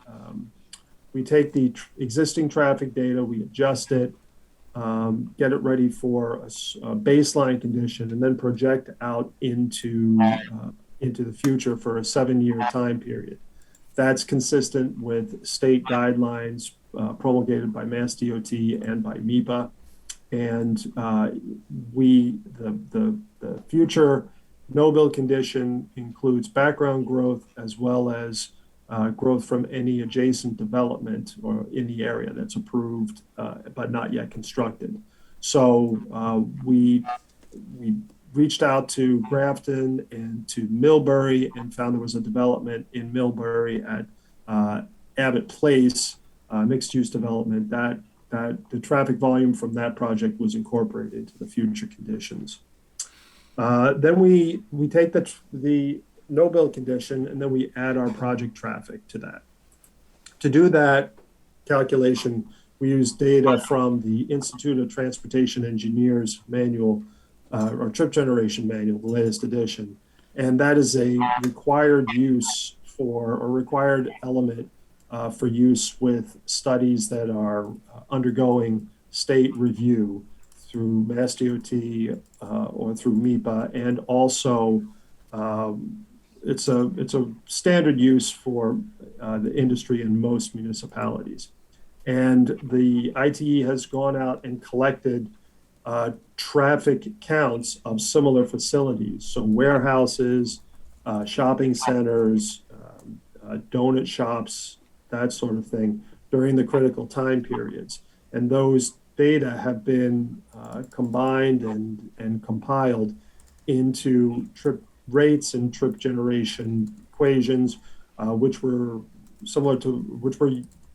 existing traffic data, we adjust it, get it ready for a baseline condition, and then project out into the future for a 7-year time period. That's consistent with state guidelines promulgated by MassDOT and by MEPA. And the future no-build condition includes background growth as well as growth from any adjacent development or in the area that's approved but not yet constructed. So we reached out to Grafton and to Millbury and found there was a development in Millbury at Abbott Place, mixed-use development, that the traffic volume from that project was incorporated into the future conditions. Then we take the no-build condition and then we add our project traffic to that. To do that calculation, we use data from the Institute of Transportation Engineers manual, or trip generation manual, the latest edition. And that is a required use required element for use with studies that are undergoing state review through MassDOT or through MEPA, and also it's a standard use for the industry in most municipalities. And the ITE has gone out and collected traffic counts of similar facilities, so warehouses, shopping centers, donut shops, that sort of thing, during the critical time periods. And those data have been combined and compiled into trip rates and trip generation equations, which were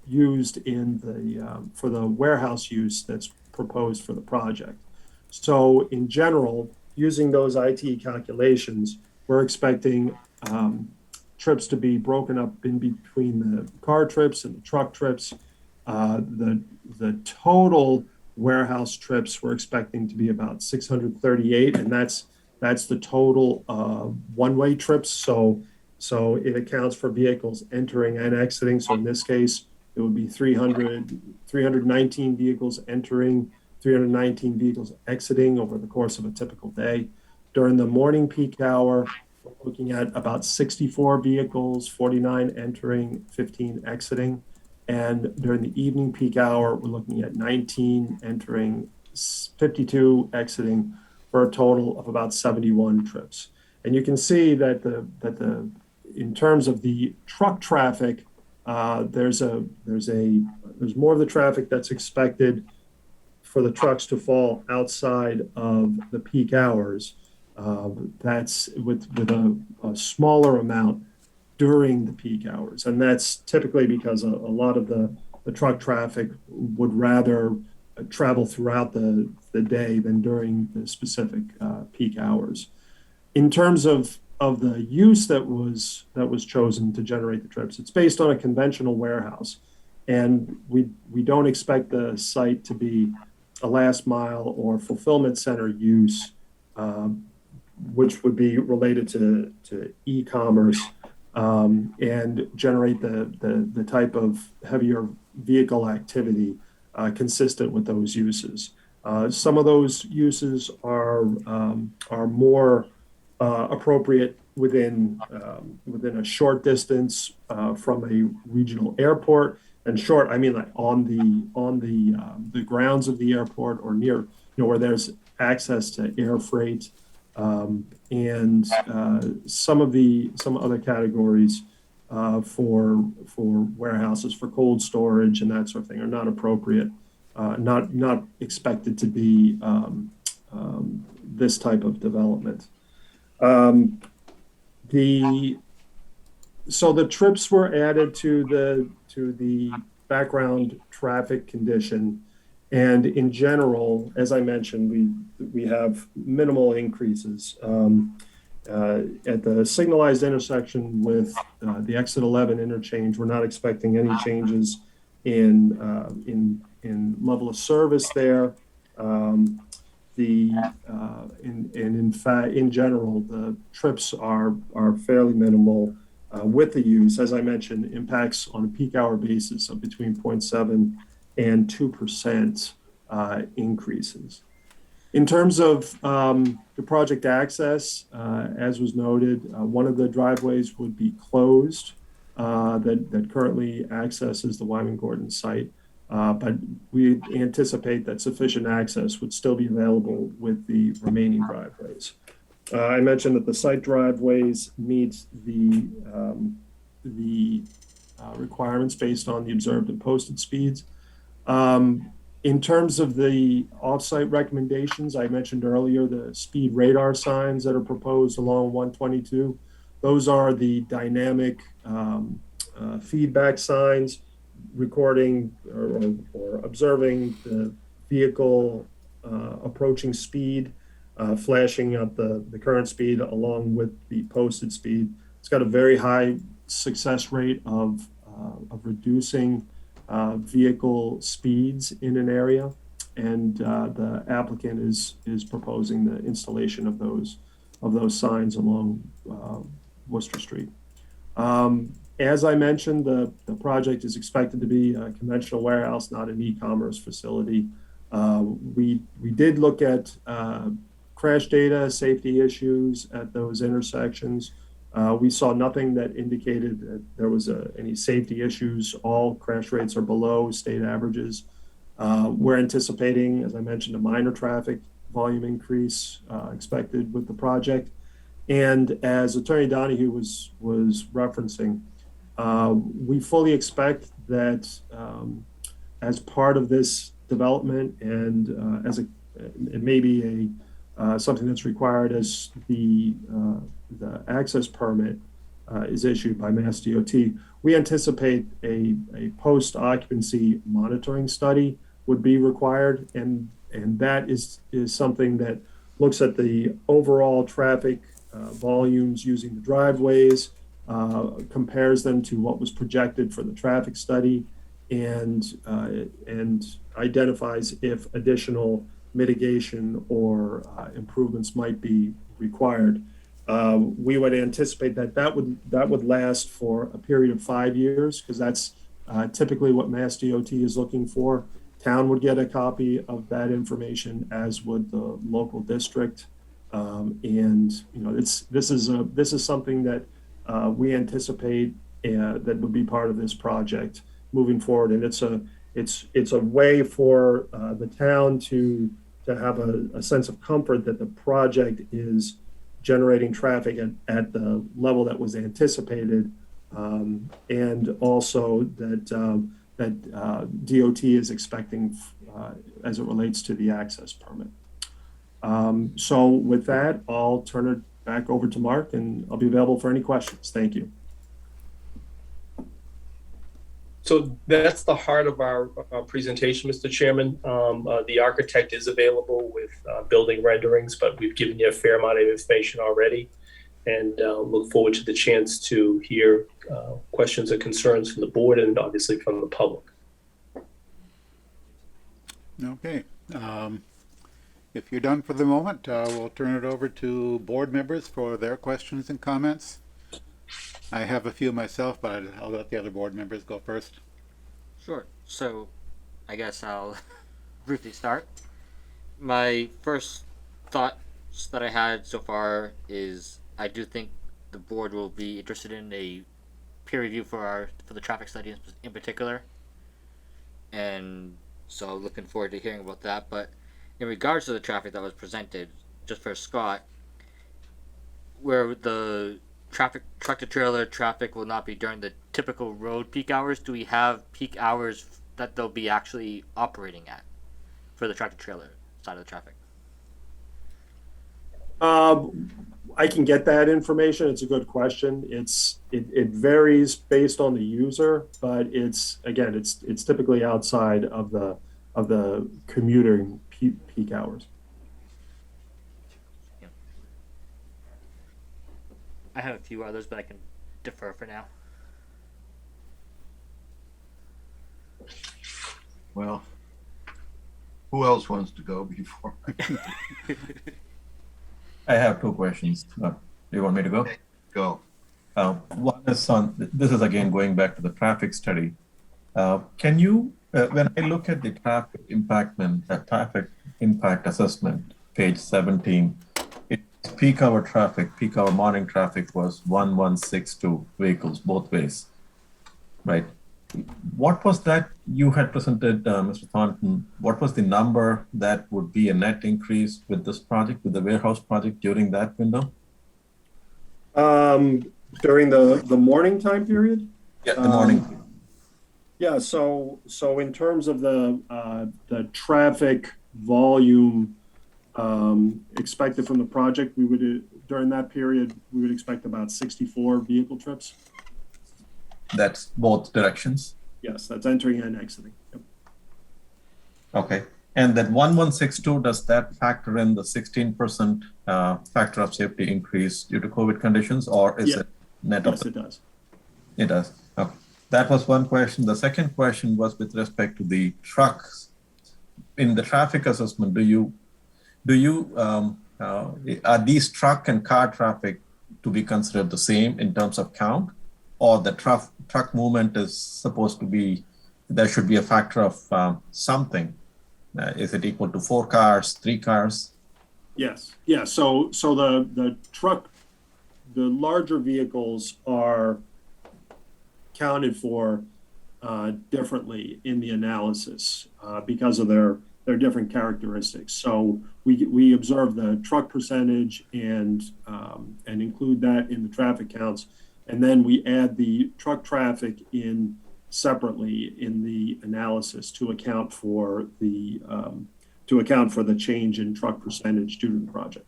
used in the for the warehouse use that's proposed for the project. So in general, using those IT calculations, we're expecting trips to be broken up in between the car trips and the truck trips. The total warehouse trips we're expecting to be about 638, and that's the total one-way trips. So it accounts for vehicles entering and exiting. So in this case, it would be 319 vehicles entering, 319 vehicles exiting over the course of a typical day. During the morning peak hour, we're looking at about 64 vehicles, 49 entering, 15 exiting. And during the evening peak hour, we're looking at 19 entering, 52 exiting, for a total of about 71 trips. And you can see that in terms of the truck traffic, there's more of the traffic that's expected for the trucks to fall outside of the peak hours. That's with a smaller amount during the peak hours. And that's typically because a lot of the truck traffic would rather travel throughout the day than during the specific peak hours. In terms of the use that was chosen to generate the trips, it's based on a conventional warehouse. And we don't expect the site to be a last mile or fulfillment center use, which would be related to e-commerce and generate the type of heavier vehicle activity consistent with those uses. Some of those uses are more appropriate within a short distance from a regional airport. And short, I mean like on the grounds of the airport or near, where there's access to air freight, and some other categories for warehouses, for cold storage and that sort of thing are not appropriate, not expected to be this type of development. So the trips were added to the background traffic condition, and in general, as I mentioned, we have minimal increases at the signalized intersection with the exit 11 interchange. We're not expecting any changes in level of service there. In fact, in general, the trips are fairly minimal with the use. As I mentioned, impacts on a peak hour basis of between 0.7 and 2% increases. In terms of the project access, as was noted, one of the driveways would be closed that currently accesses the Wyman Gordon site. But we anticipate that sufficient access would still be available with the remaining driveways. I mentioned that the site driveways meet the requirements based on the observed and posted speeds. In terms of the off-site recommendations, I mentioned earlier the speed radar signs that are proposed along 122. Those are the dynamic feedback signs recording or observing the vehicle approaching speed, flashing up the current speed along with the posted speed. It's got a very high success rate of reducing vehicle speeds in an area, and the applicant is proposing the installation of those signs along Worcester Street. As I mentioned, the project is expected to be a conventional warehouse, not an e-commerce facility. We did look at crash data, safety issues at those intersections. We saw nothing that indicated that there was any safety issues. All crash rates are below state averages. We're anticipating, as I mentioned, a minor traffic volume increase expected with the project. And as Attorney Donahue was referencing, we fully expect that as part of this development and it may be something that's required as the access permit is issued by Mass DOT, we anticipate a post-occupancy monitoring study would be required, and that is something that looks at the overall traffic volumes using the driveways, compares them to what was projected for the traffic study, and identifies if additional mitigation or improvements might be required. We would anticipate that would last for a period of 5 years, because that's typically what Mass DOT is looking for. Town would get a copy of that information, as would the local district. And this is something that we anticipate that would be part of this project moving forward, and it's a way for the town to have a sense of comfort that the project is generating traffic at the level that was anticipated, and also that DOT is expecting as it relates to the access permit. So with that, I'll turn it back over to Mark, and I'll be available for any questions. Thank you. So that's the heart of our presentation, Mr. Chairman. The architect is available with building renderings, but we've given you a fair amount of information already, and look forward to the chance to hear questions or concerns from the board and obviously from the public. Okay. If you're done for the moment, we'll turn it over to board members for their questions and comments. I have a few myself, but I'll let the other board members go first. Sure. So, I guess I'll briefly start. My first thoughts that I had so far is I do think the board will be interested in a peer review for the traffic study in particular, and so looking forward to hearing about that. But in regards to the traffic that was presented, just for Scott, where the traffic, truck to trailer traffic will not be during the typical road peak hours, do we have peak hours that they'll be actually operating at for the truck to trailer side of the traffic? I can get that information. It's a good question. It varies based on the user, but it's typically outside of the commuting peak hours. I have a few others, but I can defer for now. Well, who else wants to go before? I have two questions. Do you want me to go? Go. One is on, this is again going back to the traffic study. Can you, when I look at the traffic impact assessment, page 17, peak hour morning traffic was 1162 vehicles both ways, right? What was that you had presented, Mr. Thornton? What was the number that would be a net increase with this project, with the warehouse project during that window? During the morning time period? Yeah, the morning. Yeah, so in terms of the traffic volume expected from the project, we would during that period we would expect about 64 vehicle trips. That's both directions? Yes, that's entering and exiting. Yep. Okay. And that 1162, does that factor in the 16% factor of safety increase due to COVID conditions, or is it net of? Yes, it does. It does. Okay. That was one question. The second question was with respect to the trucks. In the traffic assessment, are these truck and car traffic to be considered the same in terms of count, or the truck movement is supposed to be, there should be a factor of something? Is it equal to 4 cars, 3 cars? Yes. Yeah. So the truck larger vehicles are counted for differently in the analysis because of their different characteristics. So we observe the truck percentage and include that in the traffic counts, and then we add the truck traffic in separately in the analysis to account for the change in truck percentage due to the project.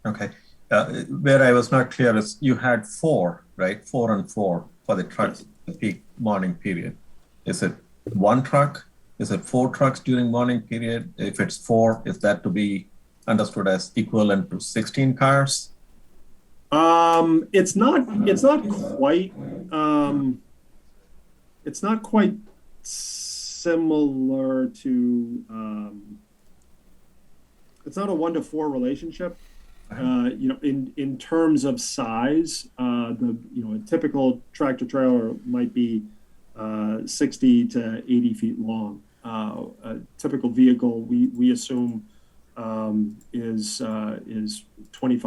Okay. Where I was not clear is you had 4, right? 4 and 4 for the trucks, the peak morning period. Is it 1 truck? Is it 4 trucks during morning period? If it's 4, is that to be understood as equivalent to 16 cars? It's not quite similar to, it's not a 1-to-4 relationship. In terms of size, a typical tractor trailer might be 60 to 80 feet long. A typical vehicle we assume is 20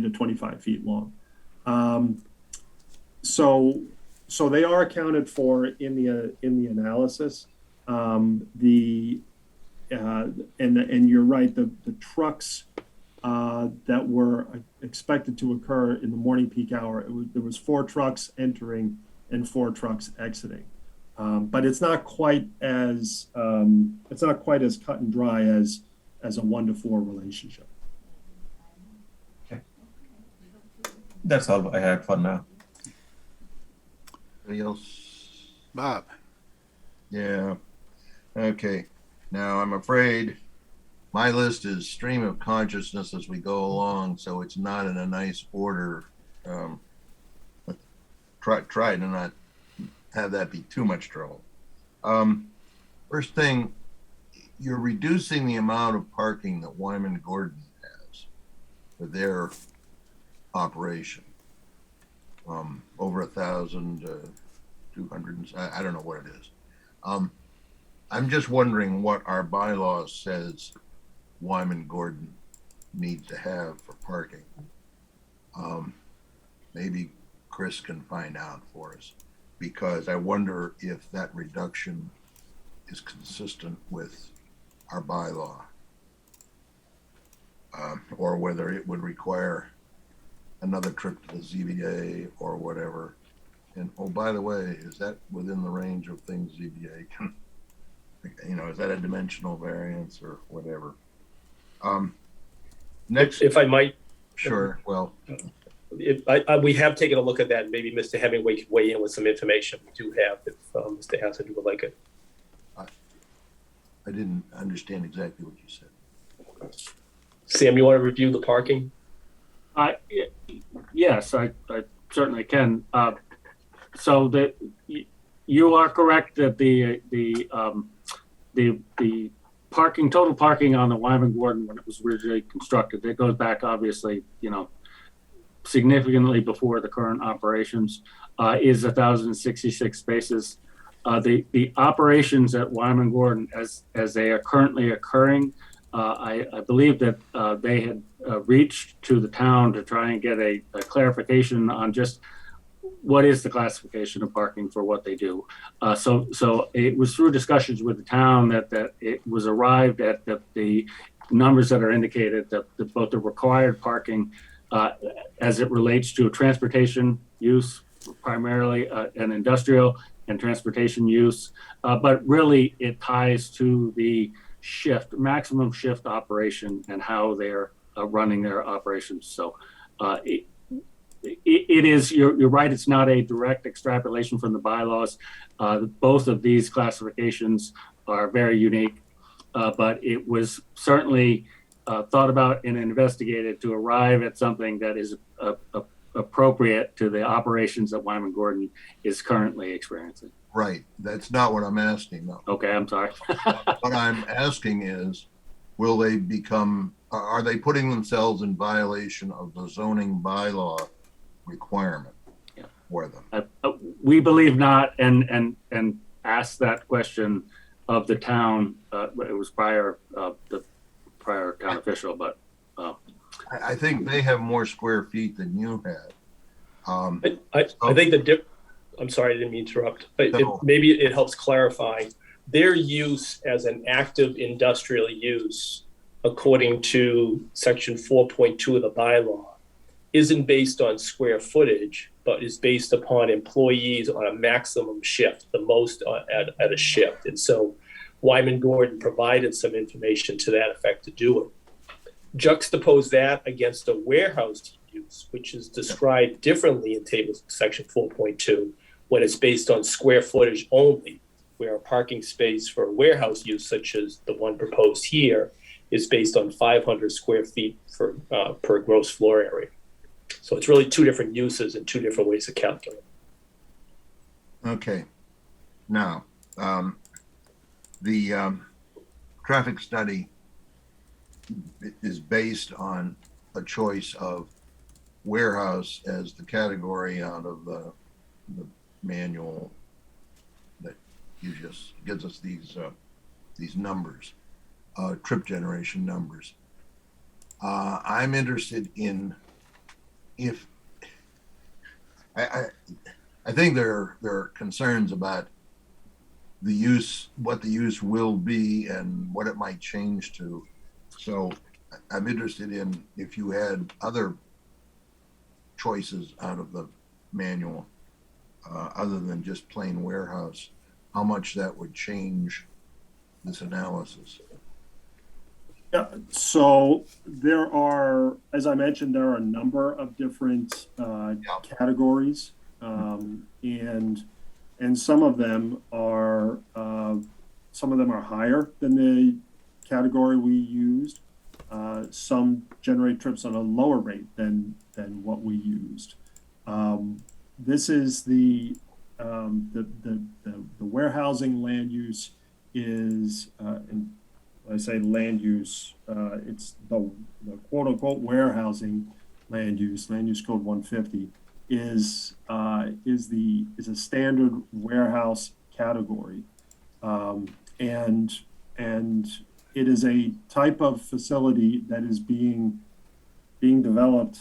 to 25 feet long. So they are accounted for in the analysis. And you're right. The trucks that were expected to occur in the morning peak hour, there was 4 trucks entering and 4 trucks exiting. But it's not quite as cut and dry as a 1-to-4 relationship. Okay. That's all I had for now. Anybody else? Bob? Yeah. Okay. Now I'm afraid my list is stream of consciousness as we go along, so it's not in a nice order. Try to not have that be too much trouble. First thing, you're reducing the amount of parking that Wyman Gordon has for their operation. Over 1,200, I don't know what it is. I'm just wondering what our bylaw says Wyman Gordon needs to have for parking. Maybe Chris can find out for us, because I wonder if that reduction is consistent with our bylaw, or whether it would require another trip to the ZBA or whatever. And oh, by the way, is that within the range of things ZBA can, is that a dimensional variance or whatever? Next, if I might. Sure. Well, we have taken a look at that. Maybe Mr. Hemingway could weigh in with some information we do have if Mr. Hassett would like it. I didn't understand exactly what you said. Sam, you want to review the parking? Yes, I certainly can. So that you are correct that the parking, total parking on the Wyman Gordon when it was originally constructed, it goes back obviously, significantly before the current operations, is 1,066 spaces. The operations at Wyman Gordon as they are currently occurring, I believe that they had reached to the town to try and get a clarification on just what is the classification of parking for what they do. So it was through discussions with the town that it was arrived at that the numbers that are indicated that both the required parking as it relates to transportation use, primarily an industrial and transportation use, but really it ties to the maximum shift operation and how they're running their operations. So it is, you're right, it's not a direct extrapolation from the bylaws. Both of these classifications are very unique, but it was certainly thought about and investigated to arrive at something that is appropriate to the operations that Wyman Gordon is currently experiencing. Right. That's not what I'm asking, though. Okay, I'm sorry. What I'm asking is, will they become, are they putting themselves in violation of the zoning bylaw requirement for them? We believe not, and asked that question of the town. It was the prior town official, but I think they have more square feet than you had. I think I'm sorry, I didn't mean to interrupt, but No. maybe it helps clarify their use as an active industrial use, according to section 4.2 of the bylaw, isn't based on square footage, but is based upon employees on a maximum shift, the most at a shift. And so Wyman Gordon provided some information to that effect to do it. Juxtapose that against a warehouse use, which is described differently in table section 4.2, when it's based on square footage only, where a parking space for a warehouse use, such as the one proposed here, is based on 500 square feet per gross floor area. So it's really two different uses and two different ways to calculate. Okay. Now, the traffic study is based on a choice of warehouse as the category out of the manual that gives us these numbers, trip generation numbers. I'm interested in if I think there are concerns about the use, what the use will be, and what it might change to. So I'm interested in if you had other choices out of the manual, other than just plain warehouse, how much that would change this analysis. Yeah, so there are, as I mentioned, there are a number of different categories, and some of them are higher than the category we used. Some generate trips on a lower rate than what we used. This is the warehousing land use is, and when I say land use, it's the quote unquote warehousing land use code 150 is a standard warehouse category, and it is a type of facility that is being developed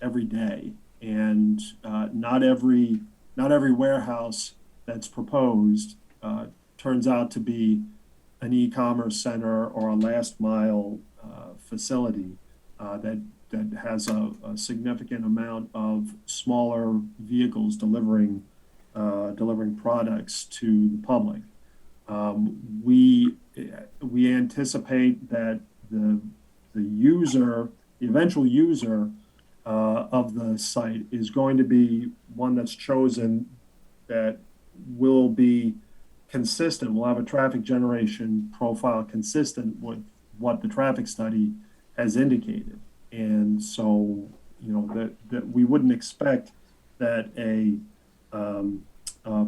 every day, and not every warehouse that's proposed turns out to be an e-commerce center or a last mile facility that has a significant amount of smaller vehicles delivering products to the public. We anticipate that the eventual user of the site is going to be one that's chosen that will be consistent, will have a traffic generation profile consistent with what the traffic study has indicated. And so, that we wouldn't expect that a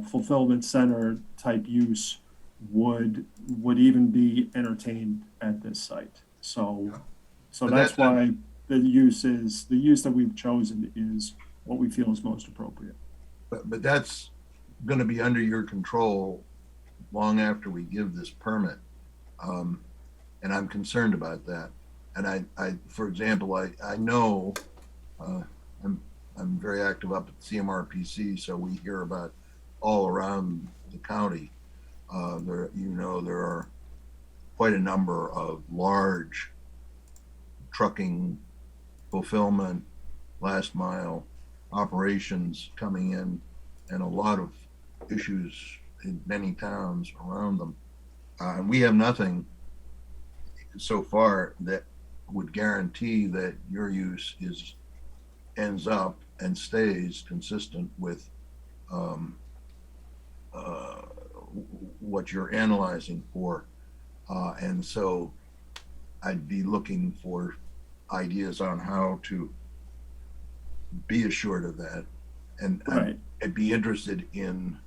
fulfillment center type use would even be entertained at this site. So that's why the use that we've chosen is what we feel is most appropriate. But that's going to be under your control long after we give this permit, and I'm concerned about that. And I for example, I know I'm very active up at CMRPC, so we hear about all around the county. There are quite a number of large trucking, fulfillment, last mile operations coming in, and a lot of issues in many towns around them. And we have nothing so far that would guarantee that your use ends up and stays consistent with what you're analyzing for. And so I'd be looking for ideas on how to be assured of that. And right. I'd be interested in,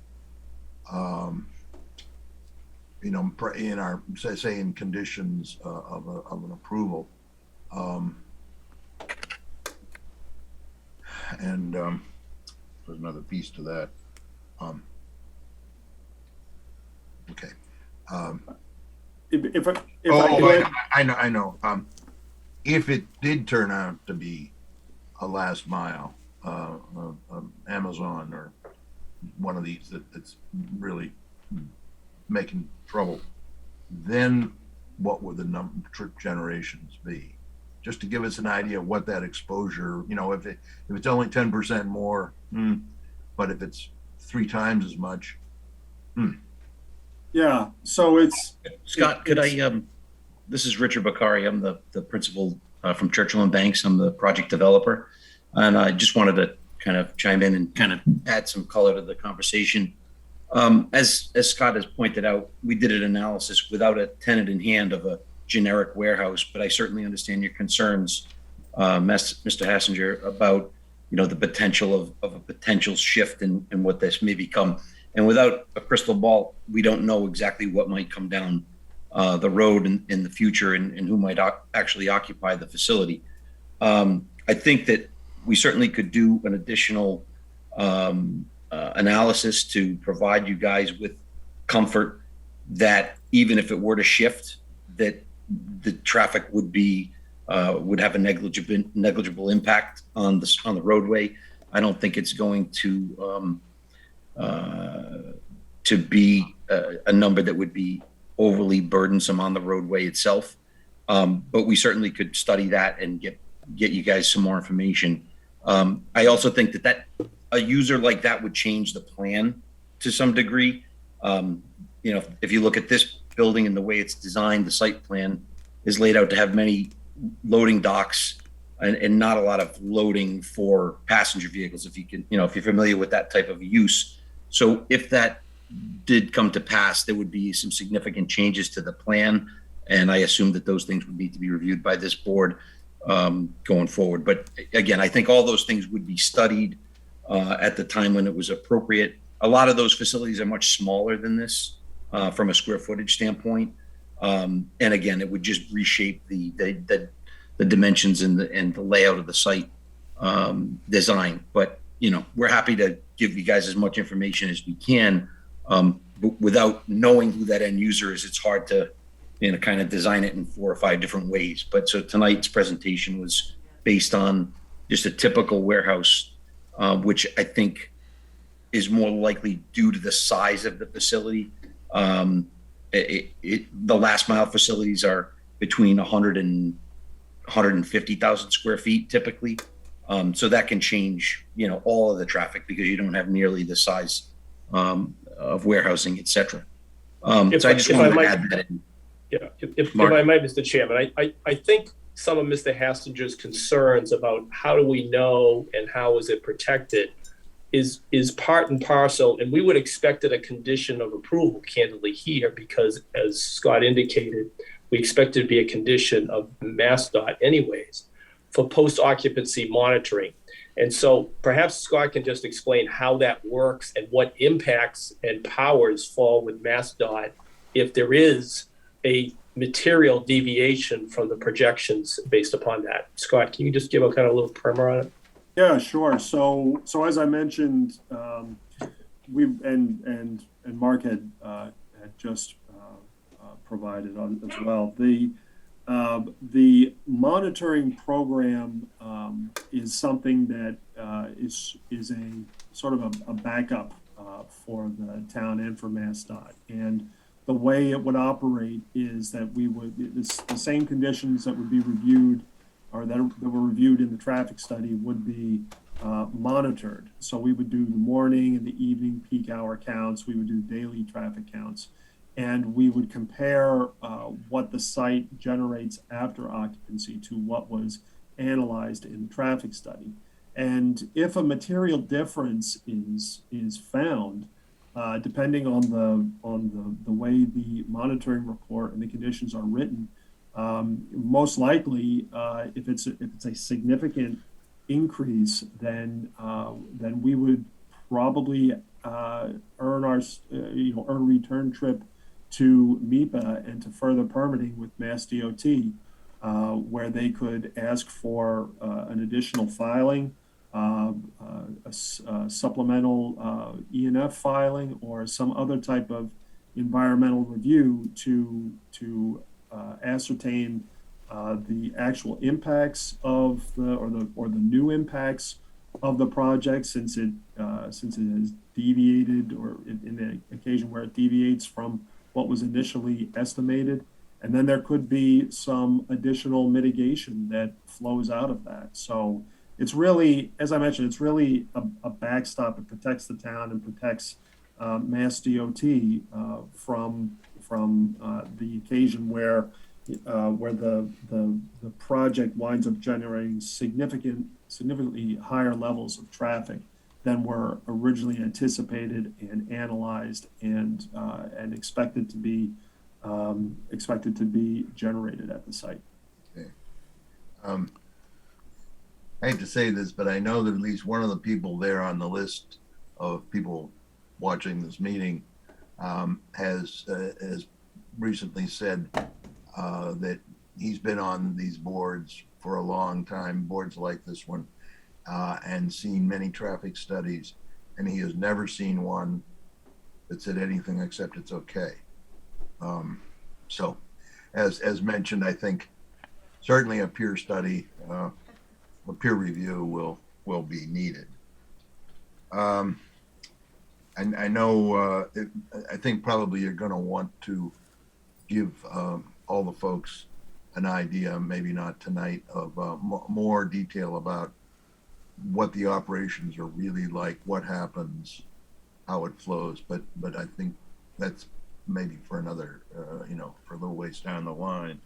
in our, say in conditions of an approval. And there's another piece to that. Okay. If I could, I know. if it did turn out to be a last mile, Amazon or one of these that's really making trouble, then what would the trip generations be? Just to give us an idea of what that exposure, if it's only 10% more, but if it's 3 times as much. Yeah, so it's Scott, could I, this is Richard Bakari. I'm the principal from Churchill and Banks. I'm the project developer. And I just wanted to kind of chime in and kind of add some color to the conversation. As Scott has pointed out, we did an analysis without a tenant in hand of a generic warehouse, but I certainly understand your concerns, Mr. Hassinger, about the potential of a potential shift in what this may become. And without a crystal ball, we don't know exactly what might come down the road in the future and who might actually occupy the facility. I think that we certainly could do an additional analysis to provide you guys with comfort that even if it were to shift, that the traffic would have a negligible impact on the roadway. I don't think it's going to be a number that would be overly burdensome on the roadway itself. But we certainly could study that and get you guys some more information. I also think that a user like that would change the plan to some degree. If you look at this building and the way it's designed, the site plan is laid out to have many loading docks and not a lot of loading for passenger vehicles. If you're familiar with that type of use. So if that did come to pass, there would be some significant changes to the plan. And I assume that those things would need to be reviewed by this board going forward. But again, I think all those things would be studied at the time when it was appropriate. A lot of those facilities are much smaller than this from a square footage standpoint. And again, it would just reshape the dimensions and the layout of the site design. But we're happy to give you guys as much information as we can. But without knowing who that end user is, it's hard to kind of design it in 4 or 5 different ways. But so tonight's presentation was based on just a typical warehouse, which I think is more likely due to the size of the facility. The last mile facilities are between 100 and 150,000 square feet typically. So that can change, all of the traffic because you don't have nearly the size of warehousing, et cetera. So I just wanted to add that in. Yeah, if I might, Mr. Chairman, I think some of Mr. Hassinger's concerns about how do we know and how is it protected is part and parcel, and we would expect it a condition of approval, candidly, here, because as Scott indicated, we expect it to be a condition of MassDOT anyways for post-occupancy monitoring. And so perhaps Scott can just explain how that works and what impacts and powers fall with MassDOT if there is a material deviation from the projections based upon that. Scott, can you just give a kind of little primer on it? Yeah, sure. So as I mentioned, and Mark had just provided on as well. The monitoring program is something that is a sort of a backup for the town and for MassDOT. And the way it would operate is that the same conditions that would be reviewed or that were reviewed in the traffic study would be monitored. So we would do the morning and the evening peak hour counts. We would do daily traffic counts. And we would compare what the site generates after occupancy to what was analyzed in the traffic study. And if a material difference is found, depending on the way the monitoring report and the conditions are written, most likely, if it's a significant increase, then we would probably earn a return trip to MEPA and to further permitting with MassDOT, where they could ask for an additional filing, a supplemental ENF filing, or some other type of environmental review to ascertain The actual impacts of the new impacts of the project, since it has deviated, or in the occasion where it deviates from what was initially estimated. And then there could be some additional mitigation that flows out of that. So it's really, as I mentioned, it's really a backstop. It protects the town and protects Mass DOT from the occasion where the project winds up generating significantly higher levels of traffic than were originally anticipated and analyzed and expected to be generated at the site. Okay. I hate to say this, but I know that at least one of the people there on the list of people watching this meeting has recently said that he's been on these boards for a long time, boards like this one, and seen many traffic studies, and he has never seen one that said anything except it's okay. So, as mentioned, I think certainly a peer study, a peer review will be needed. And I know, I think probably you're going to want to give all the folks an idea, maybe not tonight, of more detail about what the operations are really like, what happens, how it flows. But I think that's maybe for another, for a little ways down the line.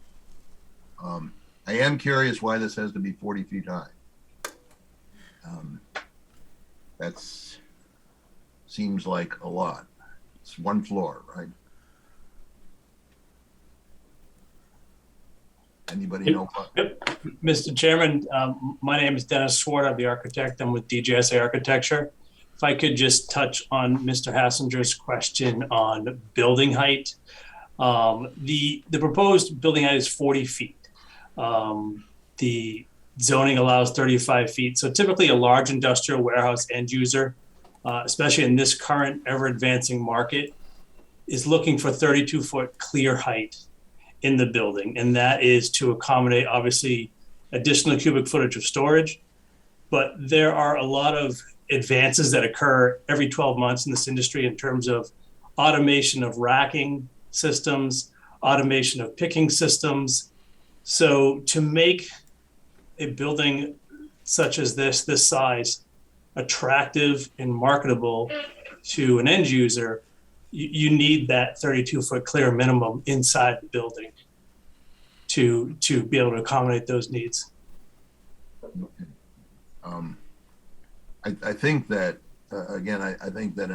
I am curious why this has to be 40 feet high. That's seems like a lot. It's one floor, right? Anybody know? Mr. Chairman, my name is Dennis Swart. I'm the architect. I'm with DJSA Architecture. If I could just touch on Mr. Hassinger's question on building height. The proposed building height is 40 feet. The zoning allows 35 feet. So typically a large industrial warehouse end user, especially in this current ever advancing market, is looking for 32-foot clear height in the building. And that is to accommodate obviously additional cubic footage of storage. But there are a lot of advances that occur every 12 months in this industry in terms of automation of racking systems, automation of picking systems. So to make a building such as this size, attractive and marketable to an end user, you need that 32-foot clear minimum inside the building to be able to accommodate those needs. I think that, again, I think that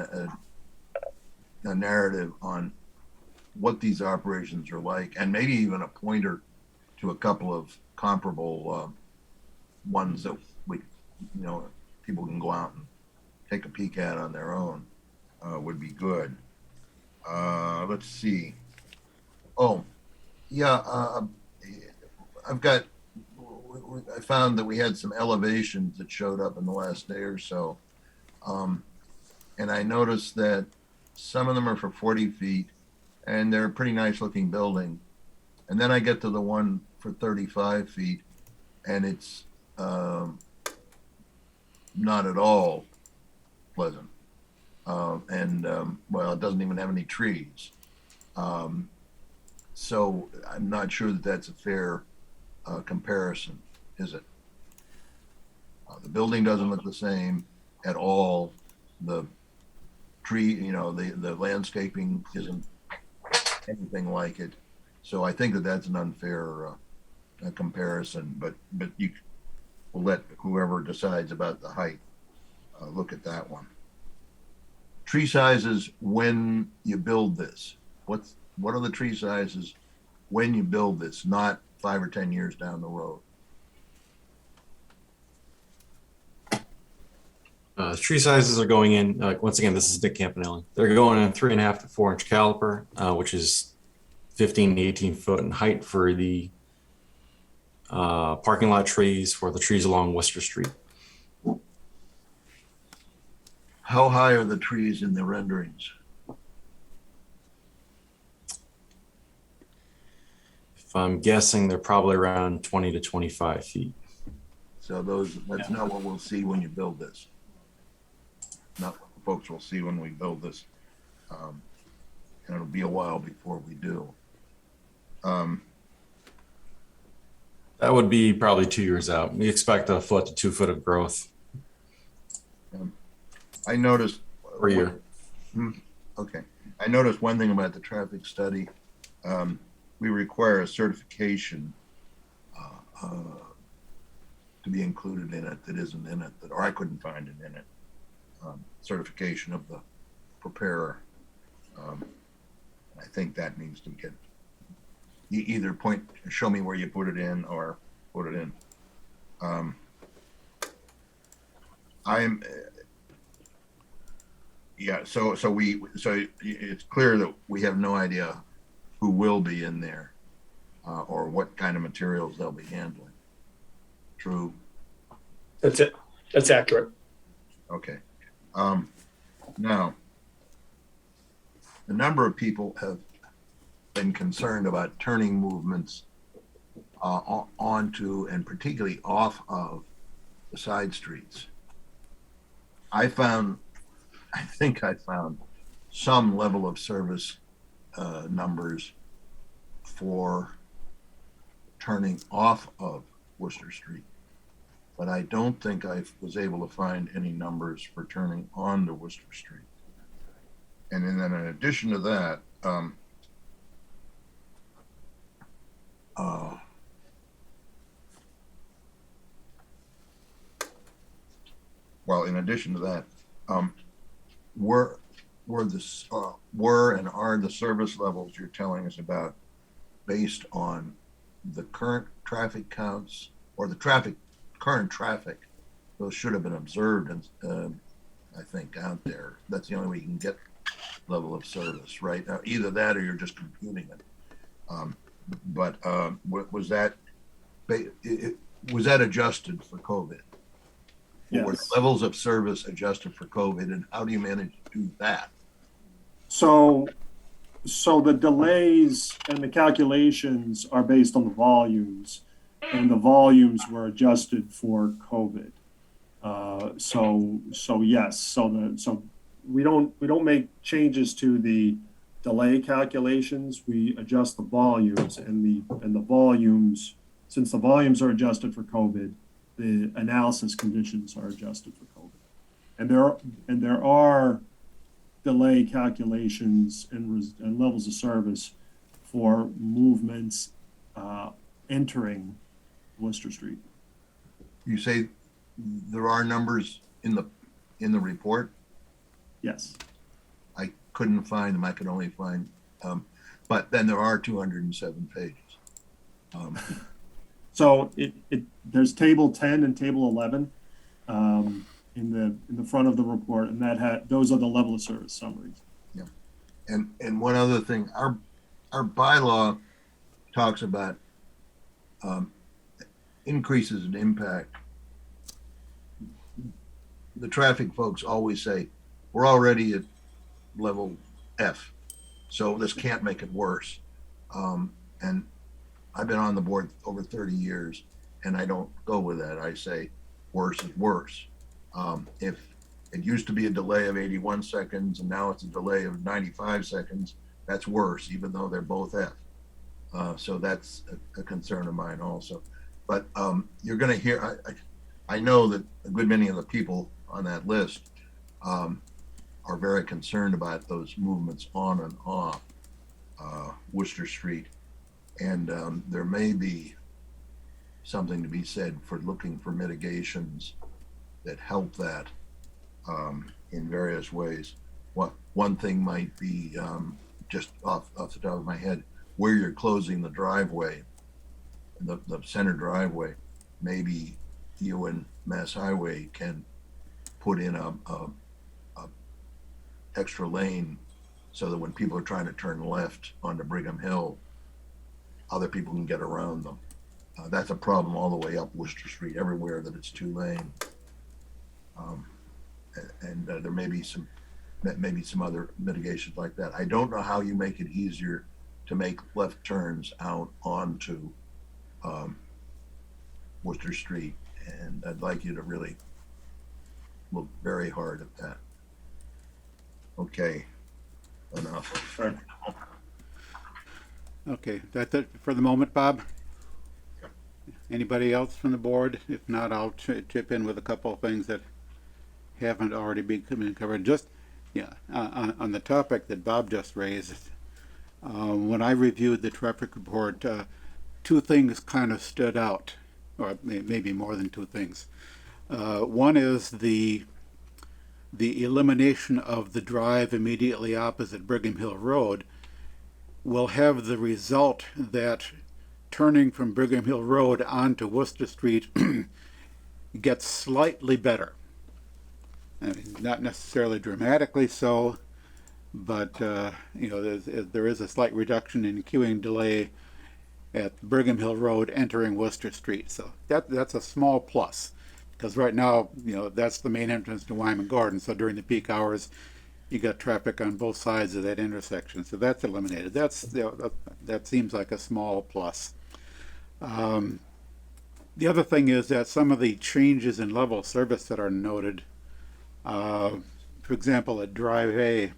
a narrative on what these operations are like, and maybe even a pointer to a couple of comparable ones that people can go out and take a peek at on their own would be good. Let's see. Oh, yeah. I found that we had some elevations that showed up in the last day or so. And I noticed that some of them are for 40 feet and they're a pretty nice looking building. And then I get to the one for 35 feet and it's not at all pleasant. Well, it doesn't even have any trees. So I'm not sure that that's a fair comparison, is it? The building doesn't look the same at all. The tree, the landscaping isn't anything like it. So I think that that's an unfair comparison, but you will let whoever decides about the height look at that one. Tree sizes when you build this. What are the tree sizes when you build this, not 5 or 10 years down the road? Tree sizes are going in, once again, this is Nick Campanelli. They're going in 3.5 to 4 inch caliper, which is 15 to 18 foot in height for the parking lot trees, for the trees along Worcester Street. How high are the trees in the renderings? If If I'm guessing, they're probably around 20 to 25 feet. So that's not what we'll see when you build this. Not what folks will see when we build this. And it'll be a while before we do. That would be probably 2 years out. We expect 1 foot to 2 foot of growth I noticed. per year. Okay. I noticed one thing about the traffic study. We require a certification to be included in it that isn't in it, or I couldn't find it in it. Certification of the preparer. I think that needs to get, you either show me where you put it in or put it in. So it's clear that we have no idea who will be in there or what kind of materials they'll be handling. True. That's it. That's accurate. Okay. Now, a number of people have been concerned about turning movements onto and particularly off of the side streets. I think I found some level of service numbers for turning off of Worcester Street, but I don't think I was able to find any numbers for turning onto Worcester Street. And then in addition to that, were and are the service levels you're telling us about based on the current traffic counts or the current traffic? Those should have been observed, and I think out there. That's the only way you can get level of service, right? Now, either that or you're just computing it. Was that adjusted for COVID? Yes. Were the levels of service adjusted for COVID, and how do you manage to do that? So the delays and the calculations are based on the volumes, and the volumes were adjusted for COVID. Yes. So we don't make changes to the delay calculations. We adjust the volumes, and the volumes, since the volumes are adjusted for COVID, the analysis conditions are adjusted for COVID. And there are delay calculations and levels of service for movements entering Worcester Street. You say there are numbers in the report? Yes. I couldn't find them. I could only find, but then there are 207 pages. So there's table 10 and table 11 in the front of the report, and those are the level of service summaries. Yeah. And one other thing, our bylaw talks about increases in impact. The traffic folks always say, we're already at level F, so this can't make it worse. And I've been on the board over 30 years, and I don't go with that. I say worse is worse. If it used to be a delay of 81 seconds and now it's a delay of 95 seconds, that's worse, even though they're both F. So that's a concern of mine also. But you're going to hear, I know that a good many of the people on that list are very concerned about those movements on and off Worcester Street. And there may be something to be said for looking for mitigations that help that in various ways. One thing might be, just off the top of my head, where you're closing the driveway, the center driveway, maybe you and Mass Highway can put in a extra lane so that when people are trying to turn left onto Brigham Hill, other people can get around them. That's a problem all the way up Worcester Street, everywhere that it's 2 lane. And there may be some other mitigations like that. I don't know how you make it easier to make left turns out onto Worcester Street. And I'd like you to really look very hard at that. Okay, enough. Okay, that's it for the moment, Bob? Anybody else from the board? If not, I'll chip in with a couple of things that haven't already been covered. Just, yeah, on the topic that Bob just raised, when I reviewed the traffic report, two things kind of stood out, or maybe more than two things. One is the elimination of the drive immediately opposite Brigham Hill Road will have the result that turning from Brigham Hill Road onto Worcester Street gets slightly better. I mean, not necessarily dramatically so, but you know, there is a slight reduction in queuing delay at Brigham Hill Road entering Worcester Street. So that's a small plus, because right now, you know, that's the main entrance to Wyman Garden. So during the peak hours, you got traffic on both sides of that intersection. So that's eliminated. That's, you know, that seems like a small plus. The other thing is that some of the changes in level of service that are noted, for example, at Drive A,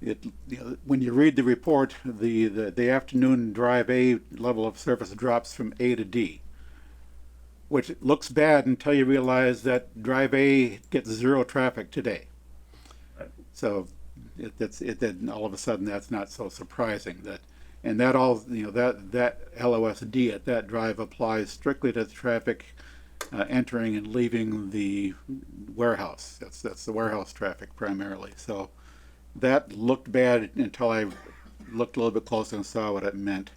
you know, when you read the report, the afternoon Drive A level of service drops from A to D, which looks bad until you realize that Drive A gets zero traffic today. So then all of a sudden that's not so surprising. And that all, you know, that LOSD at that drive applies strictly to the traffic entering and leaving the warehouse. That's the warehouse traffic primarily. So that looked bad until I looked a little bit closer and saw what it meant.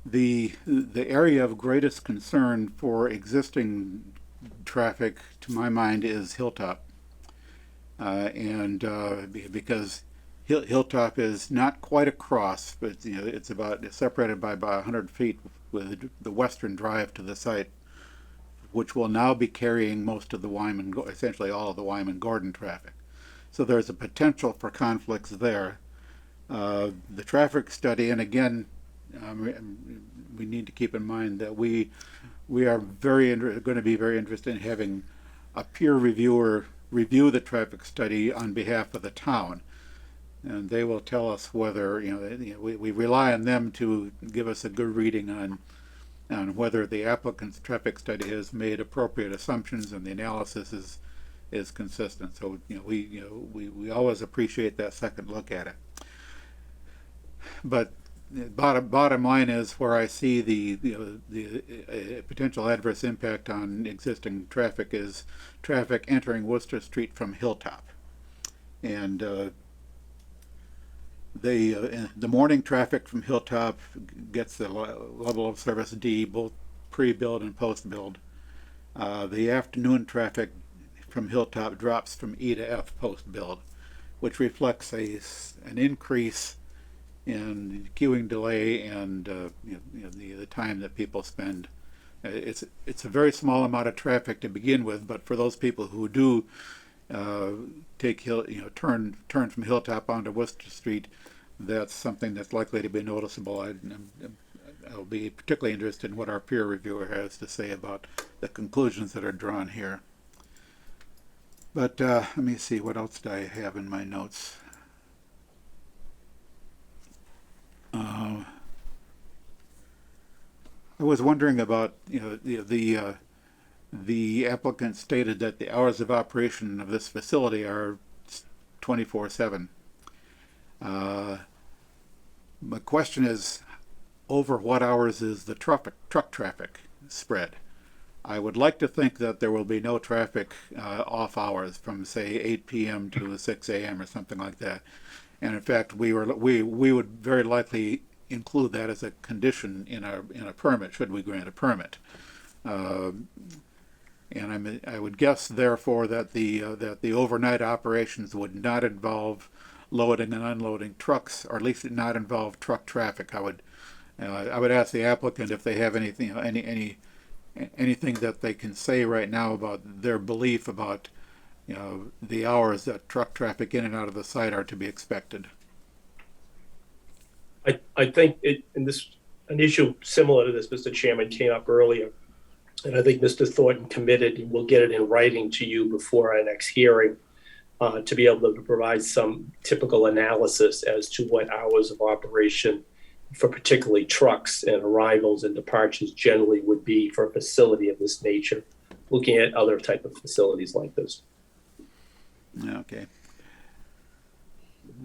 The area of greatest concern for existing traffic, to my mind, is Hilltop, because Hilltop is not quite across, but you know, it's separated by about 100 feet with the western drive to the site, which will now be carrying most of the essentially all of the Wyman Garden traffic. So there's a potential for conflicts there. The traffic study, and again, we need to keep in mind that we are going to be very interested in having a peer reviewer review the traffic study on behalf of the town, and they will tell us whether, you know, we rely on them to give us a good reading on whether the applicant's traffic study has made appropriate assumptions and the analysis is consistent. So we always appreciate that second look at it. But bottom line is, where I see the potential adverse impact on existing traffic is traffic entering Worcester Street from Hilltop, and the morning traffic from Hilltop gets the level of service D, both pre-build and post-build. The afternoon traffic from Hilltop drops from E to F post-build, which reflects an increase in queuing delay and the time that people spend. It's a very small amount of traffic to begin with, but for those people who do turn from Hilltop onto Worcester Street, that's something that's likely to be noticeable. I'll be particularly interested in what our peer reviewer has to say about the conclusions that are drawn here. But let me see, what else do I have in my notes? I was wondering about, the applicant stated that the hours of operation of this facility are 24/7. My question is, over what hours is the truck traffic spread? I would like to think that there will be no traffic off hours from, say, 8 p.m. to 6 a.m. or something like that. And in fact, we would very likely include that as a condition in a permit, should we grant a permit. And I would guess, therefore, that the overnight operations would not involve loading and unloading trucks, or at least not involve truck traffic. I would ask the applicant if they have anything that they can say right now about their belief about the hours that truck traffic in and out of the site are to be expected. I think an issue similar to this, Mr. Chairman, came up earlier. And I think Mr. Thornton committed, and we'll get it in writing to you before our next hearing, to be able to provide some typical analysis as to what hours of operation for particularly trucks and arrivals and departures generally would be for a facility of this nature, looking at other type of facilities like this. Okay.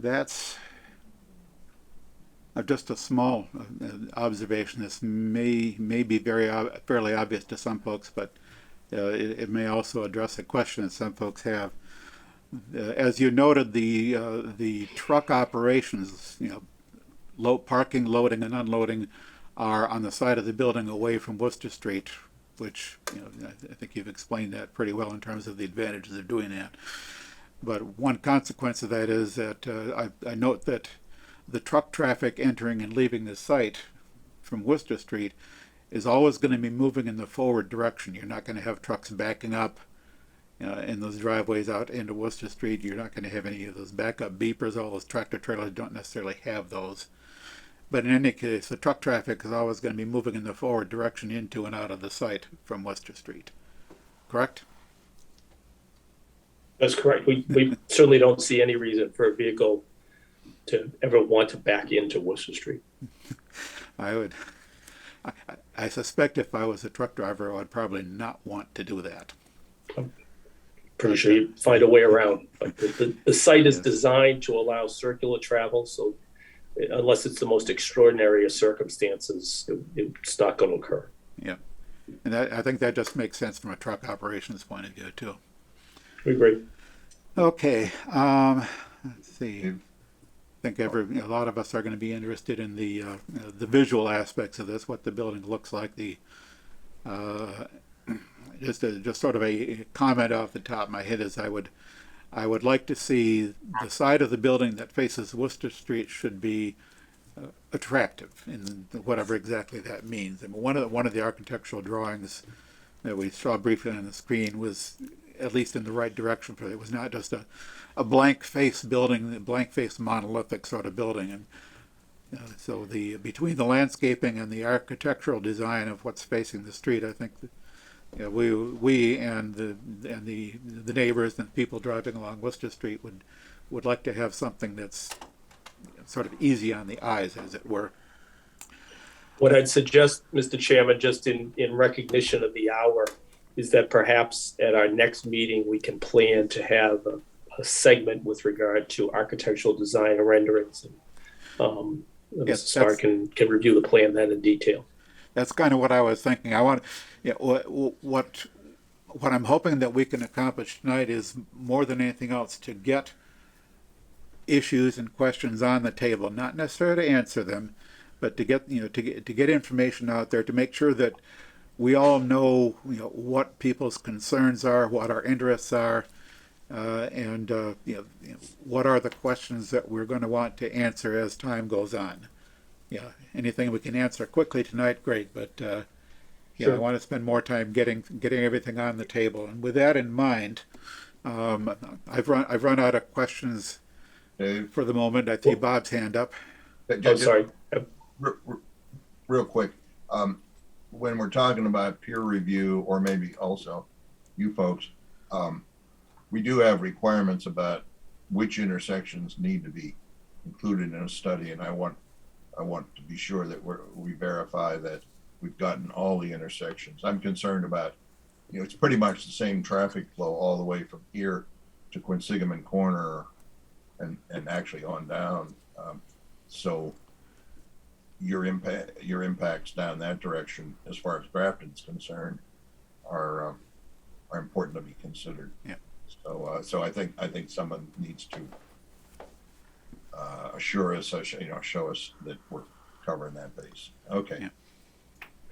That's just a small observation. This may be fairly obvious to some folks, but it may also address a question that some folks have. As you noted, the truck operations, parking, loading, and unloading, are on the side of the building away from Worcester Street, which I think you've explained that pretty well in terms of the advantages of doing that. But one consequence of that is that I note that the truck traffic entering and leaving the site from Worcester Street is always going to be moving in the forward direction. You're not going to have trucks backing up in those driveways out into Worcester Street. You're not going to have any of those backup beepers. All those tractor trailers don't necessarily have those. But in any case, the truck traffic is always going to be moving in the forward direction into and out of the site from Worcester Street. Correct? That's correct. We certainly don't see any reason for a vehicle to ever want to back into Worcester Street. I suspect if I was a truck driver, I would probably not want to do that. I'm pretty sure you'd find a way around. Like the site is designed to allow circular travel, so unless it's the most extraordinary of circumstances, it's not going to occur. Yeah, and I think that just makes sense from a truck operations point of view too. We agree. Okay, let's see. I think a lot of us are going to be interested in the visual aspects of this, what the building looks like. Just sort of a comment off the top of my head is I would like to see the side of the building that faces Worcester Street should be attractive, in whatever exactly that means. I mean, one of the architectural drawings that we saw briefly on the screen was at least in the right direction for it. It was not just a blank face building, a blank face monolithic sort of building. And so between the landscaping and the architectural design of what's facing the street, I think that, we and the neighbors and people driving along Worcester Street would like to have something that's sort of easy on the eyes, as it were. What I'd suggest, Mr. Chairman, just in recognition of the hour, is that perhaps at our next meeting we can plan to have a segment with regard to architectural design and renderings. And Yes, Mr. Starr can review the plan then in detail. That's kind of what I was thinking. I want, what I'm hoping that we can accomplish tonight is more than anything else to get issues and questions on the table, not necessarily to answer them, but to get to get information out there to make sure that we all know what people's concerns are, what our interests are, and what are the questions that we're going to want to answer as time goes on. Yeah, anything we can answer quickly tonight, great. But Sure. I want to spend more time getting everything on the table. And with that in mind, I've run out of questions for the moment. I see Bob's hand up. I'm sorry. Real quick, when we're talking about peer review, or maybe also you folks, we do have requirements about which intersections need to be included in a study, and I want to be sure that we verify that we've gotten all the intersections. I'm concerned about, it's pretty much the same traffic flow all the way from here to Quinsigamond Corner and actually on down. So your impacts down that direction, as far as Grafton's concerned, are important to be considered. Yeah. So I think someone needs to assure us, show us that we're covering that base. Okay. Yeah.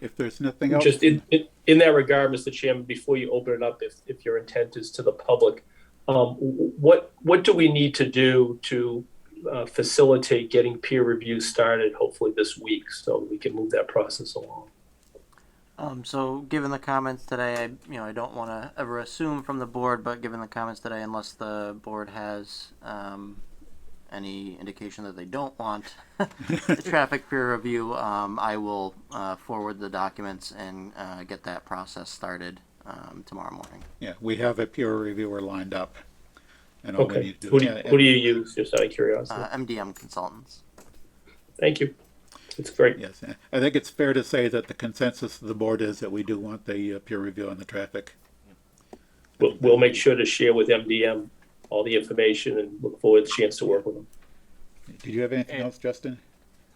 If there's nothing else, Just in that regard, Mr. Chairman, before you open it up, if your intent is to the public, what do we need to do to facilitate getting peer review started, hopefully this week, so we can move that process along? So given the comments today, I don't want to ever assume from the board, but given the comments today, unless the board has any indication that they don't want the traffic peer review, I will forward the documents and get that process started tomorrow morning. Yeah, we have a peer reviewer lined up. And all we Okay. need to Who do, do you use, just out of curiosity? MDM Consultants. Thank you. It's great. yes, I think it's fair to say that the consensus of the board is that we do want the peer review on the traffic. We'll make sure to share with MDM all the information and look forward to the chance to work with them. Did you have anything else, Justin?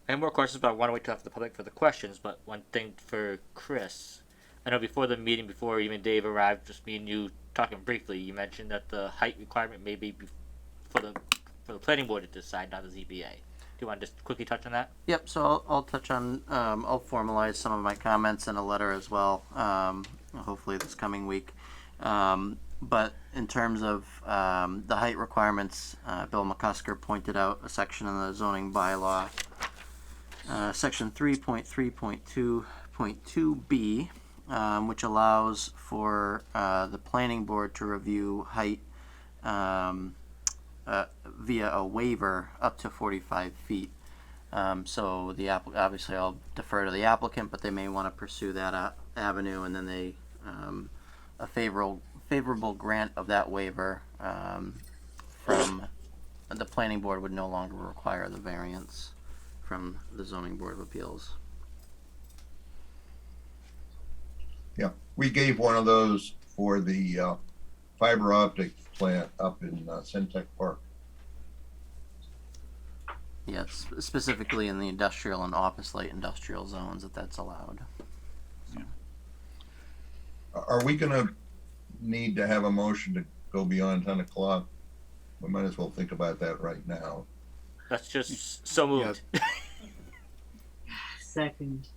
I have more questions, but I want to wait till after the public for the questions. But one thing for Chris, I know before the meeting, before even Dave arrived, just me and you talking briefly, you mentioned that the height requirement may be for the planning board to decide, not the ZBA. Do you want to just quickly touch on that? Yep, so I'll touch on, I'll formalize some of my comments in a letter as well, hopefully this coming week. But in terms of the height requirements, Bill McCusker pointed out a section in the zoning bylaw, section 3.3.2.2b, which allows for the planning board to review height via a waiver up to 45 feet. So the obviously I'll defer to the applicant, but they may want to pursue that avenue, and then they a favorable grant of that waiver from the planning board would no longer require the variance from the zoning board of appeals. Yeah, we gave one of those for the fiber optic plant up in Centec Park. Yes, specifically in the industrial and office light industrial zones that's allowed. Are we gonna need to have a motion to go beyond 10 o'clock? We might as well think about that right now. That's just so moved. Second.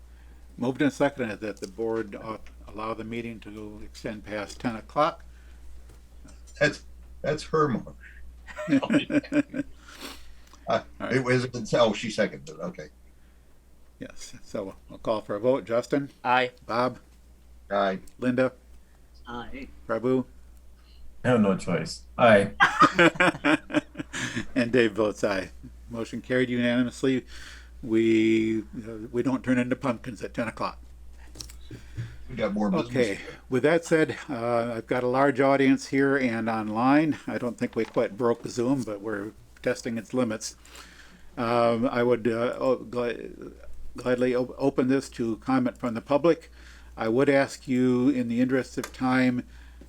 Moved and seconded that the board allow the meeting to extend past 10 o'clock. That's her motion. It was, oh, she seconded it, okay. Yes, so I'll call for a vote. Justin? Aye. Bob? Aye. Linda? Aye. Prabhu? I have no choice. Aye. And Dave votes aye. Motion carried unanimously. We don't turn into pumpkins at 10 o'clock. We got more business. Okay, with that said, I've got a large audience here and online. I don't think we quite broke Zoom, but we're testing its limits. I would gladly open this to comment from the public. I would ask you, in the interest of time,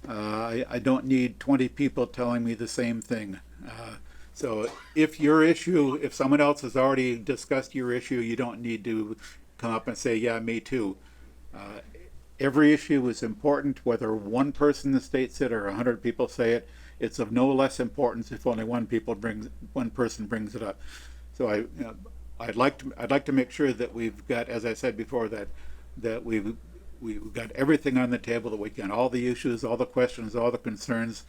I don't need 20 people telling me the same thing. So if someone else has already discussed your issue, you don't need to come up and say, yeah, me too. Every issue is important, whether one person states it or 100 people say it. It's of no less importance if only one person brings it up. So I'd like to make sure that we've got, as I said before, that we've got everything on the table, that we can, all the issues, all the questions, all the concerns.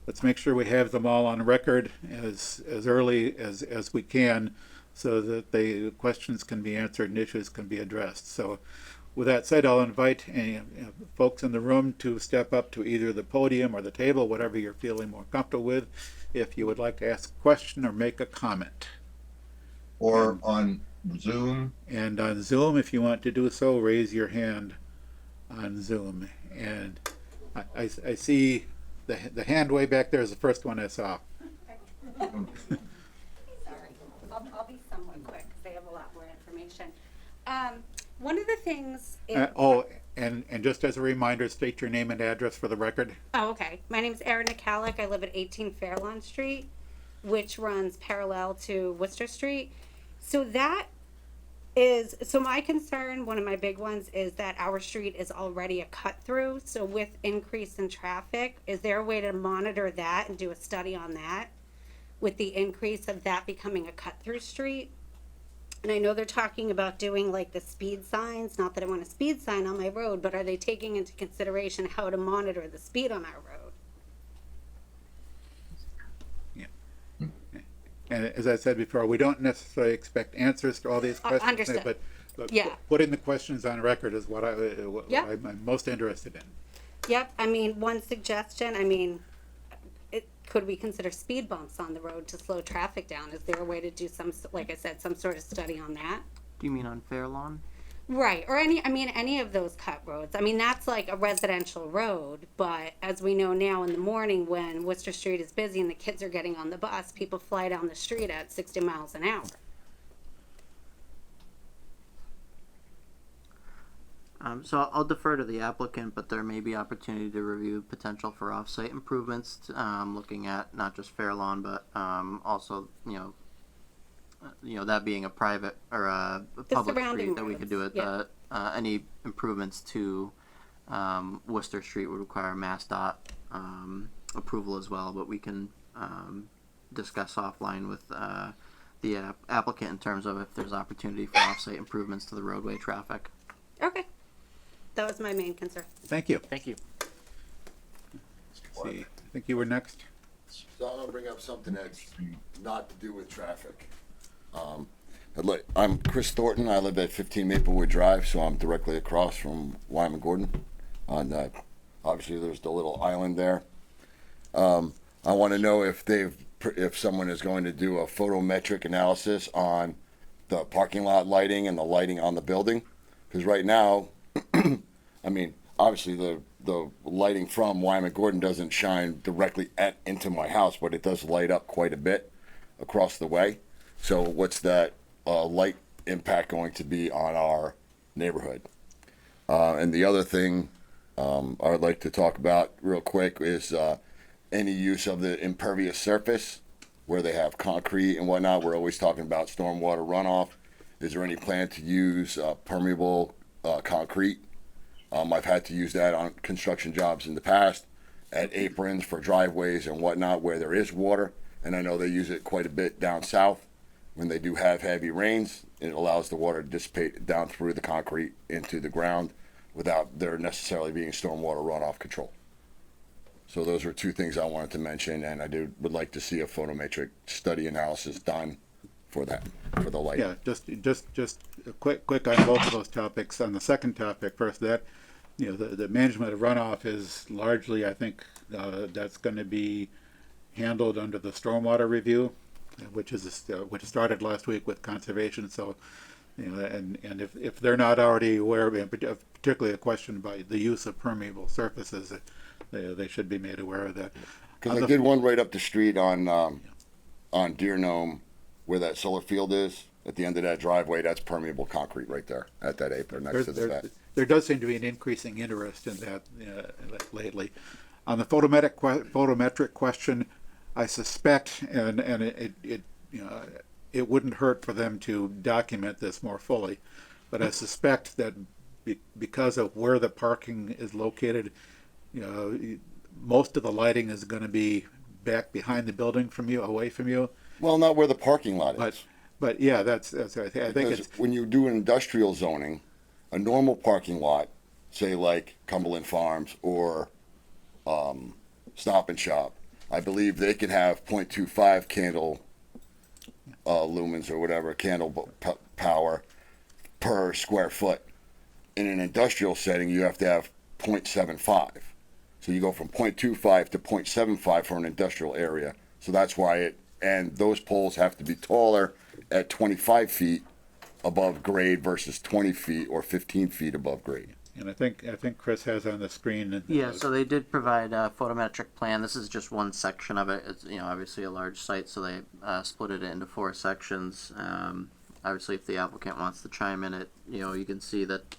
Let's make sure we have them all on record as early as we can, so that the questions can be answered and issues can be addressed. So with that said, I'll invite folks in the room to step up to either the podium or the table, whatever you're feeling more comfortable with, if you would like to ask a question or make a comment. Or on Zoom. And on Zoom, if you want to do so, raise your hand on Zoom. And I see the hand way back there is the first one I saw. Sorry, I'll be somewhat quick because I have a lot more information. One of the things. And just as a reminder, state your name and address for the record. Oh, okay. My name's Erin Nikalik. I live at 18 Fairlawn Street, which runs parallel to Worcester Street. So my concern, one of my big ones, is that our street is already a cut through. So with increase in traffic, is there a way to monitor that and do a study on that with the increase of that becoming a cut through street? And I know they're talking about doing like the speed signs, not that I want a speed sign on my road, but are they taking into consideration how to monitor the speed on our road? Yeah. And as I said before, we don't necessarily expect answers to all these questions. Understood. But Yeah. putting the questions on record is what Yeah. I'm most interested in. Yep, I mean, one suggestion, could we consider speed bumps on the road to slow traffic down? Is there a way to do some, like I said, some sort of study on that? Do you mean on Fair Lawn? Right, or any of those cut roads. I mean, that's like a residential road, but as we know now in the morning when Worcester Street is busy and the kids are getting on the bus, people fly down the street at 60 miles an hour. So I'll defer to the applicant, but there may be opportunity to review potential for off-site improvements, looking at not just Fair Lawn, but also, that being a private or a public street that we could do it. yeah. Any improvements to Worcester Street would require MassDOT approval as well, but we can discuss offline with the applicant in terms of if there's opportunity for off-site improvements to the roadway traffic. Okay. That was my main concern. Thank you. Thank you. Let's see, I think you were next. So I'm gonna bring up something that's not to do with traffic. I'm Chris Thornton. I live at 15 Maplewood Drive, so I'm directly across from Wyman Gordon. Obviously, there's the little island there. I want to know if someone is going to do a photometric analysis on the parking lot lighting and the lighting on the building, because right now, I mean, obviously the lighting from Wyman Gordon doesn't shine directly into my house, but it does light up quite a bit across the way. So what's that light impact going to be on our neighborhood? And the other thing I would like to talk about real quick is any use of the impervious surface where they have concrete and whatnot. We're always talking about stormwater runoff. Is there any plan to use permeable concrete? I've had to use that on construction jobs in the past at aprons for driveways and whatnot where there is water. And I know they use it quite a bit down south when they do have heavy rains. It allows the water to dissipate down through the concrete into the ground without there necessarily being stormwater runoff control. So those are two things I wanted to mention, and I would like to see a photometric study analysis done for that, for the light. Yeah, just a quick on both of those topics. On the second topic, first, that the management of runoff is largely, I think, that's going to be handled under the stormwater review, which started last week with conservation. So, and if they're not already aware of it, particularly a question about the use of permeable surfaces, they should be made aware of that. Because I did one right up the street on Deer Gnome, where that solar field is. At the end of that driveway, that's permeable concrete right there at that apron next to the vet. There does seem to be an increasing interest in that lately. On the photometric question, I suspect, and it wouldn't hurt for them to document this more fully, but I suspect that because of where the parking is located, most of the lighting is going to be back behind the building from you, away from you. Well, not where the parking lot is. But yeah, that's I think Because when you do an industrial zoning, a normal parking lot, say like Cumberland Farms or Stop and Shop, I believe they can have 0.25 candle lumens or whatever, candle power per square foot. In an industrial setting, you have to have 0.75. So you go from 0.25 to 0.75 for an industrial area. So that's why and those poles have to be taller at 25 feet above grade versus 20 feet or 15 feet above grade. And I think Chris has on the screen. Yeah, so they did provide a photometric plan. This is just one section of it. It's obviously a large site, so they split it into 4 sections. Obviously, if the applicant wants to chime in, you can see that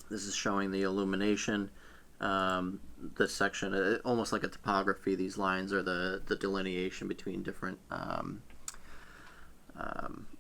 this is showing the illumination. This section, almost like a topography. These lines are the delineation between different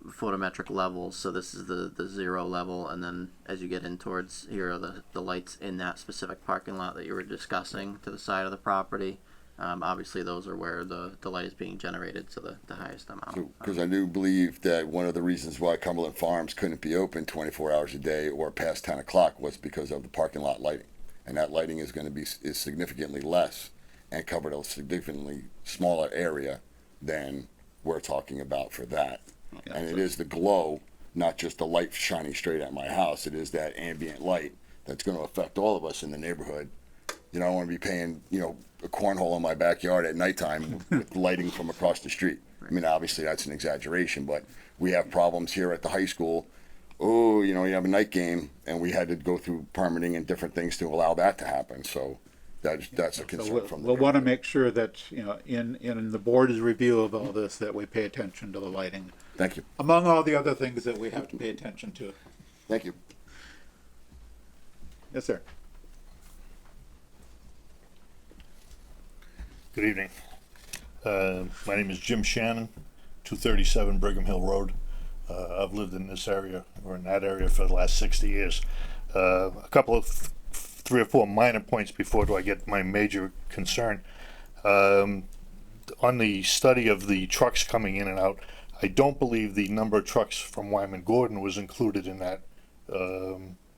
photometric levels. So this is the 0 level, and then as you get in towards here are the lights in that specific parking lot that you were discussing to the side of the property. Obviously those are where the light is being generated to the highest amount. Because I do believe that one of the reasons why Cumberland Farms couldn't be open 24 hours a day or past 10 o'clock was because of the parking lot lighting. And that lighting is going to is significantly less and covered a significantly smaller area than we're talking about for that. Yeah, and it is the glow, not just the light shining straight at my house. It is that ambient light that's going to affect all of us in the neighborhood. I don't want to be paying, a cornhole in my backyard at nighttime with lighting from across the street. I mean, obviously that's an exaggeration, but we have problems here at the high school. Oh, you know, you have a night game, and we had to go through permitting and different things to allow that to happen. So that's a concern from the We'll want to make sure that, you know, in the board's review of all this, that we pay attention to the lighting. Thank you. Among all the other things that we have to pay attention to. Thank you. Yes, sir. Good evening. My name is Jim Shannon, 237 Brigham Hill Road. I've lived in this area or in that area for the last 60 years. A couple of 3 or 4 minor points before I get my major concern. On the study of the trucks coming in and out, I don't believe the number of trucks from Wyman Gordon was included in that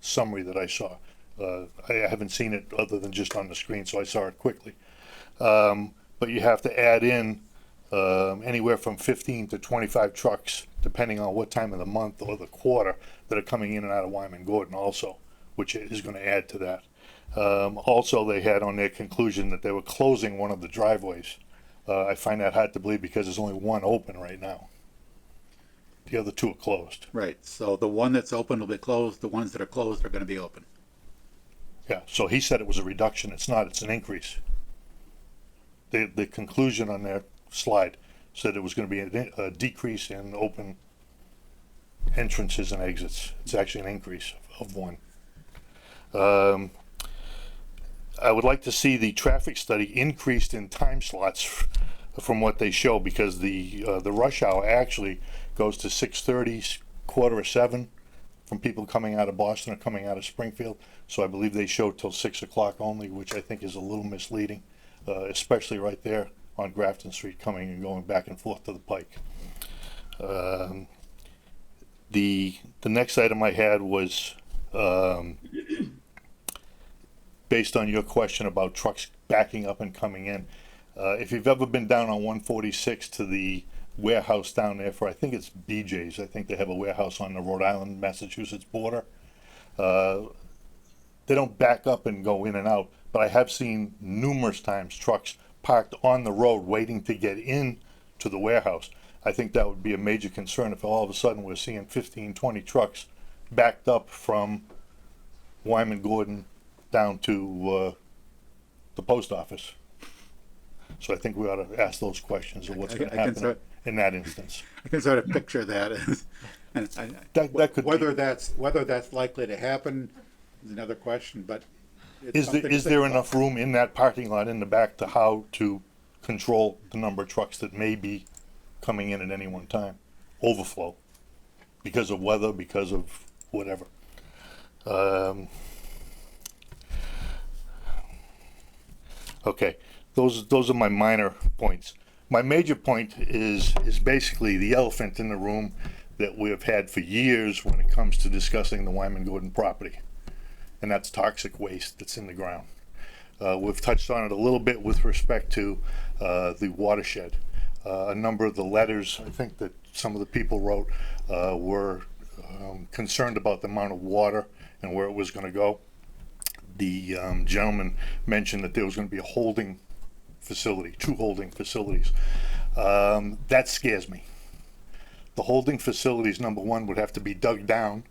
summary that I saw. I haven't seen it other than just on the screen, so I saw it quickly. But you have to add in anywhere from 15 to 25 trucks, depending on what time of the month or the quarter, that are coming in and out of Wyman Gordon also, which is going to add to that. Also, they had on their conclusion that they were closing one of the driveways. I find that hard to believe because there's only one open right now. The other 2 are closed. Right, so the one that's open will be closed, the ones that are closed are going to be open. Yeah, so he said it was a reduction. It's not, it's an increase. The conclusion on their slide said it was going to be a decrease in open entrances and exits. It's actually an increase of 1. I would like to see the traffic study increased in time slots from what they show, because the rush hour actually goes to 6:30, 6:45 from people coming out of Boston or coming out of Springfield. So I believe they show till 6 o'clock only, which I think is a little misleading, especially right there on Grafton Street, coming and going back and forth to the Pike. The next item I had was based on your question about trucks backing up and coming in. If you've ever been down on 146 to the warehouse down there for, I think it's BJ's, I think they have a warehouse on the Rhode Island, Massachusetts border. They don't back up and go in and out, but I have seen numerous times trucks parked on the road waiting to get in to the warehouse. I think that would be a major concern if all of a sudden we're seeing 15, 20 trucks backed up from Wyman Gordon down to the post office. So I think we ought to ask those questions of what's going to happen in that instance. I can sort of picture that, and that could whether that's likely to happen is another question. But is there enough room in that parking lot in the back to how to control the number of trucks that may be coming in at any one time? Overflow because of weather, because of whatever. Okay, those are my minor points. My major point is basically the elephant in the room that we have had for years when it comes to discussing the Wyman Gordon property, and that's toxic waste that's in the ground. We've touched on it a little bit with respect to the watershed. A number of the letters, I think that some of the people wrote, were concerned about the amount of water and where it was going to go. The gentleman mentioned that there was going to be a holding facility, 2 holding facilities. That scares me. The holding facilities, number one, would have to be dug down.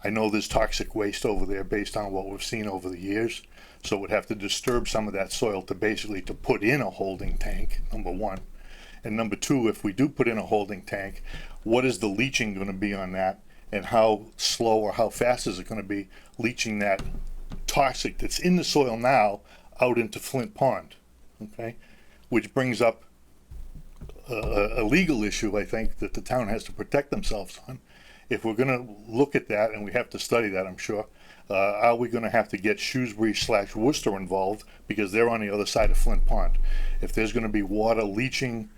I know there's toxic waste over there based on what we've seen over the years, so it would have to disturb some of that soil to basically to put in a holding tank, number one. And number two, if we do put in a holding tank, what is the leaching going to be on that, and how slow or how fast is it going to be leaching that toxic that's in the soil now out into Flint Pond? Okay, which brings up a legal issue, I think, that the town has to protect themselves on. If we're going to look at that, and we have to study that, I'm sure, are we going to have to get Shrewsbury/Worcester involved, because they're on the other side of Flint Pond? If there's going to be water leaching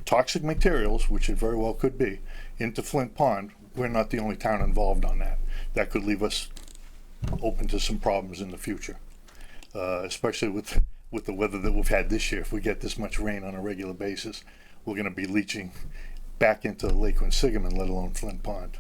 toxic materials, which it very well could be, into Flint Pond, we're not the only town involved on that. That could leave us open to some problems in the future, especially with the weather that we've had this year. If we get this much rain on a regular basis, we're going to be leaching back into Lake Quinsigamon, let alone Flint Pond.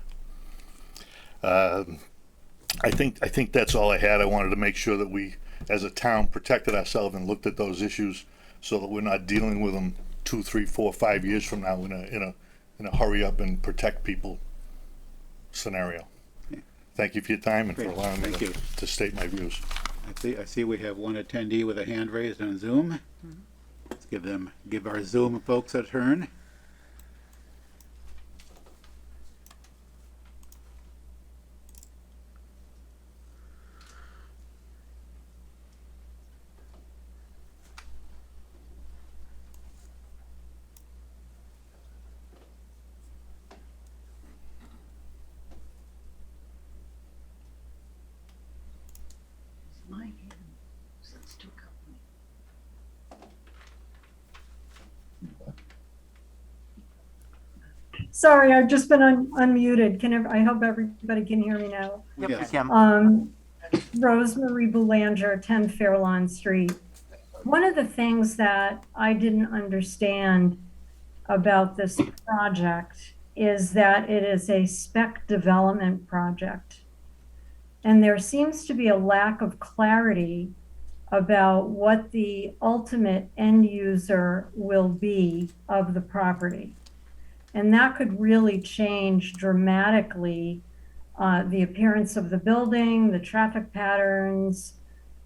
I think that's all I had. I wanted to make sure that we as a town, protected ourselves and looked at those issues so that we're not dealing with them 2, 3, 4, 5 years from now in a hurry up and protect people scenario. Thank you for your time and for Great. allowing me Thank you. to state my views. I see we have one attendee with a hand raised on Zoom. Let's give our Zoom folks a turn. My hand says to accompany. Sorry, I've just been unmuted. I hope everybody can hear me now. Yep, Yes. Rosemary Boulanger, 10 Fairlawn Street. One of the things that I didn't understand about this project is that it is a spec development project. And there seems to be a lack of clarity about what the ultimate end user will be of the property. And that could really change dramatically the appearance of the building, the traffic patterns,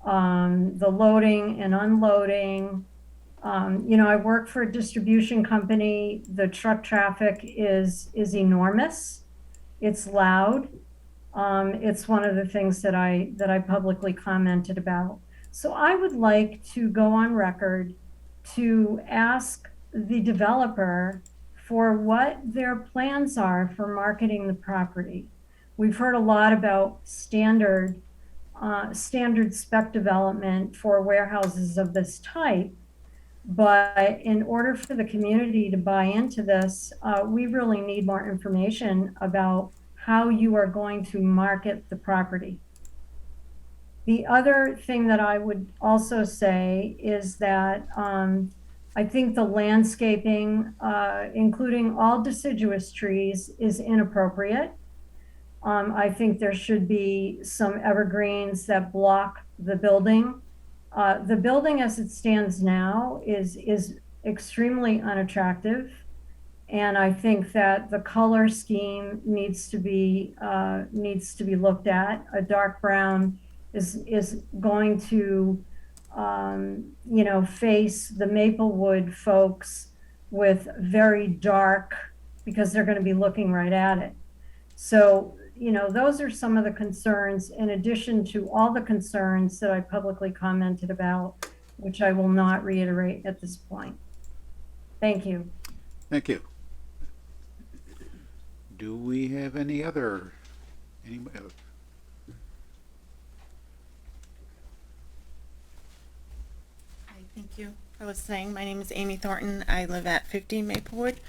the loading and unloading. I work for a distribution company. The truck traffic is enormous. It's loud. It's one of the things that I publicly commented about. So I would like to go on record to ask the developer for what their plans are for marketing the property. We've heard a lot about standard spec development for warehouses of this type, but in order for the community to buy into this, we really need more information about how you are going to market the property. The other thing that I would also say is that I think the landscaping, including all deciduous trees, is inappropriate. I think there should be some evergreens that block the building. The building as it stands now is extremely unattractive. And I think that the color scheme needs to be looked at. A dark brown is going to face the Maplewood folks with very dark, because they're going to be looking right at it. So, those are some of the concerns, in addition to all the concerns that I publicly commented about, which I will not reiterate at this point. Thank you. Thank you. Do we have any other? Hi, thank you for listening. My name is Amy Thornton. I live at 15 Maplewood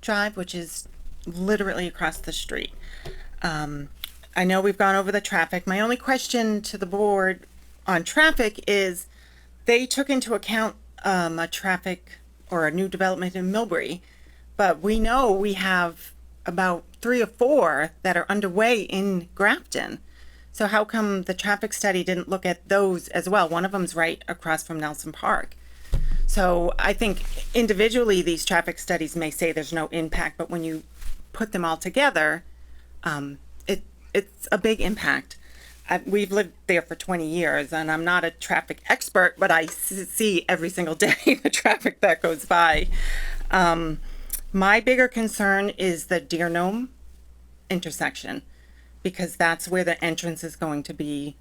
Drive, which is literally across the street. I know we've gone over the traffic. My only question to the board on traffic is they took into account a traffic or a new development in Millbury, but we know we have about 3 or 4 that are underway in Grafton. So how come the traffic study didn't look at those as well? One of them's right across from Nelson Park. So I think individually these traffic studies may say there's no impact, but when you put them all together, it's a big impact. We've lived there for 20 years, and I'm not a traffic expert, but I see every single day the traffic that goes by. My bigger concern is the Deer Gnome intersection, because that's where the entrance is going to be,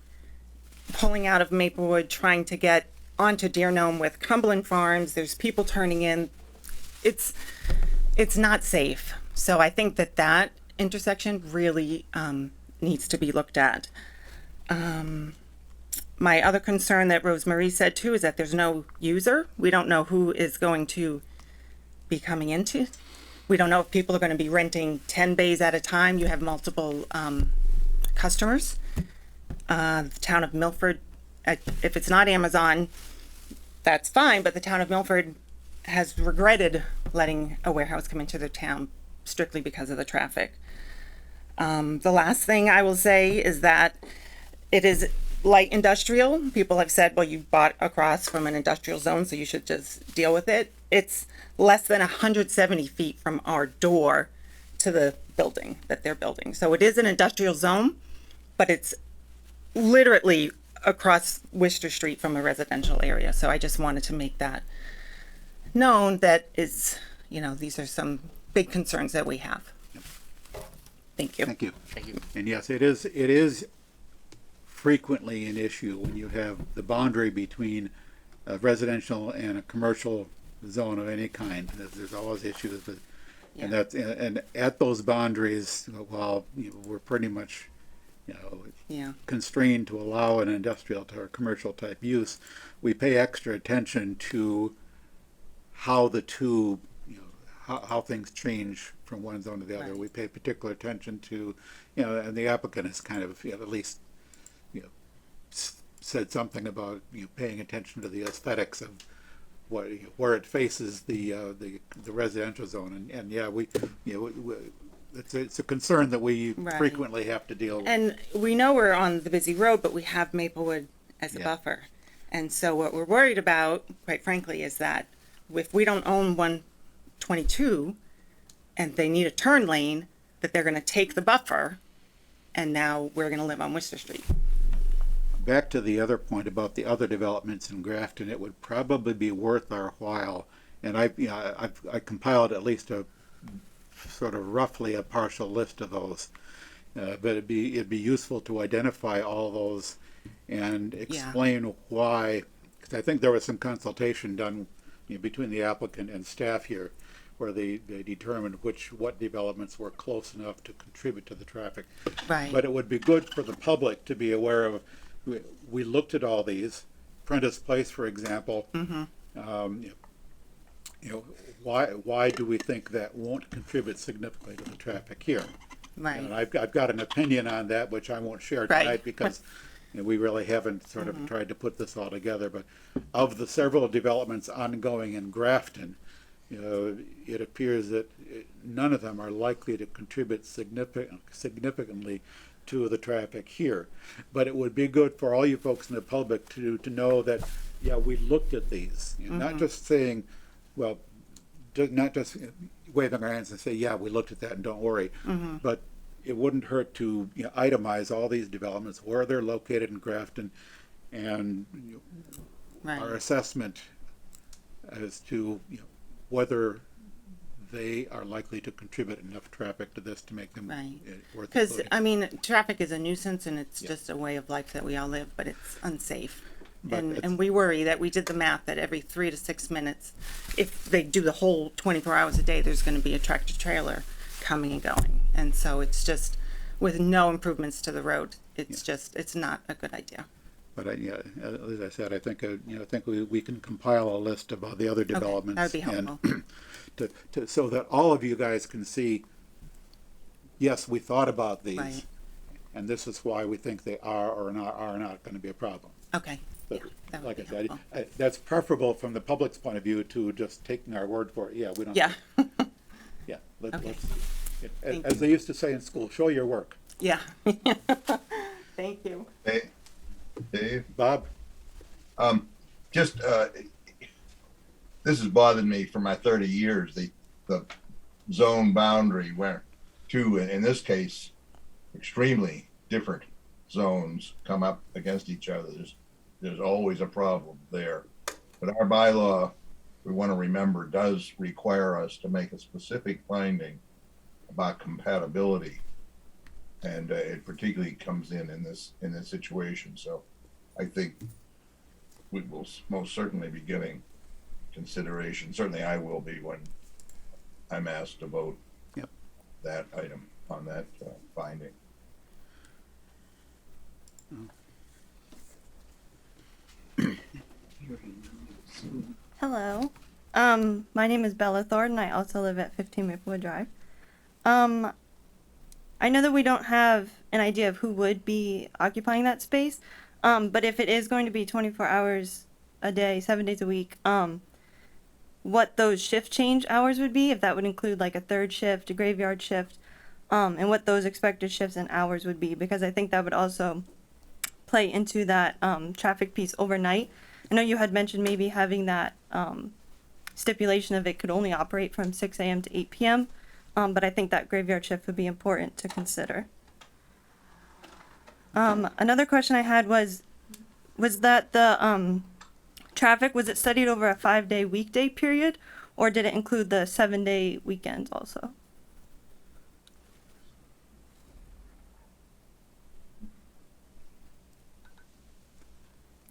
pulling out of Maplewood, trying to get onto Deer Gnome with Cumberland Farms. There's people turning in. It's not safe. So I think that intersection really needs to be looked at. My other concern that Rosemarie said too is that there's no user. We don't know who is going to be coming into. We don't know if people are going to be renting 10 bays at a time. You have multiple customers. The town of Milford, if it's not Amazon, that's fine, but the town of Milford has regretted letting a warehouse come into their town strictly because of the traffic. The last thing I will say is that it is light industrial. People have said, well, you bought across from an industrial zone, so you should just deal with it. It's less than 170 feet from our door to the building that they're building. So it is an industrial zone, but it's literally across Worcester Street from a residential area. So I just wanted to make that known that is, you know, these are some big concerns that we have. Thank you. Thank you. Thank you. And yes, it is frequently an issue when you have the boundary between a residential and a commercial zone of any kind. There's always issues with, Yeah. and at those boundaries, while we're pretty much, Yeah. constrained to allow an industrial or commercial type use, we pay extra attention to how the two, how things change from one zone to the other. Right. We pay particular attention to, and the applicant has kind of at least, said something about paying attention to the aesthetics of what where it faces the residential zone, and yeah, we it's a concern that we Right. frequently have to deal with. And we know we're on the busy road, but we have Maplewood as a Yeah. buffer. And so what we're worried about, quite frankly, is that if we don't own 122 and they need a turn lane, that they're going to take the buffer and now we're going to live on Worcester Street. Back to the other point about the other developments in Grafton, it would probably be worth our while, and I compiled at least a sort of roughly a partial list of those, but it'd be useful to identify all those and explain why, because I think there was some consultation done between the applicant and staff here, where they determined what developments were close enough to contribute to the traffic. Right. But it would be good for the public to be aware of. We looked at all these. Prentice Place, for example. Why do we think that won't contribute significantly to the traffic here? Right. And I've got an opinion on that, which I won't share tonight Right. because we really haven't sort of tried to put this all together. But of the several developments ongoing in Grafton, it appears that none of them are likely to contribute significantly to the traffic here. But it would be good for all you folks in the public to know that, yeah, we looked at these. Not just saying, well, not just waving our hands and say, yeah, we looked at that and don't worry. But it wouldn't hurt to itemize all these developments, where they're located in Grafton, and our assessment as to whether they are likely to contribute enough traffic to this to make them worth Because, including. I mean, traffic is a nuisance and it's just a way of life that we all live, but it's unsafe. But And we worry that we did the math that every 3 to 6 minutes, if they do the whole 24 hours a day, there's going to be a tractor trailer coming and going. And so it's just, with no improvements to the road, it's just, it's not a good idea. But as I said, I think we can compile a list of all the other developments. that would be helpful. And so that all of you guys can see, yes, we thought about these, Right. and this is why we think they are not going to be a problem. Okay. But that would like I be said, helpful. that's preferable from the public's point of view to just taking our word for it. Yeah, we don't. Yeah. Yeah. Okay. Let's, as they used to say in school, show your work. Yeah. Thank you. Hey, Dave? Bob? Just, this has bothered me for my 30 years, the zone boundary where two, in this case, extremely different zones come up against each other. There's always a problem there. But our bylaw, we want to remember, does require us to make a specific finding about compatibility. And it particularly comes in this situation. So I think we will most certainly be getting consideration. Certainly I will be when I'm asked to vote that item on that finding. Hello. My name is Bella Thornton. I also live at 15 Maplewood Drive. I know that we don't have an idea of who would be occupying that space, but if it is going to be 24 hours a day, 7 days a week, what those shift change hours would be, if that would include like a third shift, a graveyard shift, and what those expected shifts and hours would be, because I think that would also play into that traffic piece overnight. I know you had mentioned maybe having that stipulation of it could only operate from 6 a.m. to 8 p.m. But I think that graveyard shift would be important to consider. Another question I had was that the traffic, was it studied over a 5-day weekday period, or did it include the 7-day weekends also?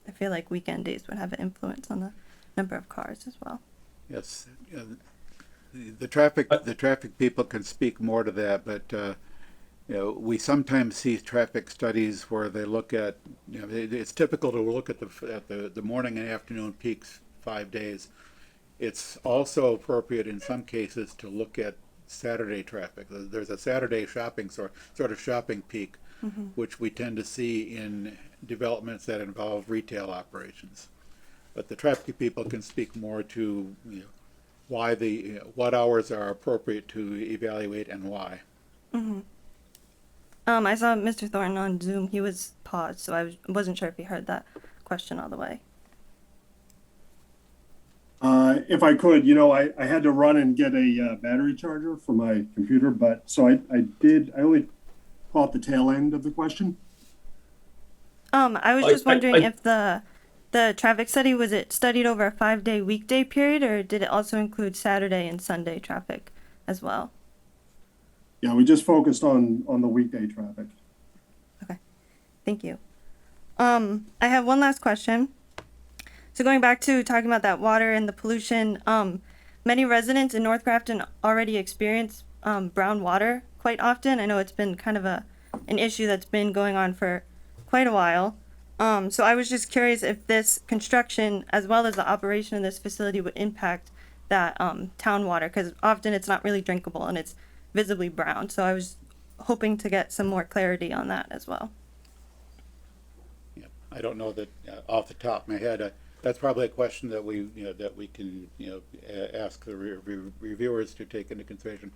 I feel like weekend days would have an influence on the number of cars as well. Yes, the traffic people can speak more to that, but you know, we sometimes see traffic studies where they look at, you know, it's typical to look at the morning and afternoon peaks 5 days. It's also appropriate in some cases to look at Saturday traffic. There's a Saturday shopping sort of shopping peak, which we tend to see in developments that involve retail operations. But the traffic people can speak more to, you know, why what hours are appropriate to evaluate and why. I saw Mr. Thornton on Zoom. He was paused, so I wasn't sure if he heard that question all the way. If I could, you know, I had to run and get a battery charger for my computer, but so I only caught the tail end of the question. I was just wondering if the traffic study, was it studied over a 5-day weekday period, or did it also include Saturday and Sunday traffic as well? Yeah, we just focused on the weekday traffic. Okay, thank you. I have one last question. So going back to talking about that water and the pollution, many residents in North Grafton already experience brown water quite often. I know it's been kind of an issue that's been going on for quite a while. So I was just curious if this construction, as well as the operation of this facility, would impact that town water, because often it's not really drinkable and it's visibly brown. So I was hoping to get some more clarity on that as well. Yeah, I don't know that off the top of my head. That's probably a question that we can ask the reviewers to take into consideration.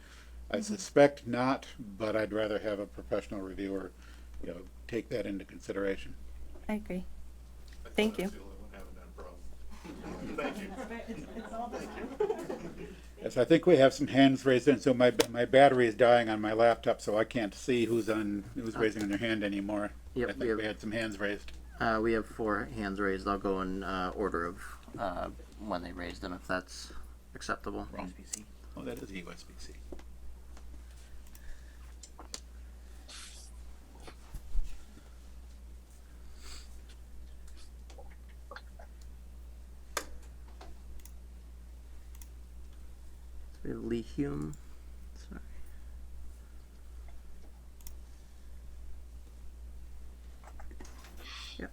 I suspect not, but I'd rather have a professional reviewer, take that into consideration. I agree. Thank you. Thank you. Yes, I think we have some hands raised, and so my battery is dying on my laptop, so I can't see who's raising their hand anymore. Yep, I think we had some hands raised. We have 4 hands raised. I'll go in order of when they raised them, if that's acceptable. USB-C. Oh, that is USB-C. We have Lee Hume. Sorry. Yep.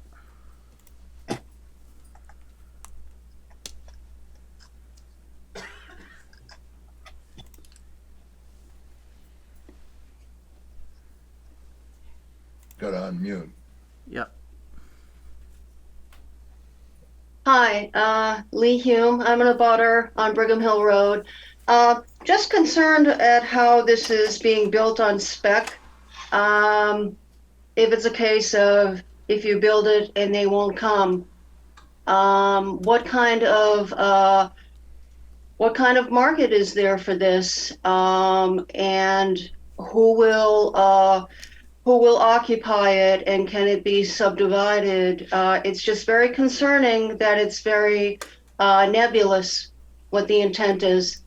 Got to unmute. Yep. Hi, Lee Hume. I'm an abutter on Brigham Hill Road. Just concerned at how this is being built on spec. If it's a case of if you build it and they won't come, what kind of market is there for this, and who will occupy it, and can it be subdivided? It's just very concerning that it's very nebulous what the intent is.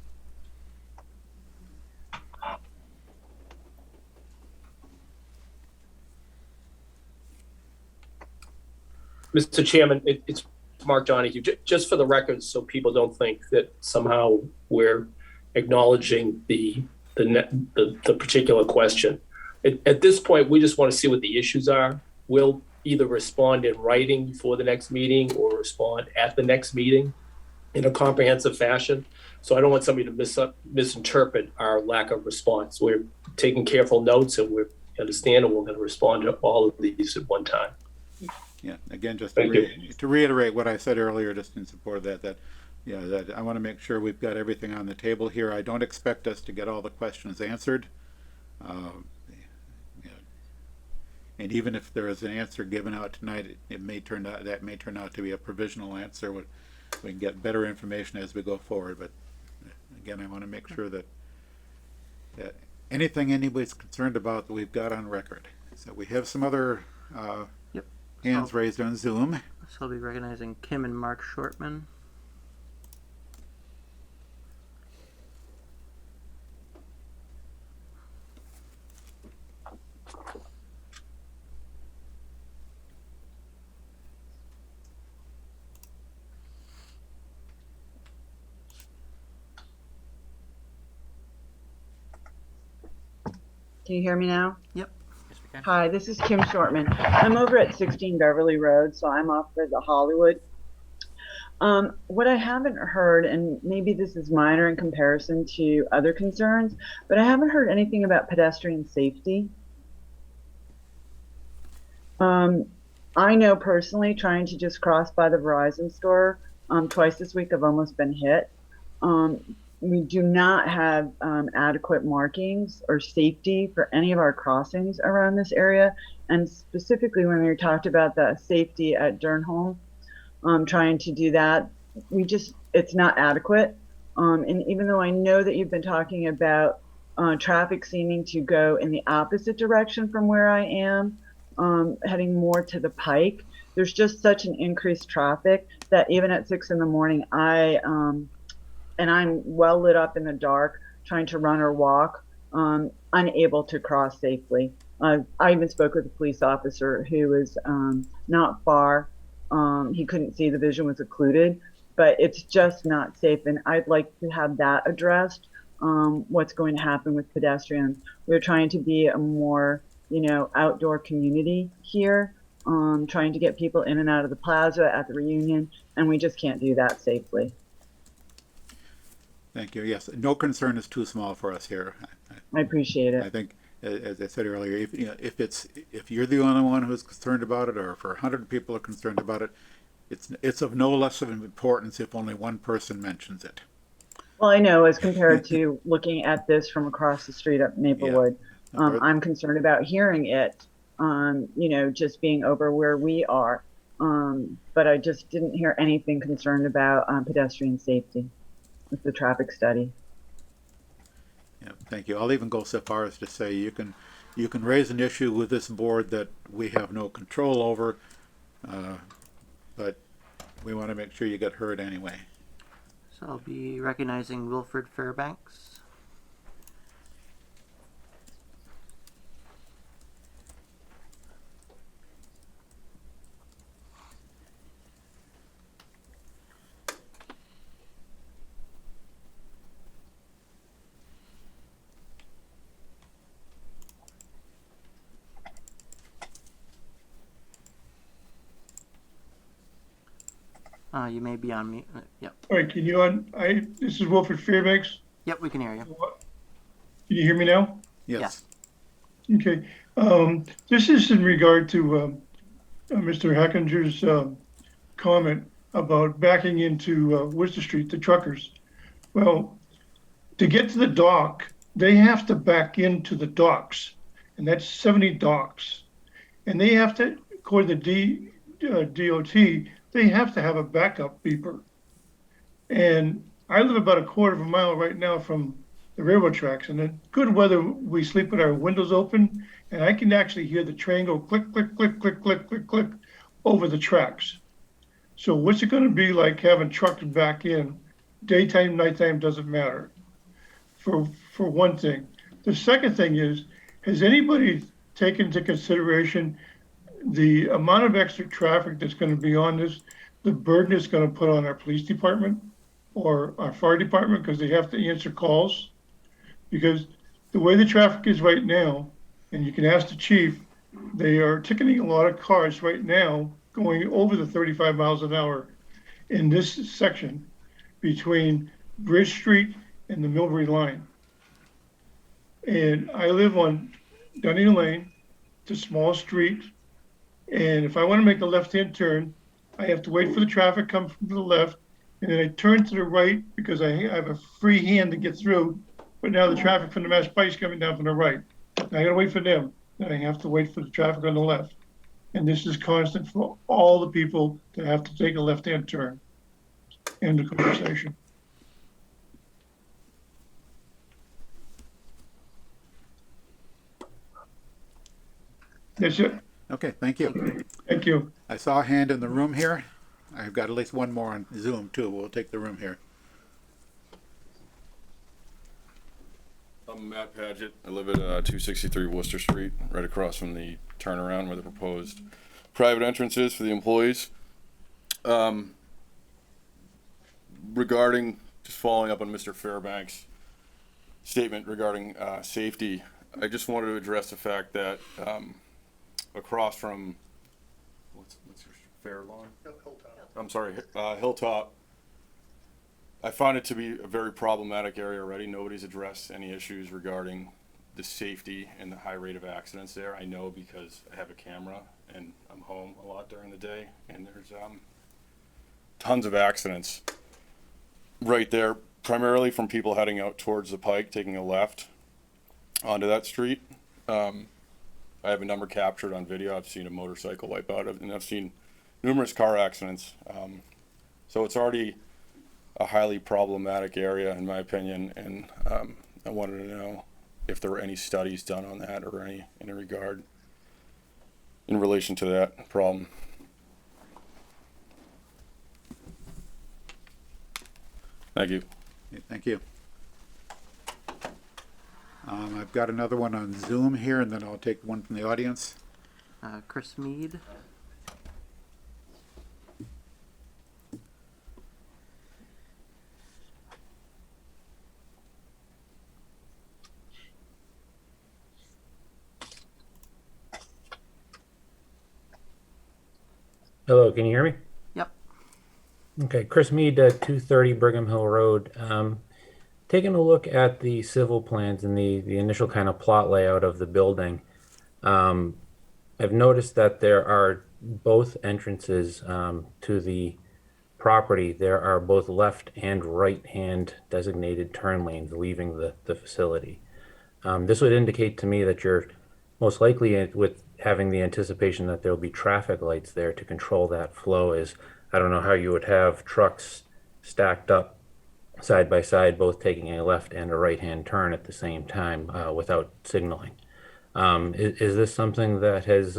Mr. Chairman, it's Mark Donahue. Just for the record, so people don't think that somehow we're acknowledging the particular question. At this point, we just want to see what the issues are. We'll either respond in writing for the next meeting or respond at the next meeting in a comprehensive fashion. So I don't want somebody to misinterpret our lack of response. We're taking careful notes, and we understand, and we're going to respond to all of these at one time. Yeah, again, just to reiterate what I said earlier, just in support of that I want to make sure we've got everything on the table here. I don't expect us to get all the questions answered. And even if there is an answer given out tonight, it may turn out, that may turn out to be a provisional answer. We can get better information as we go forward, but again, I want to make sure that anything anybody's concerned about that we've got on record. So we have some other hands raised on Zoom. So I'll be recognizing Kim and Mark Shortman. Can you hear me now? Yep. Hi, this is Kim Shortman. I'm over at 16 Beverly Road, so I'm off of the Hollywood. What I haven't heard, and maybe this is minor in comparison to other concerns, but I haven't heard anything about pedestrian safety. I know personally, trying to just cross by the Verizon store twice this week, I've almost been hit. We do not have adequate markings or safety for any of our crossings around this area. And specifically when we talked about the safety at Durnholm, trying to do that, it's not adequate. And even though I know that you've been talking about traffic seeming to go in the opposite direction from where I am, heading more to the Pike, there's just such an increased traffic that even at 6 in the morning, and I'm well lit up in the dark, trying to run or walk, unable to cross safely. I even spoke with a police officer who was not far. He couldn't see, the vision was occluded, but it's just not safe. And I'd like to have that addressed, what's going to happen with pedestrians. We're trying to be a more, outdoor community here, trying to get people in and out of the plaza at the reunion, and we just can't do that safely. Thank you. Yes, no concern is too small for us here. I appreciate it. I think, as I said earlier, if you're the only one who's concerned about it, or if 100 people are concerned about it, it's of no less of importance if only one person mentions it. Well, I know, as compared to looking at this from across the street at Maplewood, I'm concerned about hearing it, just being over where we are. But I just didn't hear anything concerned about pedestrian safety with the traffic study. Yeah, thank you. I'll even go so far as to say you can raise an issue with this board that we have no control over, but we want to make sure you get heard anyway. So I'll be recognizing Wilfred Fairbanks. You may be on mute. Yep. All right, this is Wilfred Fairbanks. Yep, we can hear you. Can you hear me now? Yes. Okay. This is in regard to Mr. Hackinger's comment about backing into Worcester Street, the truckers. Well, to get to the dock, they have to back into the docks, and that's 70 docks. And they have to, according to DOT, they have to have a backup beeper. And I live about a quarter of a mile right now from the railroad tracks, and in good weather, we sleep with our windows open, and I can actually hear the train go click, click, click, click, click, click, click over the tracks. So what's it gonna be like having trucks back in? Daytime, nighttime, doesn't matter, for one thing. The second thing is, has anybody taken into consideration the amount of extra traffic that's going to be on this, the burden it's going to put on our police department or our fire department, because they have to answer calls? Because the way the traffic is right now, and you can ask the chief, they are ticketing a lot of cars right now going over the 35 miles an hour in this section between Bridge Street and the Millbury line. And I live on Dunning Lane. It's a small street. And if I want to make a left-hand turn, I have to wait for the traffic come from the left, and then I turn to the right because I have a free hand to get through. But now the traffic from the Mass Pike is coming down from the right. I got to wait for them. that I have to wait for the traffic on the left. And this is constant for all the people that have to take a left-hand turn. End of conversation. That's it. Okay, thank you. Thank you. I saw a hand in the room here. I've got at least one more on Zoom too. We'll take the room here. I'm Matt Paget. I live at 263 Worcester Street, right across from the turnaround where the proposed private entrance is for the employees. Regarding, just following up on Mr. Fairbanks' statement regarding safety, I just wanted to address the fact that across from, what's your fair lawn? Hilltop. I'm sorry, Hilltop. I find it to be a very problematic area already. Nobody's addressed any issues regarding the safety and the high rate of accidents there. I know because I have a camera and I'm home a lot during the day, and there's tons of accidents right there, primarily from people heading out towards the Pike, taking a left onto that street. I have a number captured on video. I've seen a motorcycle wipe out, and I've seen numerous car accidents. So it's already a highly problematic area, in my opinion, and I wanted to know if there were any studies done on that or any regard in relation to that problem. Thank you. Okay, thank you. I've got another one on Zoom here, and then I'll take one from the audience. Chris Mead. Hello, can you hear me? Yep. Okay, Chris Mead, 230 Brigham Hill Road. Taking a look at the civil plans and the initial kind of plot layout of the building, I've noticed that there are both entrances to the property. There are both left and right hand designated turn lanes leaving the facility. This would indicate to me that you're most likely with having the anticipation that there'll be traffic lights there to control that flow. Is I don't know how you would have trucks stacked up side by side, both taking a left and a right hand turn at the same time without signaling. Is this something that has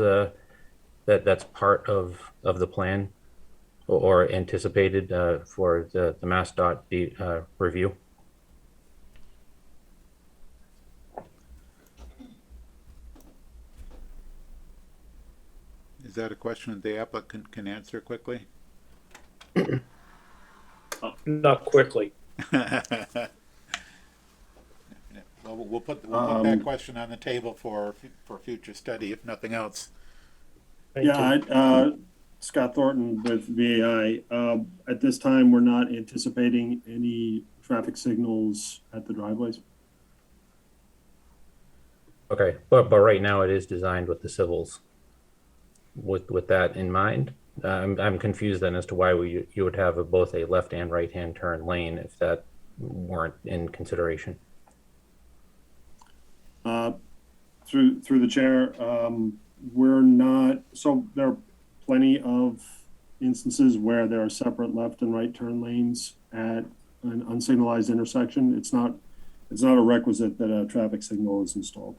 that's part of the plan or anticipated for the MassDOT review? Is that a question that the applicant can answer quickly? Not quickly. Well, we'll put that question on the table for future study, if nothing else. Scott Thornton with VAI. At this time, we're not anticipating any traffic signals at the driveways. Okay, but right now it is designed with the civils. With that in mind, I'm confused then as to why you would have both a left and right hand turn lane if that weren't in consideration. Through the chair, we're not. So there are plenty of instances where there are separate left and right turn lanes at an unsignalized intersection. It's not a requisite that a traffic signal is installed.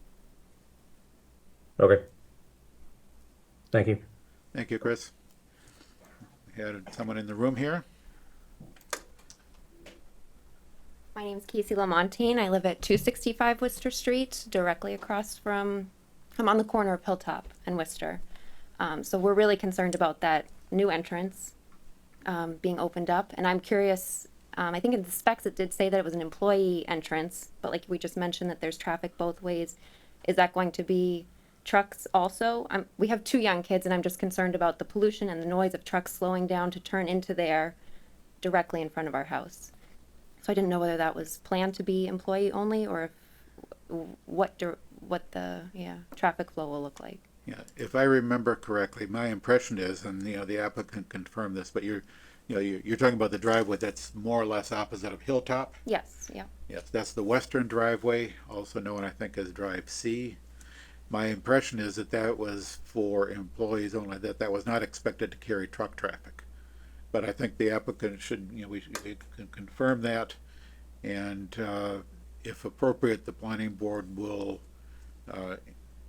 Okay. Thank you. Thank you, Chris. We had someone in the room here. My name's Casey Lamontine. I live at 265 Worcester Street, directly across from, I'm on the corner of Hilltop and Worcester. So we're really concerned about that new entrance being opened up. And I'm curious, I think in the specs it did say that it was an employee entrance, but like we just mentioned that there's traffic both ways. Is that going to be trucks also? We have 2 young kids and I'm just concerned about the pollution and the noise of trucks slowing down to turn into there directly in front of our house. So I didn't know whether that was planned to be employee only or if, what the traffic flow will look like. Yeah, if I remember correctly, my impression is, and the applicant confirmed this, but you're talking about the driveway that's more or less opposite of Hilltop. Yes, yeah. Yes, that's the western driveway, also known I think as Drive C. My impression is that that was for employees only, that that was not expected to carry truck traffic. But I think the applicant should, we can confirm that, and if appropriate, the planning board will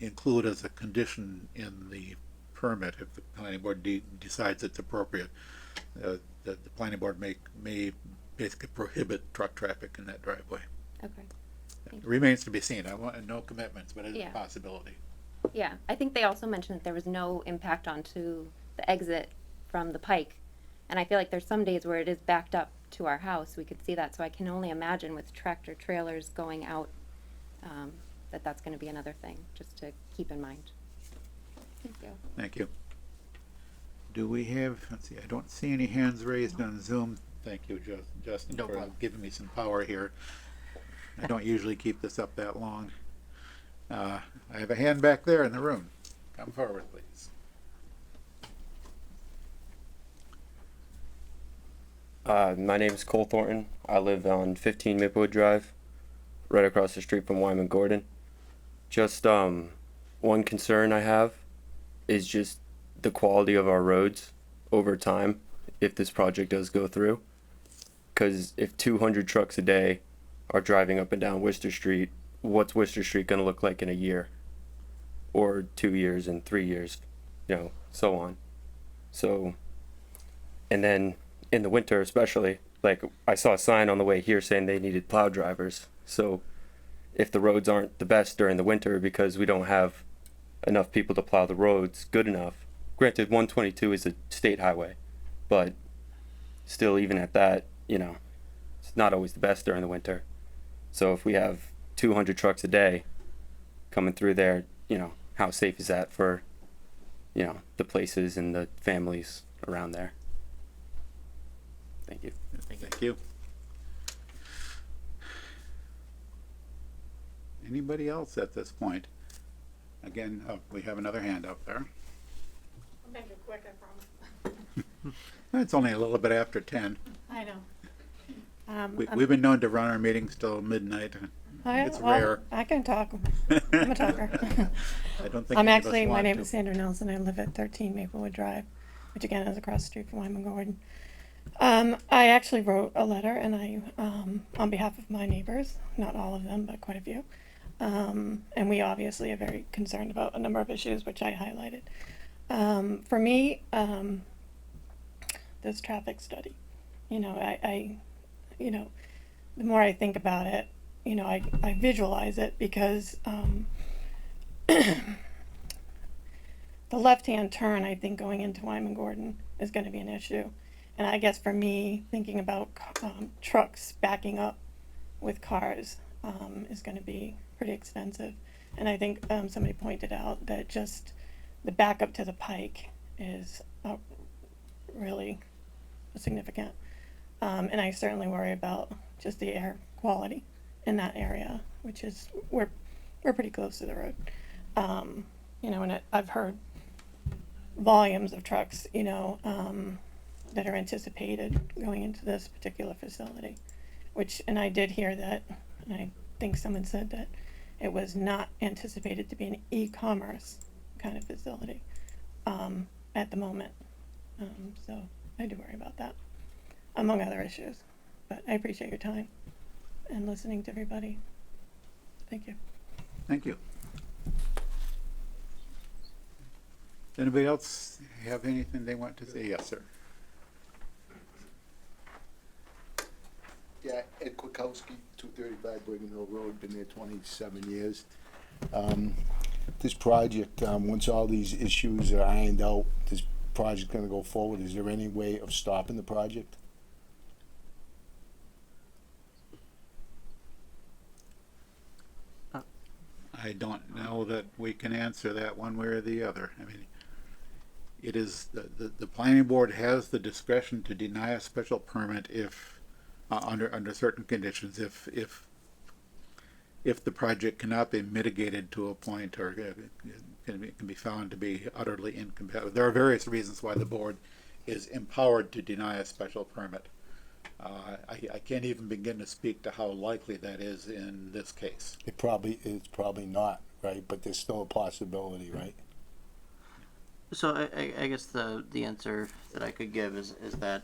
include as a condition in the permit, if the planning board decides it's appropriate, that the planning board may basically prohibit truck traffic in that driveway. Okay. It remains to be seen. I want no commitments, but it's Yeah. a possibility. Yeah, I think they also mentioned that there was no impact onto the exit from the pike. And I feel like there's some days where it is backed up to our house. We could see that. So I can only imagine with tractor trailers going out, that that's going to be another thing just to keep in mind. Thank you. Thank you. Do we have, let's see, I don't see any hands raised on Zoom. Thank you, Justin, No for problem. giving me some power here. I don't usually keep this up that long. I have a hand back there in the room. Come forward, please. My name is Cole Thornton. I live on 15 Maplewood Drive, right across the street from Wyman Gordon. Just one concern I have is just the quality of our roads over time if this project does go through. Because if 200 trucks a day are driving up and down Worcester Street, what's Worcester Street going to look like in a year? Or 2 years and 3 years, so on. So, and then in the winter especially, like I saw a sign on the way here saying they needed plow drivers. So if the roads aren't the best during the winter because we don't have enough people to plow the roads good enough, granted 122 is a state highway, but still even at that, it's not always the best during the winter. So if we have 200 trucks a day coming through there, how safe is that for, the places and the families around there? Thank you. Thank you. Anybody else at this point? Again, we have another hand up there. I'll make it quick, I promise. It's only a little bit after 10. I know. We've been known to run our meetings till midnight. It's rare. I can talk. I'm a talker. I don't think I'm any of us actually, my want name to. is Sandra Nelson. I live at 13 Maplewood Drive, which again is across the street from Wyman Gordon. I actually wrote a letter, and I, on behalf of my neighbors, not all of them, but quite a few. And we obviously are very concerned about a number of issues, which I highlighted. For me, this traffic study, I the more I think about it, I visualize it because the left-hand turn, I think, going into Wyman Gordon is going to be an issue. And I guess for me, thinking about trucks backing up with cars is going to be pretty extensive. And I think somebody pointed out that just the backup to the pike is really significant. And I certainly worry about just the air quality in that area, which is, we're pretty close to the road. And I've heard volumes of trucks, that are anticipated going into this particular facility, and I did hear that, and I think someone said that it was not anticipated to be an e-commerce kind of facility at the moment. So I do worry about that, among other issues. But I appreciate your time and listening to everybody. Thank you. Thank you. Anybody else have anything they want to say? Yes, sir. Yeah, Ed Kwiatkowski, 235 Brigham Hill Road, been there 27 years. This project, once all these issues are ironed out, this project gonna go forward. Is there any way of stopping the project? I don't know that we can answer that one way or the other. I mean, it is, the planning board has the discretion to deny a special permit if, under certain conditions, if the project cannot be mitigated to a point or can be found to be utterly incompatible. There are various reasons why the board is empowered to deny a special permit. I can't even begin to speak to how likely that is in this case. It's probably not, right? But there's still a possibility, right? So I guess the answer that I could give is that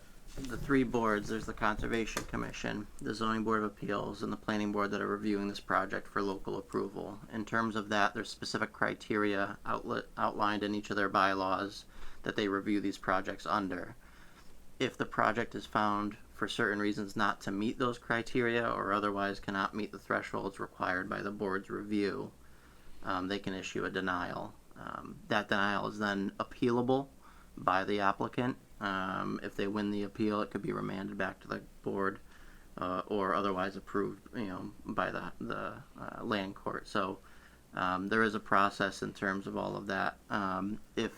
the three boards, there's the Conservation Commission, the Zoning Board of Appeals, and the Planning Board that are reviewing this project for local approval. In terms of that, there's specific criteria outlined in each of their bylaws that they review these projects under. If the project is found for certain reasons not to meet those criteria or otherwise cannot meet the thresholds required by the board's review, they can issue a denial. That denial is then appealable by the applicant. If they win the appeal, it could be remanded back to the board or otherwise approved, by the land court. So there is a process in terms of all of that. If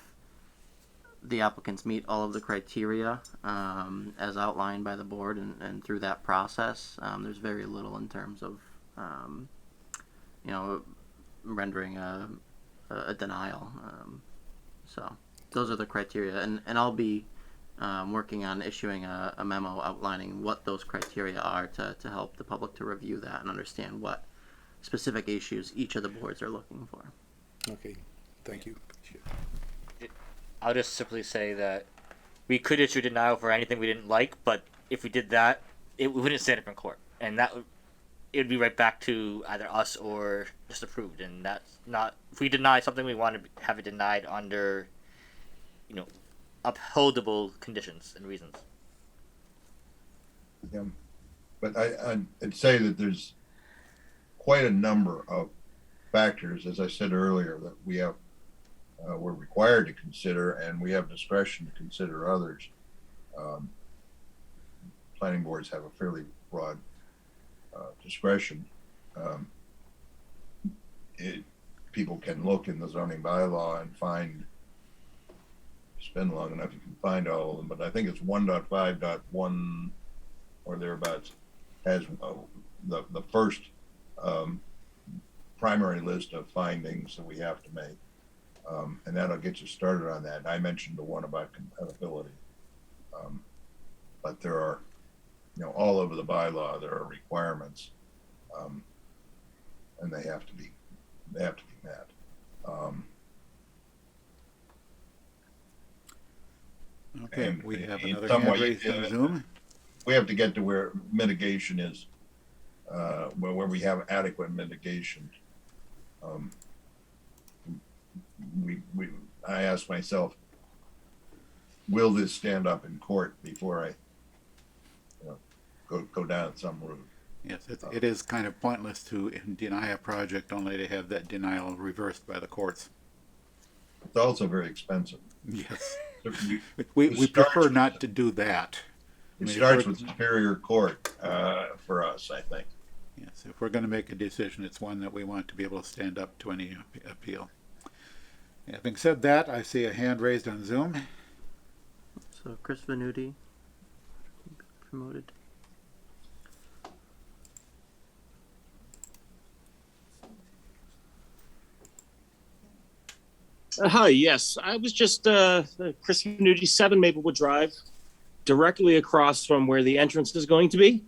the applicants meet all of the criteria as outlined by the board and through that process, there's very little in terms of rendering a denial. So those are the criteria, and I'll be working on issuing a memo outlining what those criteria are to help the public to review that and understand what specific issues each of the boards are looking for. Okay, thank you. I'll just simply say that we could issue denial for anything we didn't like, but if we did that, we wouldn't stand up in court, and it would be right back to either us or just approved, and that's not. If we deny something, we want to have it denied under, upholdable conditions and reasons. Yeah. But I'd say that there's quite a number of factors, as I said earlier, that we're required to consider, and we have discretion to consider others. Planning boards have a fairly broad discretion. People can look in the zoning bylaw and spend long enough, you can find all of them, but I think it's 1.5.1 or thereabouts has the first primary list of findings that we have to make. And that'll get you started on that. I mentioned the one about compatibility. But there are, all over the bylaw, there are requirements, and they have to be met. Okay, and we have in another some hand way, raised on Zoom. We have to get to where mitigation is, where we have adequate mitigation. I asked myself, will this stand up in court before I go down some route? Yes, it is kind of pointless to deny a project only to have that denial reversed by the courts. It's also very expensive. Yes. We We prefer not to do that. It starts with Superior Court for us, I think. Yes, if we're going to make a decision, it's one that we want to be able to stand up to any appeal. Having said that, I see a hand raised on Zoom. So Chris Venuti, promoted. Hi, yes. I was just Chris Venuti, 7 Maplewood Drive, directly across from where the entrance is going to be.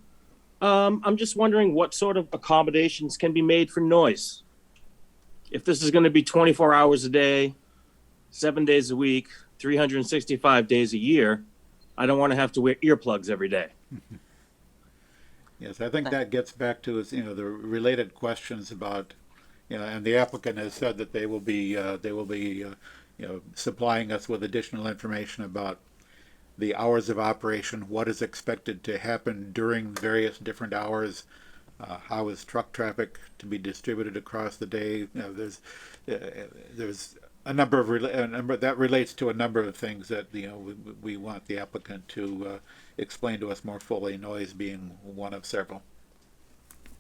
I'm just wondering what sort of accommodations can be made for noise. If this is going to be 24 hours a day, 7 days a week, 365 days a year, I don't want to have to wear earplugs every day. Yes, I think that gets back to the related questions about, and the applicant has said that they will be supplying us with additional information about the hours of operation, what is expected to happen during various different hours, how is truck traffic to be distributed across the day. There's a number of that relates to a number of things that we want the applicant to explain to us more fully. Noise being one of several.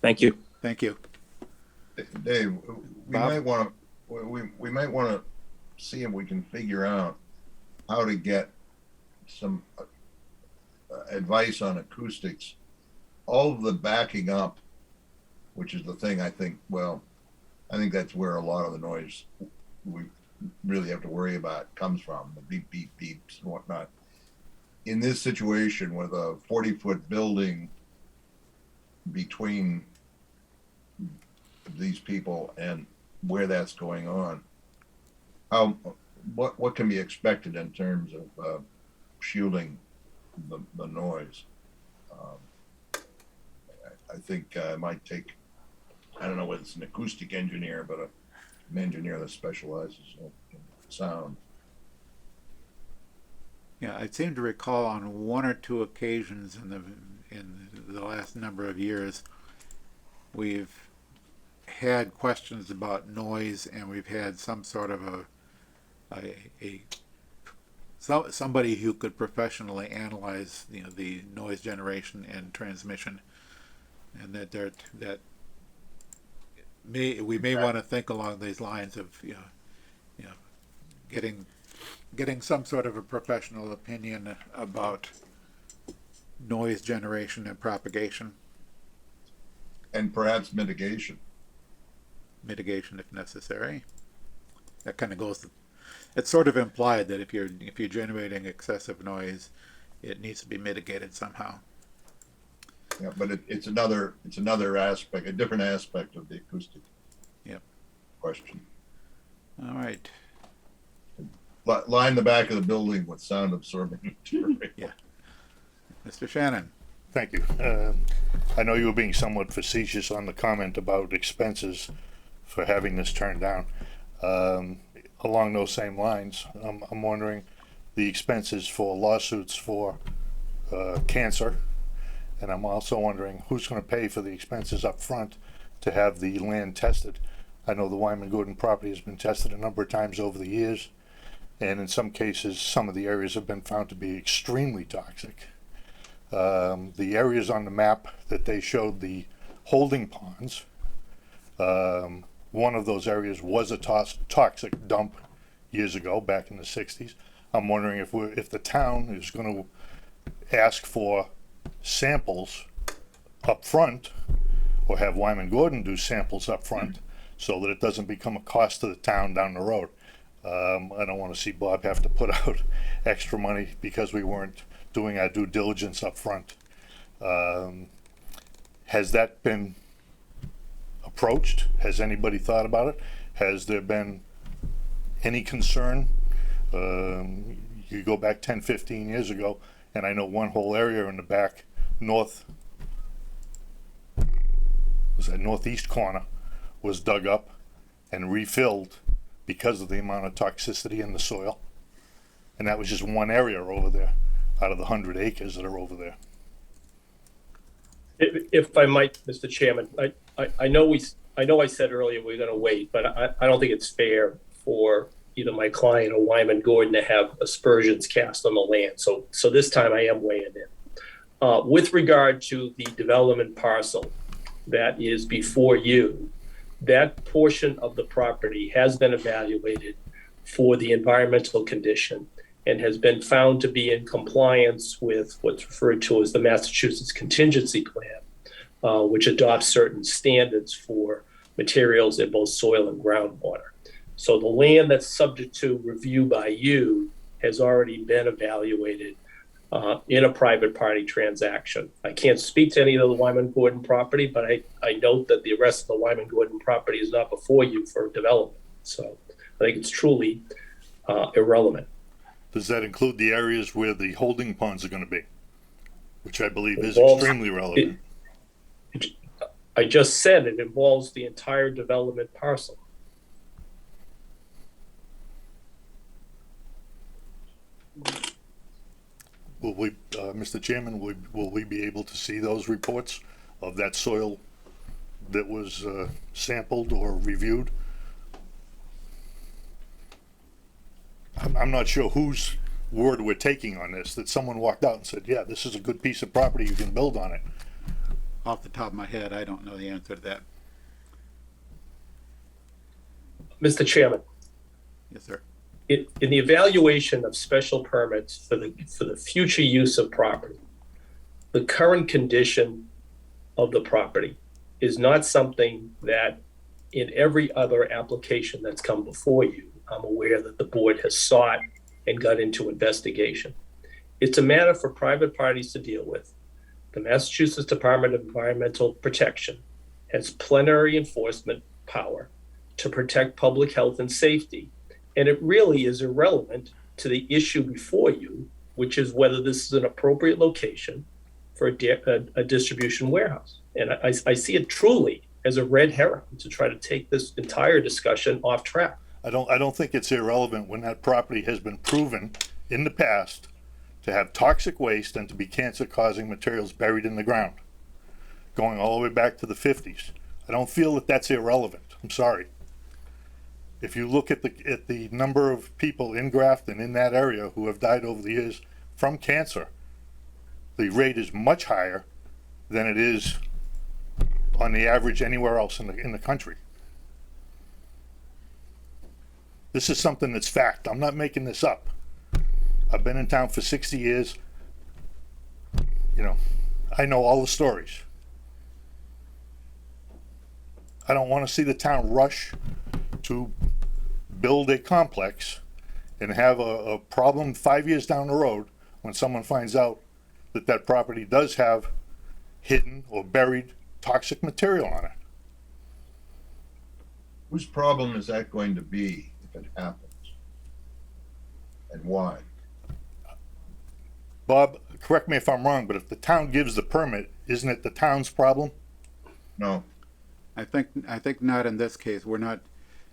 Thank you. Thank you, Dave. We Bob? might want to see if we can figure out how to get some advice on acoustics. All of the backing up, which is the thing I think that's where a lot of the noise we really have to worry about comes from, the beep, beep, beeps and whatnot. In this situation with a 40-foot building between these people and where that's going on. How, what can be expected in terms of shielding the noise? I think it might take, I don't know whether it's an acoustic engineer, but an engineer that specializes in sound. Yeah, I seem to recall on one or two occasions in the last number of years, we've had questions about noise, and we've had some sort of somebody who could professionally analyze, you know, the noise generation and transmission, and that we may want to think along these lines of getting some sort of a professional opinion about noise generation and propagation. And perhaps mitigation if necessary. That kind of goes, it's sort of implied that if you're generating excessive noise, it needs to be mitigated somehow. Yeah, but it's another aspect, a different aspect of the acoustic question. All right. Line the back of the building with sound absorbing material. Yeah. Mr. Shannon. Thank you. I know you were being somewhat facetious on the comment about expenses for having this turned down. Along those same lines, I'm wondering the expenses for lawsuits for cancer, and I'm also wondering who's going to pay for the expenses up front to have the land tested. I know the Wyman Gordon property has been tested a number of times over the years, and in some cases, some of the areas have been found to be extremely toxic. The areas on the map that they showed, the holding ponds, one of those areas was a toxic dump years ago, back in the 60s. I'm wondering if the town is going to ask for samples up front, or have Wyman Gordon do samples up front, so that it doesn't become a cost to the town down the road. I don't want to see Bob have to put out extra money because we weren't doing our due diligence up front. Has that been approached? Has anybody thought about it? Has there been any concern? You go back 10, 15 years ago, and I know one whole area in the back northeast corner was dug up and refilled because of the amount of toxicity in the soil. And that was just one area over there out of the 100 acres that are over there. If I might, Mr. Chairman, I know I said earlier we're going to wait, but I don't think it's fair for either my client or Wyman Gordon to have aspersions cast on the land. So this time I am weighing in. With regard to the development parcel that is before you, that portion of the property has been evaluated for the environmental condition and has been found to be in compliance with what's referred to as the Massachusetts Contingency Plan, which adopts certain standards for materials in both soil and groundwater. So the land that's subject to review by you has already been evaluated in a private party transaction. I can't speak to any of the Wyman Gordon property, but I note that the rest of the Wyman Gordon property is not before you for development. So I think it's truly irrelevant. Does that include the areas where the holding ponds are going to be? Which I believe is extremely relevant. I just said it involves the entire development parcel. Will we, Mr. Chairman, will we be able to see those reports of that soil that was sampled or reviewed? I'm not sure whose word we're taking on this, that someone walked out and said, yeah, this is a good piece of property, you can build on it. Off the top of my head, I don't know the answer to that. Mr. Chairman. Yes, sir. In the evaluation of special permits for the future use of property, the current condition of the property is not something that in every other application that's come before you, I'm aware that the board has sought and got into investigation. It's a matter for private parties to deal with. The Massachusetts Department of Environmental Protection has plenary enforcement power to protect public health and safety. And it really is irrelevant to the issue before you, which is whether this is an appropriate location for a distribution warehouse. And I see it truly as a red herring to try to take this entire discussion off track. I don't think it's irrelevant when that property has been proven in the past to have toxic waste and to be cancer-causing materials buried in the ground, going all the way back to the 50s. I don't feel that that's irrelevant. I'm sorry. If you look at the number of people in Grafton in that area who have died over the years from cancer, the rate is much higher than it is on the average anywhere else in the country. This is something that's fact. I'm not making this up. I've been in town for 60 years. You know, I know all the stories. I don't want to see the town rush to build a complex and have a problem 5 years down the road when someone finds out that that property does have hidden or buried toxic material on it. Whose problem is that going to be if it happens? And why? Bob, correct me if I'm wrong, but if the town gives the permit, isn't it the town's problem? No. I think not in this case. We're not.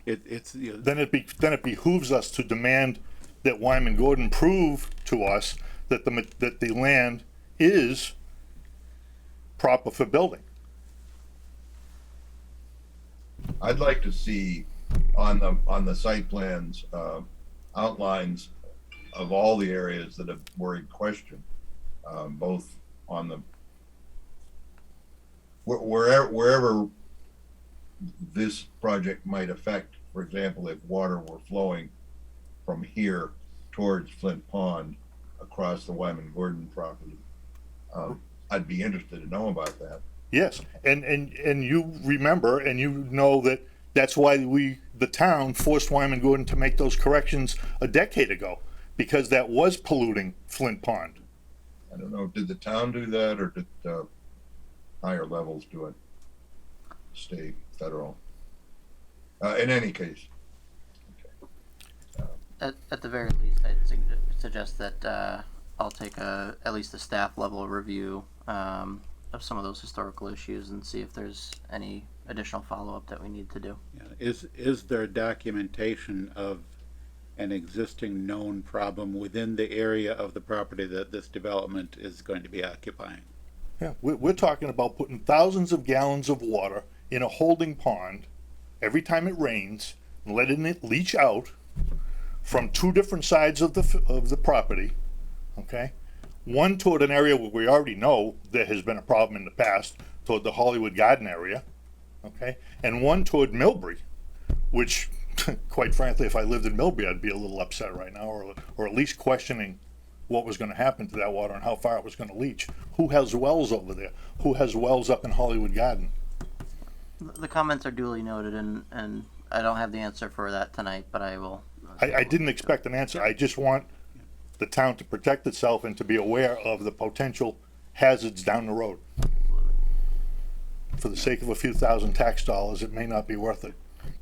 It's you know, Then it behooves us to demand that Wyman Gordon prove to us that the land is proper for building. I'd like to see on the site plans outlines of all the areas that were in question, both on the wherever this project might affect. For example, if water were flowing from here towards Flint Pond across the Wyman Gordon property, I'd be interested to know about that. Yes, and you remember and you know that that's why the town forced Wyman Gordon to make those corrections a decade ago, because that was polluting Flint Pond. I don't know, did the town do that or did higher levels do it? State, federal? In any case. At the very least, I'd suggest that I'll take at least a staff level review of some of those historical issues and see if there's any additional follow-up that we need to do. yeah. Is there documentation of an existing known problem within the area of the property that this development is going to be occupying? Yeah, we're talking about putting thousands of gallons of water in a holding pond every time it rains, and letting it leach out from two different sides of the property, okay? One toward an area where we already know there has been a problem in the past, toward the Hollywood Garden area, okay? And one toward Millbury, which, quite frankly, if I lived in Millbury, I'd be a little upset right now, or at least questioning what was going to happen to that water and how far it was going to leach. Who has wells over there? Who has wells up in Hollywood Garden? The comments are duly noted, and I don't have the answer for that tonight, but I will. I didn't expect an answer. I just want the town to protect itself and to be aware of the potential hazards down the road. For the sake of a few thousand tax dollars, it may not be worth it.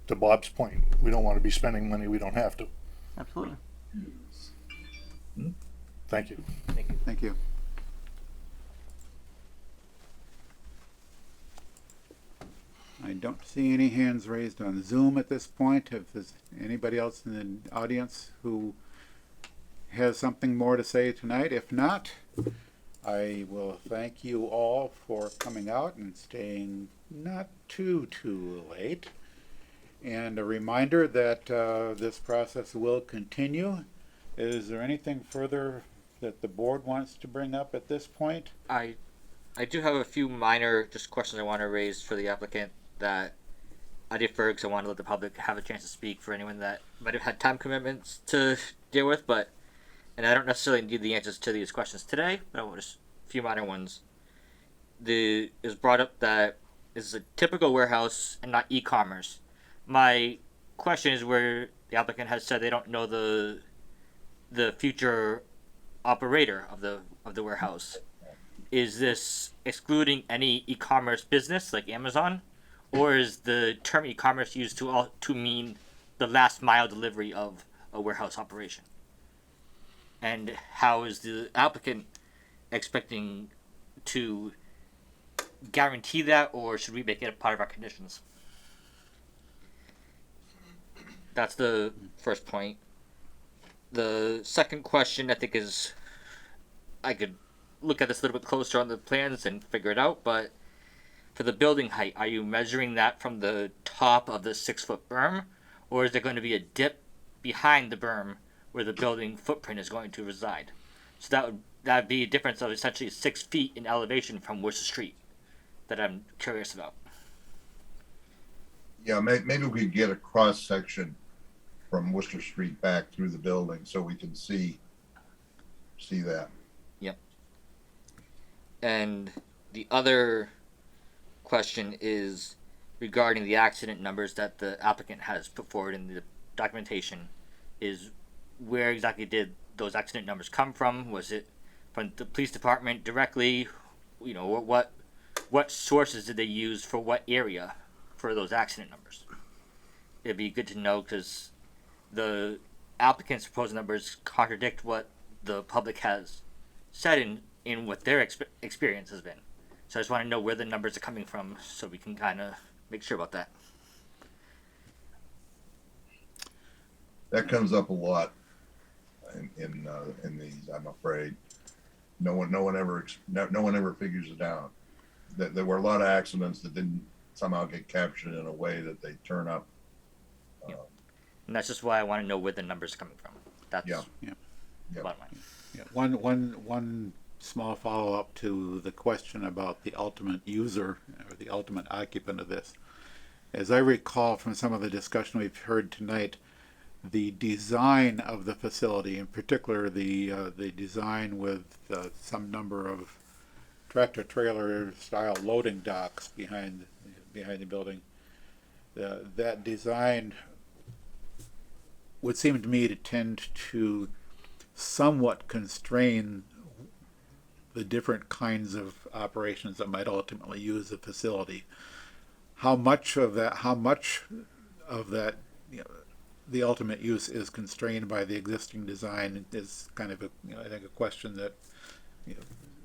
To Bob's point, we don't want to be spending money we don't have to. Absolutely. Thank you. Thank you. Thank you. I don't see any hands raised on Zoom at this point. If there's anybody else in the audience who has something more to say tonight, if not, I will thank you all for coming out and staying not too late. And a reminder that this process will continue. Is there anything further that the board wants to bring up at this point? I do have a few minor just questions I want to raise for the applicant that I defer because I want to let the public have a chance to speak for anyone that might have had time commitments to deal with, and I don't necessarily need the answers to these questions today, but I want just a few minor ones. It was brought up that this is a typical warehouse and not e-commerce. My question is where the applicant has said they don't know the future operator of the warehouse. Is this excluding any e-commerce business like Amazon, or is the term e-commerce used to mean the last mile delivery of a warehouse operation? And how is the applicant expecting to guarantee that, or should we make it a part of our conditions? That's the first point. The second question, I think, is I could look at this a little bit closer on the plans and figure it out, but for the building height, are you measuring that from the top of the 6-foot berm, or is there going to be a dip behind the berm where the building footprint is going to reside? So that'd be a difference of essentially 6 feet in elevation from Worcester Street that I'm curious about. Yeah, maybe we could get a cross section from Worcester Street back through the building so we can see that. Yep. And the other question is regarding the accident numbers that the applicant has put forward in the documentation. Is where exactly did those accident numbers come from? Was it from the police department directly? You know, what sources did they use for what area for those accident numbers? It'd be good to know, because the applicant's proposed numbers contradict what the public has said in what their experience has been. So I just want to know where the numbers are coming from so we can kind of make sure about that. That comes up a lot in these. I'm afraid no one ever figures it out. That there were a lot of accidents that didn't somehow get captured in a way that they turn up. And that's just why I want to know where the numbers are coming from. That's Yeah. bottom line. Yeah, one small follow-up to the question about the ultimate user or the ultimate occupant of this. As I recall from some of the discussion we've heard tonight, the design of the facility, in particular the design with some number of tractor-trailer style loading docks behind the building, that design would seem to me to tend to somewhat constrain the different kinds of operations that might ultimately use the facility. How much of that, you know, the ultimate use is constrained by the existing design is kind of I think a question that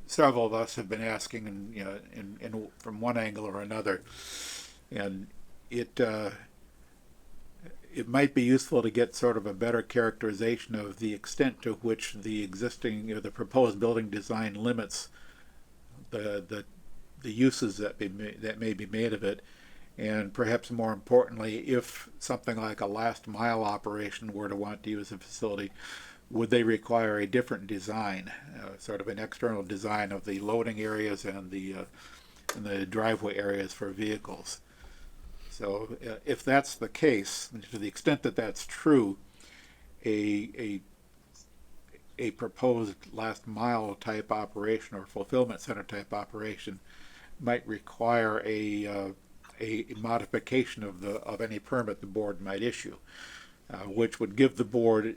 several of us have been asking, and in from one angle or another, and it might be useful to get sort of a better characterization of the extent to which the existing, the proposed building design limits the uses that may be made of it, and perhaps more importantly, if something like a last mile operation were to want to use a facility, would they require a different design, sort of an external design of the loading areas and the driveway areas for vehicles? So if that's the case, to the extent that that's true, a proposed last mile type operation or fulfillment center type operation might require a modification of any permit the board might issue, which would give the board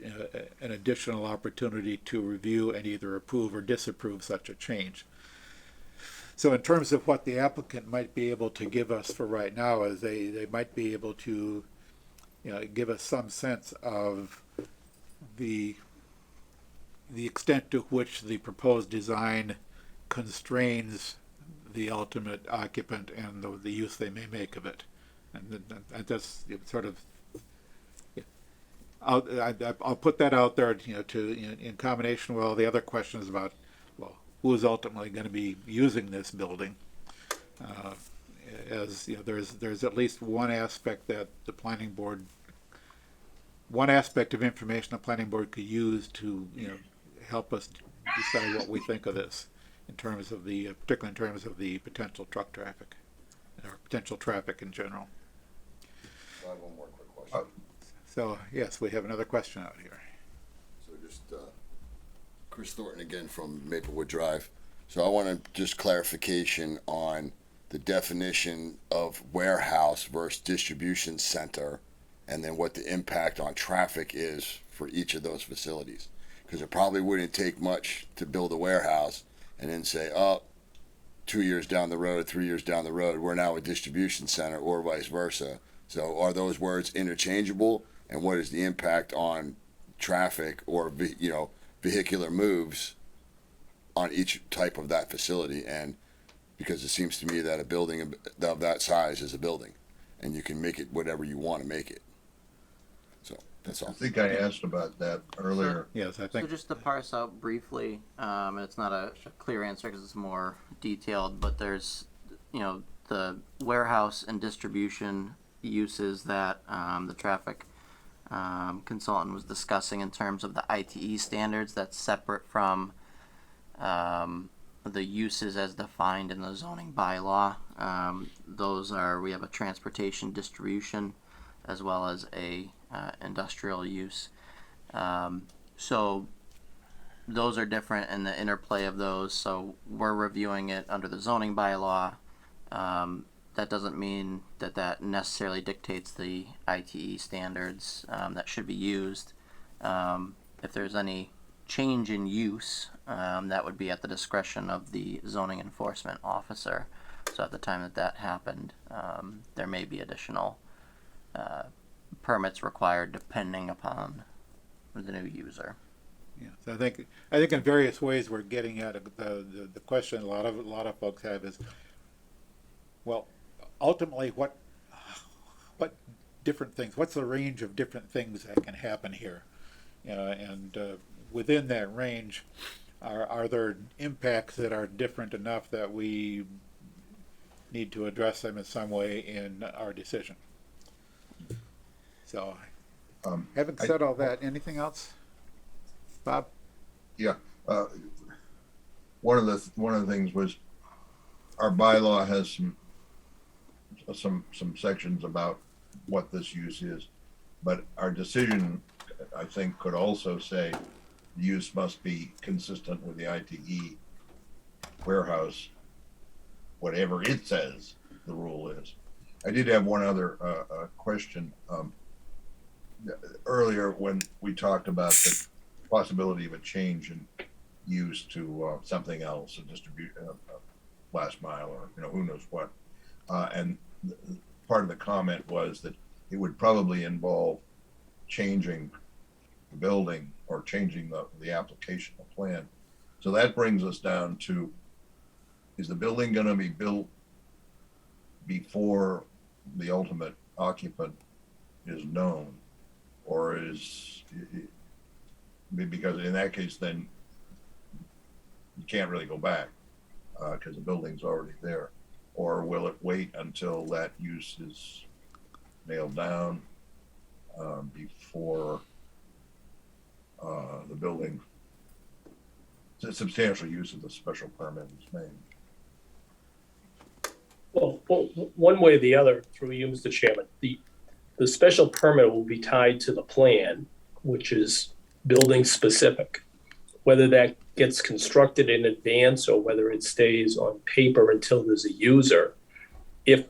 an additional opportunity to review and either approve or disapprove such a change. So in terms of what the applicant might be able to give us for right now, is they might be able to give us some sense of the extent to which the proposed design constrains the ultimate occupant and the use they may make of it. And that's sort of, I'll put that out there, in combination with all the other questions about, well, who is ultimately going to be using this building. As there's at least one aspect that the planning board, one aspect of information the planning board could use to help us decide what we think of this, in terms of particularly in terms of the potential truck traffic or potential traffic in general. I have one more quick question. So yes, we have another question out here. So just Chris Thornton again from Maplewood Drive. So I want just clarification on the definition of warehouse versus distribution center, and then what the impact on traffic is for each of those facilities. Because it probably wouldn't take much to build a warehouse and then say, oh, 2 years down the road, 3 years down the road, we're now a distribution center or vice versa. So are those words interchangeable? And what is the impact on traffic or, vehicular moves on each type of that facility? And because it seems to me that a building of that size is a building, and you can make it whatever you want to make it. So that's all. I think I asked about that earlier. Yes, I think. So just to parse out briefly, and it's not a clear answer because it's more detailed, but there's, the warehouse and distribution uses that the traffic consultant was discussing in terms of the ITE standards. That's separate from the uses as defined in the zoning bylaw. We have a transportation distribution as well as a industrial use. So those are different in the interplay of those. So we're reviewing it under the zoning bylaw. That doesn't mean that necessarily dictates the ITE standards that should be used. If there's any change in use, that would be at the discretion of the zoning enforcement officer. So at the time that happened, there may be additional permits required depending upon the new user. Yeah, so I think in various ways we're getting at the question a lot of folks have is, well, ultimately what different things, what's the range of different things that can happen here, and within that range, are there impacts that are different enough that we need to address them in some way in our decision? So, having said all that, anything else, Bob? Yeah. One of the things was our bylaw has some sections about what this use is, but our decision, I think, could also say the use must be consistent with the ITE warehouse, whatever it says the rule is. I did have one other question. Earlier when we talked about the possibility of a change in use to something else, a distribution, last mile, or who knows what, and part of the comment was that it would probably involve changing the building or changing the application of plan. So that brings us down to, is the building going to be built before the ultimate occupant is known, or is it, because in that case then you can't really go back because the building's already there, or will it wait until that use is nailed down before the building, substantial use of the special permit is made? Well, one way or the other, through you, Mr. Chairman, the special permit will be tied to the plan, which is building specific. Whether that gets constructed in advance or whether it stays on paper until there's a user, if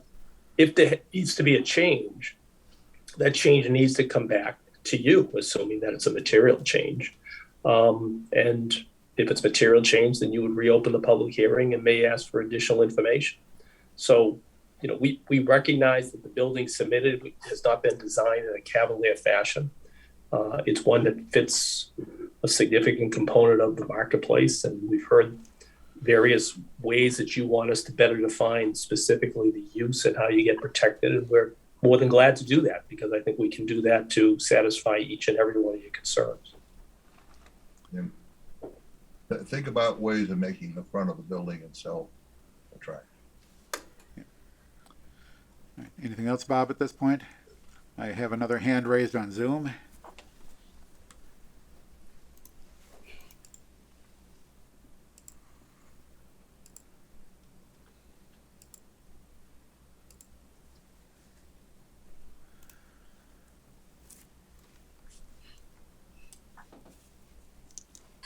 there needs to be a change, that change needs to come back to you, assuming that it's a material change. And if it's material change, then you would reopen the public hearing and may ask for additional information. So, we recognize that the building submitted has not been designed in a cavalier fashion. It's one that fits a significant component of the marketplace, and we've heard various ways that you want us to better define specifically the use and how you get protected, and we're more than glad to do that because I think we can do that to satisfy each and every one of your concerns. And think about ways of making the front of the building itself attractive. All right. Anything else, Bob, at this point? I have another hand raised on Zoom.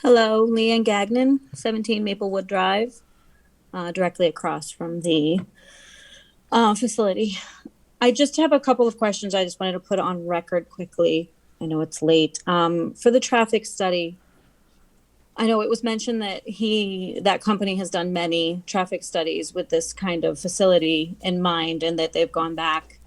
Hello, Leanne Gagnon, 17 Maplewood Drive, directly across from the facility. I just have a couple of questions I just wanted to put on record quickly. I know it's late. For the traffic study, I know it was mentioned that that company has done many traffic studies with this kind of facility in mind, and that they've gone back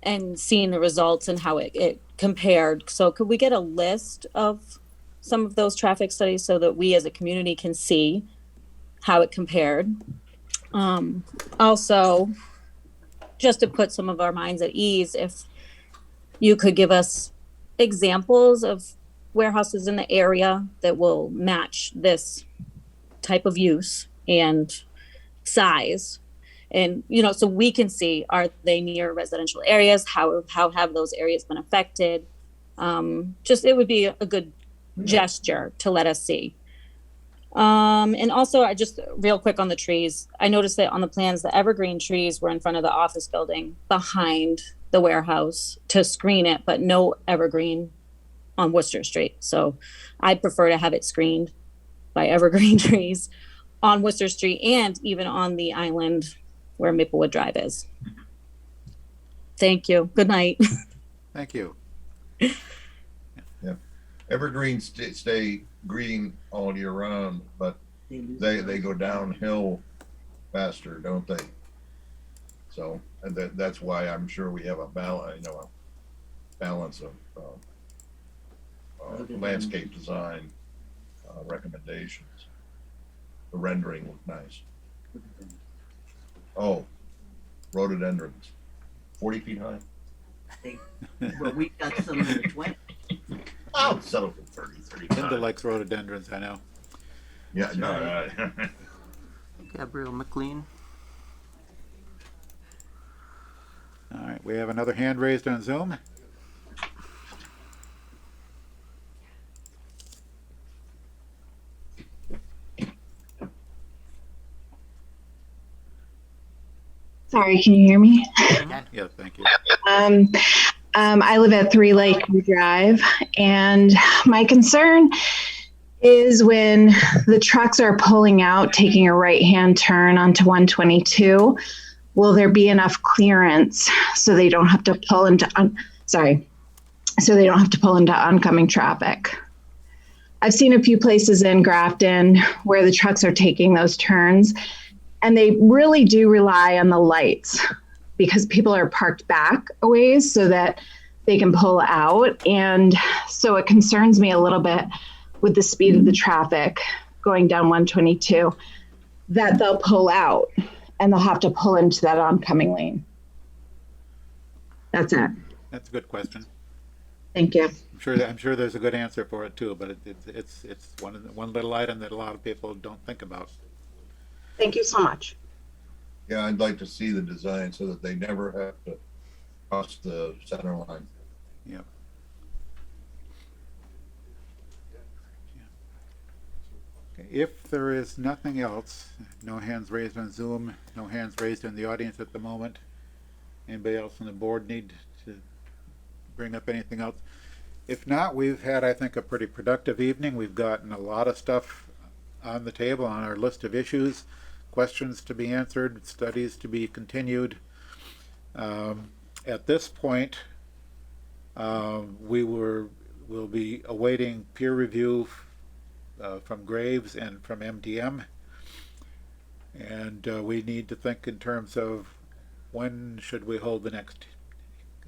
and seen the results and how it compared. So could we get a list of some of those traffic studies so that we as a community can see how it compared? Also, just to put some of our minds at ease, if you could give us examples of warehouses in the area that will match this type of use and size, and so we can see, are they near residential areas? How have those areas been affected? Just it would be a good gesture to let us see. And also, I just real quick on the trees, I noticed that on the plans, the evergreen trees were in front of the office building behind the warehouse to screen it, but no evergreen on Worcester Street. So I'd prefer to have it screened by evergreen trees on Worcester Street and even on the island where Maplewood Drive is. Thank you. Good night. Thank you. Yeah, evergreens stay green all year round, but they go downhill faster, don't they? So, and that's why I'm sure we have a balance of landscape design recommendations. The rendering looked nice. Oh, rhododendrons, 40 feet high. Well, we've got some in the 20. I'll settle for 35. Linda likes rhododendrons, I know. Yeah, no. Gabrielle McLean. All right, we have another hand raised on Zoom. Sorry, can you hear me? Yeah, thank you. I live at 3 Lakeview Drive, and my concern is when the trucks are pulling out, taking a right-hand turn onto 122, will there be enough clearance so they don't have to pull into oncoming traffic? I've seen a few places in Grafton where the trucks are taking those turns, and they really do rely on the lights because people are parked back a ways so that they can pull out. And so it concerns me a little bit with the speed of the traffic going down 122 that they'll pull out and they'll have to pull into that oncoming lane. That's it. That's a good question. Thank you. I'm sure there's a good answer for it too, but it's one little item that a lot of people don't think about. Thank you so much. Yeah, I'd like to see the design so that they never have to cross the center line. Yep. Okay, if there is nothing else, no hands raised on Zoom, no hands raised in the audience at the moment. Anybody else on the board need to bring up anything else? If not, we've had, I think, a pretty productive evening. We've gotten a lot of stuff on the table on our list of issues, questions to be answered, studies to be continued. At this point, we'll be awaiting peer review from Graves and from MDM, and we need to think in terms of when should we hold the next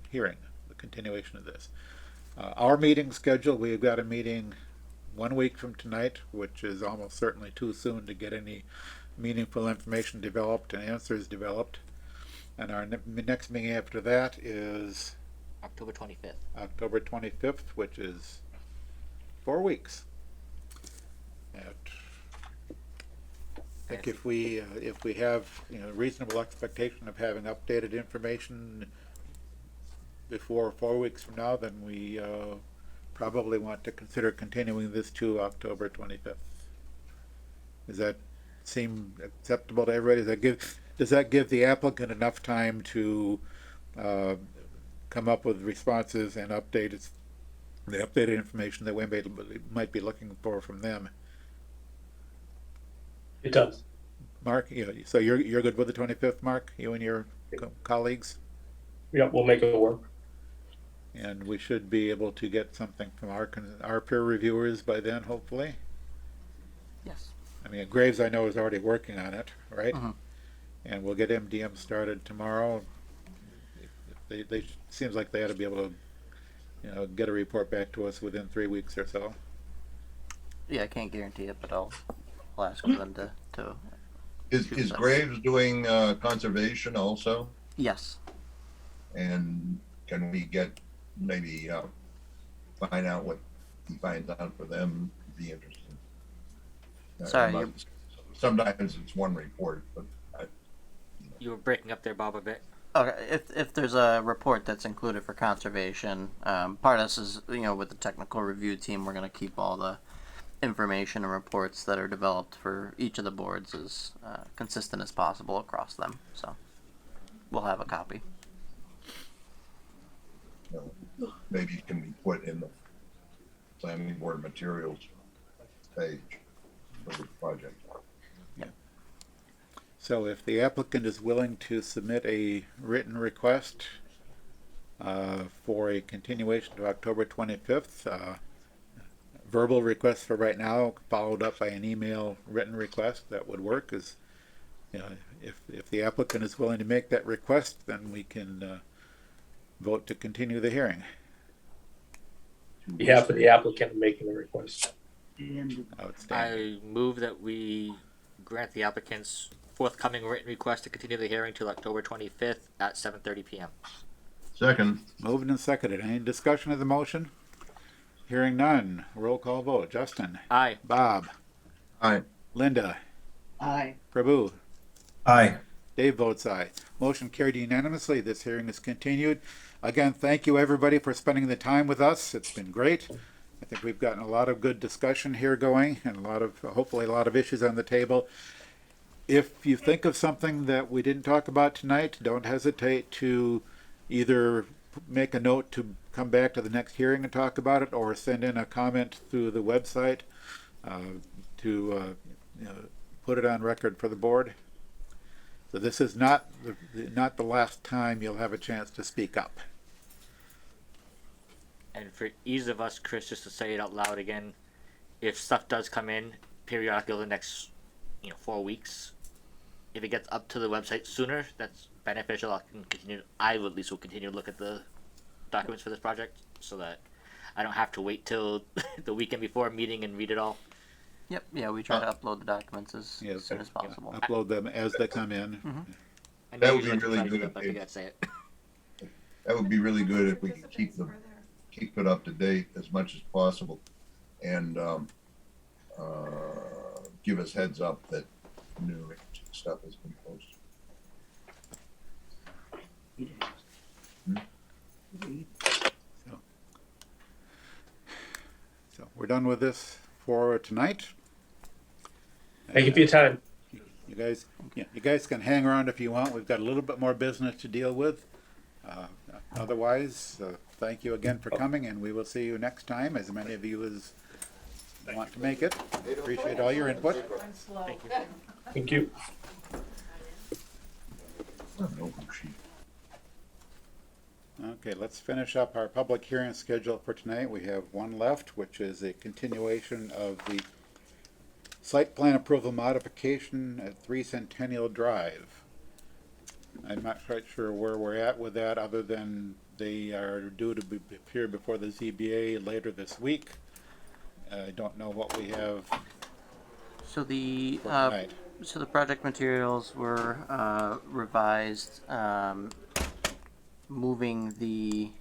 hearing, the continuation of this. Our meeting schedule, we've got a meeting 1 week from tonight, which is almost certainly too soon to get any meaningful information developed and answers developed. And our next meeting after that is October 25th. October 25th, which is 4 weeks. And I think if we have reasonable expectation of having updated information before 4 weeks from now, then we probably want to consider continuing this to October 25th. Does that seem acceptable to everybody? Does that give the applicant enough time to come up with responses and update the updated information that we might be looking for from them? It does. Mark, so you're good with the 25th, Mark? You and your colleagues? Yeah, we'll make it work. And we should be able to get something from our peer reviewers by then, hopefully. Yes. I mean, Graves I know is already working on it, right? Mhm. And we'll get MDM started tomorrow. They seems like they ought to be able to, get a report back to us within 3 weeks or so. Yeah, I can't guarantee it, but I'll ask for them to Is Graves doing conservation also? Yes. And can we get maybe find out what he finds out for them? Be interesting. Sorry, Sometimes it's one report, but You were breaking up there, Bob, a bit. Okay, if there's a report that's included for conservation, part of this is, with the technical review team, we're going to keep all the information and reports that are developed for each of the boards as consistent as possible across them. So we'll have a copy. maybe it can be put in the planning board materials page for the project. So if the applicant is willing to submit a written request for a continuation to October 25th, verbal request for right now, followed up by an email written request, that would work. Is, if the applicant is willing to make that request, then we can vote to continue the hearing. On behalf of the applicant making the request. Outstanding. I move that we grant the applicant's forthcoming written request to continue the hearing till October 25th at 7:30 p.m. Second. Moved and seconded. Any discussion of the motion? Hearing none. Roll call vote. Justin. Aye. Bob. Aye. Linda. Aye. Prabhu. Aye. Dave votes aye. Motion carried unanimously. This hearing is continued. Again, thank you everybody for spending the time with us. It's been great. I think we've gotten a lot of good discussion here going and hopefully a lot of issues on the table. If you think of something that we didn't talk about tonight, don't hesitate to either make a note to come back to the next hearing and talk about it, or send in a comment through the website to put it on record for the board. So this is not the last time you'll have a chance to speak up. And for ease of us, Chris, just to say it out loud again, if stuff does come in periodically over the next 4 weeks, if it gets up to the website sooner, that's beneficial. I at least will continue to look at the documents for this project so that I don't have to wait till the weekend before a meeting and read it all. Yep. Yeah, we try to upload the documents as soon as possible. Upload them as they come in. I know That you would be usually really try to do good. that, but I figured I'd say it. That would be really good if we could keep it up to date as much as possible, and give us heads up that new stuff has been posted. So we're done with this for tonight. Thank you for your time. You guys can hang around if you want. We've got a little bit more business to deal with. Otherwise, thank you again for coming, and we will see you next time, as many of you as want to make it. Appreciate all your input. Thank you. Thank you. Okay, let's finish up our public hearing schedule for tonight. We have one left, which is a continuation of the site plan approval modification at 3 Centennial Drive. I'm not quite sure where we're at with that, other than they are due to appear before the ZBA later this week. I don't know what we have. So the for tonight. so the project materials were revised, moving the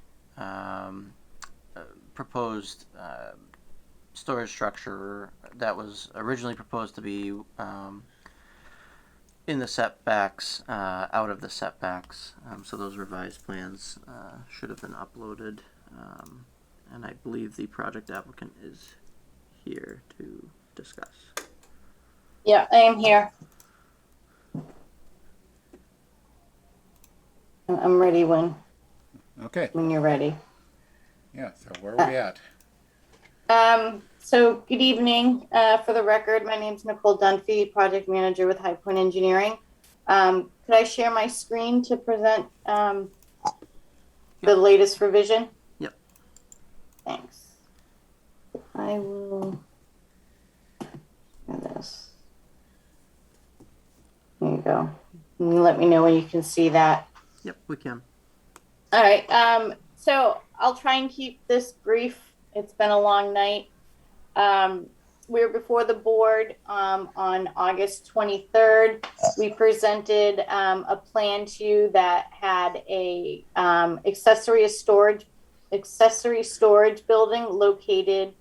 proposed storage structure that was originally proposed to be in the setbacks, out of the setbacks. So those revised plans should have been uploaded, and I believe the project applicant is here to discuss. Yeah, I am here. I'm ready when you're ready. Yeah, so where are we at? So good evening. For the record, my name is Nicole Dunphy, project manager with High Point Engineering. Could I share my screen to present the latest revision? Yep. Thanks. I will. this. There you go. Let me know when you can see that. Yep, we can. All right. So I'll try and keep this brief. It's been a long night. We were before the board on August 23rd. We presented a plan to you that had a accessory storage building located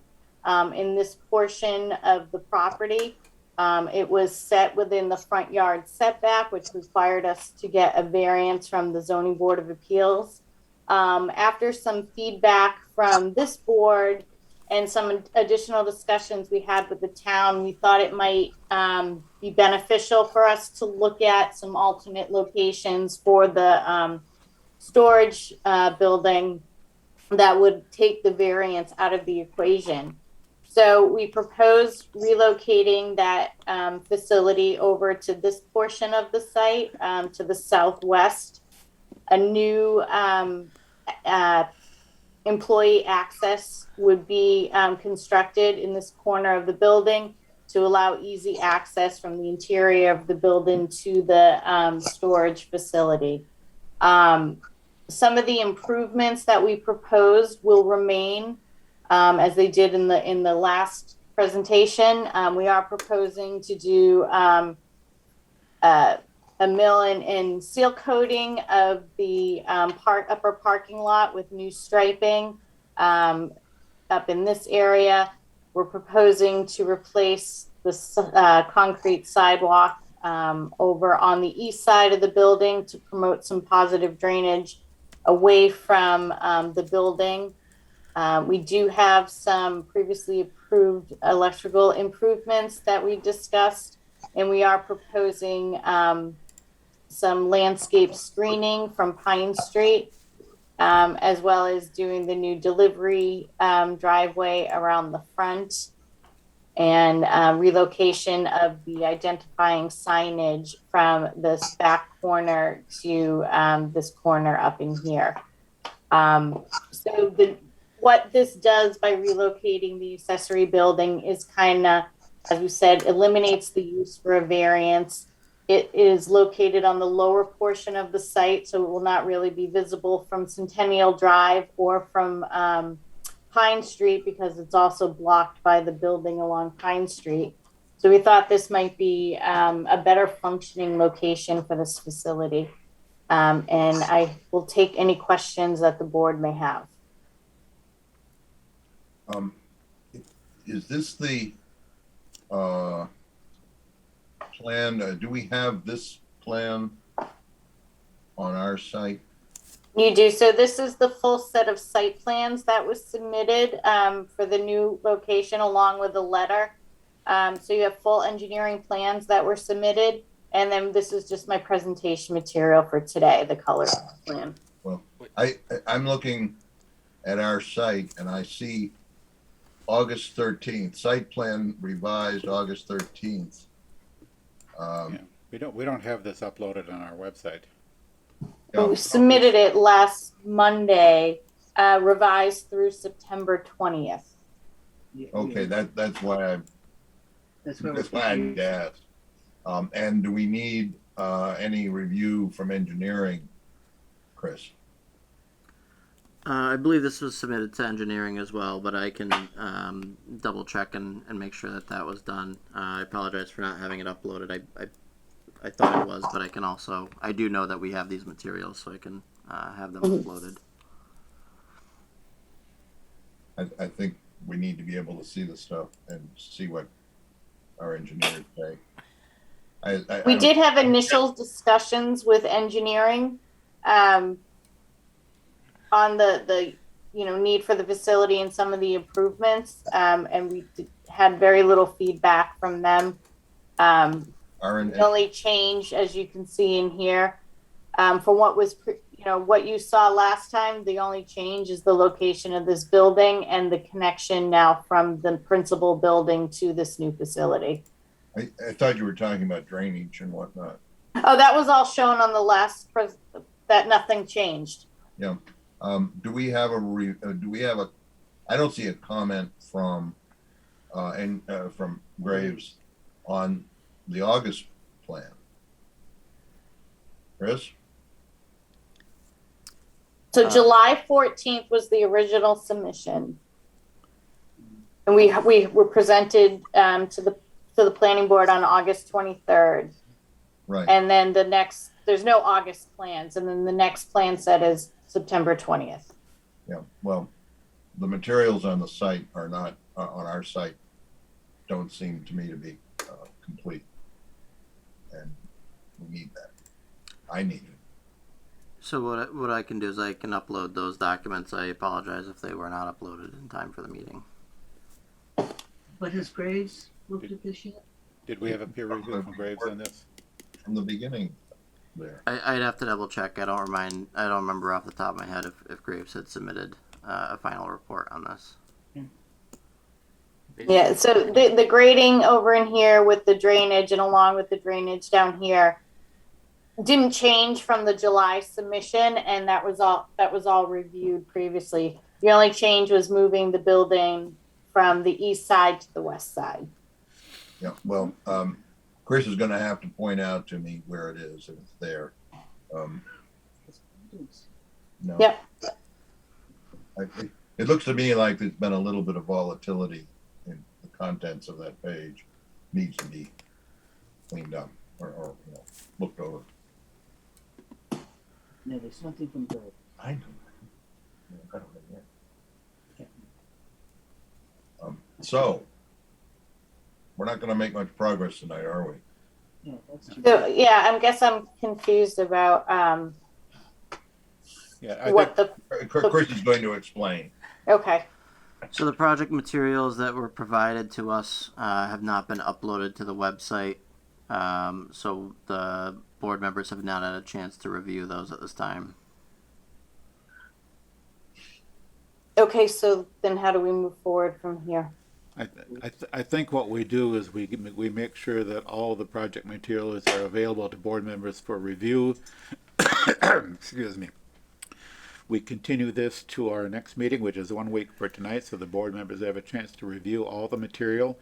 in this portion of the property. It was set within the front yard setback, which required us to get a variance from the Zoning Board of Appeals. After some feedback from this board and some additional discussions we had with the town, we thought it might be beneficial for us to look at some alternate locations for the storage building that would take the variance out of the equation. So we proposed relocating that facility over to this portion of the site, to the southwest. A new employee access would be constructed in this corner of the building to allow easy access from the interior of the building to the storage facility. Some of the improvements that we proposed will remain as they did in the last presentation. We are proposing to do a mill and seal coating of the upper parking lot with new striping up in this area. We're proposing to replace the concrete sidewalk over on the east side of the building to promote some positive drainage away from the building. We do have some previously approved electrical improvements that we discussed, and we are proposing some landscape screening from Pine Street, as well as doing the new delivery driveway around the front, and relocation of the identifying signage from this back corner to this corner up in here. What this does by relocating the accessory building is kind of, as we said, eliminates the use for a variance. It is located on the lower portion of the site, so it will not really be visible from Centennial Drive or from Pine Street, because it's also blocked by the building along Pine Street. So we thought this might be a better functioning location for this facility. And I will take any questions that the board may have. Is this the plan? Do we have this plan on our site? You do. So this is the full set of site plans that was submitted for the new location, along with a letter. So you have full engineering plans that were submitted, and then this is just my presentation material for today, the color plan. Well, I'm looking at our site and I see August 13th, site plan revised August 13th. Yeah, we don't have this uploaded on our website. We submitted it last Monday, revised through September 20th. Okay, that's why I asked. And do we need any review from engineering, Chris? I believe this was submitted to engineering as well, but I can double check and make sure that that was done. I apologize for not having it uploaded. I thought it was, but I do know that we have these materials, so I can have them uploaded. I think we need to be able to see the stuff and see what our engineers say. We did have initial discussions with engineering on the need for the facility and some of the improvements, and we had very little feedback from them. The only change, as you can see in here, from what was what you saw last time, the only change is the location of this building and the connection now from the principal building to this new facility. I thought you were talking about drainage and whatnot. Oh, that was all shown on the last that nothing changed. Yeah. Do we have I don't see a comment from from Graves on the August plan? Chris? So July 14th was the original submission. And we were presented to the planning board on August 23rd. Right. And then there's no August plans. And then the next plan set is September 20th. Yeah, well, the materials on the site are not, on our site, don't seem to me to be complete. And we need that. I need it. So what I can do is I can upload those documents. I apologize if they were not uploaded in time for the meeting. But has Graves looked at this yet? Did we have a peer review from Graves on this? From the beginning there. I'd have to double check. I don't remember off the top of my head if Graves had submitted a final report on this. Yeah, so the grading over in here with the drainage and along with the drainage down here didn't change from the July submission, and that was all reviewed previously. The only change was moving the building from the east side to the west side. Yeah, well, Chris is gonna have to point out to me where it is, if it's there. No. Yep. It looks to me like there's been a little bit of volatility in the contents of that page. Needs to be cleaned up or looked over. No, there's nothing from Graves. I know. I don't know yet. So, we're not gonna make much progress tonight, are we? Yeah, that's true. So yeah, I guess I'm confused about what the Chris is going to explain. okay. So the project materials that were provided to us have not been uploaded to the website. So the board members have not had a chance to review those at this time. Okay, so then how do we move forward from here? I think what we do is we make sure that all the project materials are available to board members for review. Excuse me. We continue this to our next meeting, which is 1 week for tonight, so the board members have a chance to review all the material,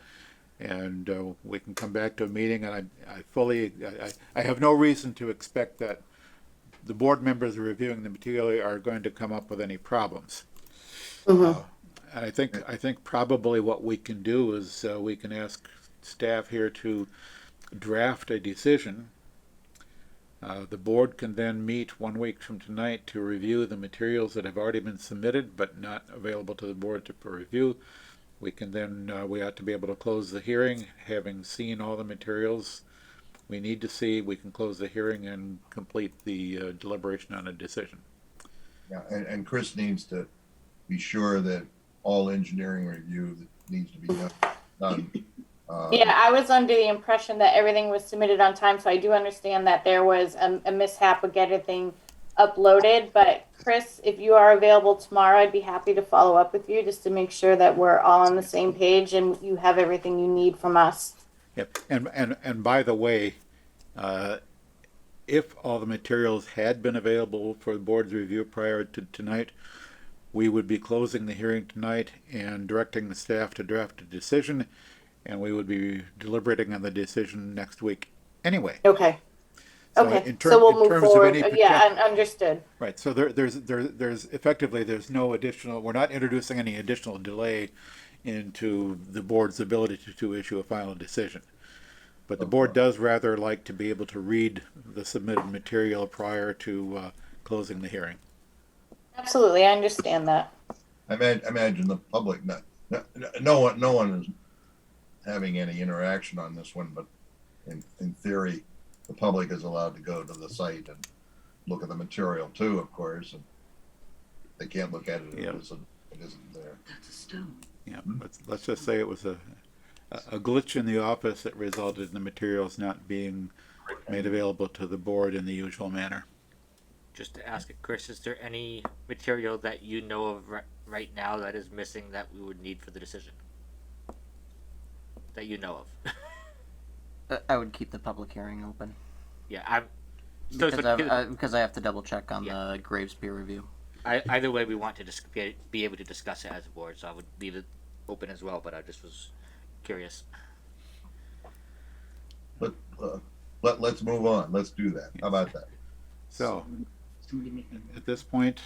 and we can come back to a meeting. And I have no reason to expect that the board members reviewing the material are going to come up with any problems. Mm-hmm. And I think probably what we can do is we can ask staff here to draft a decision. The board can then meet 1 week from tonight to review the materials that have already been submitted but not available to the board for review. We can then, we ought to be able to close the hearing, having seen all the materials we need to see. We can close the hearing and complete the deliberation on a decision. Yeah, and Chris needs to be sure that all engineering review that needs to be done. Yeah, I was under the impression that everything was submitted on time, so I do understand that there was a mishap with getting everything uploaded. But Chris, if you are available tomorrow, I'd be happy to follow up with you just to make sure that we're all on the same page and you have everything you need from us. Yep, and by the way, if all the materials had been available for the board's review prior to tonight, we would be closing the hearing tonight and directing the staff to draft a decision, and we would be deliberating on the decision next week anyway. Okay. So Okay. in So we'll move terms of forward. any Yeah, understood. Right. So there's effectively there's no additional. We're not introducing any additional delay into the board's ability to issue a final decision. But the board does rather like to be able to read the submitted material prior to closing the hearing. Absolutely, I understand that. I imagine the public, no one is having any interaction on this one, but in theory, the public is allowed to go to the site and look at the material too, of course, and they can't look at it if it isn't there. That's a stone. Yeah, let's just say it was a glitch in the office that resulted in the materials not being made available to the board in the usual manner. Just to ask it, Chris, is there any material that you know of right now that is missing that we would need for the decision? That you know of? I would keep the public hearing open. Yeah, because I have to double check on the Graves peer review. Either way, we want to just be able to discuss it as a board, so I would leave it open as well. But I just was curious. let's move on. Let's do that. How about that? So, at this point,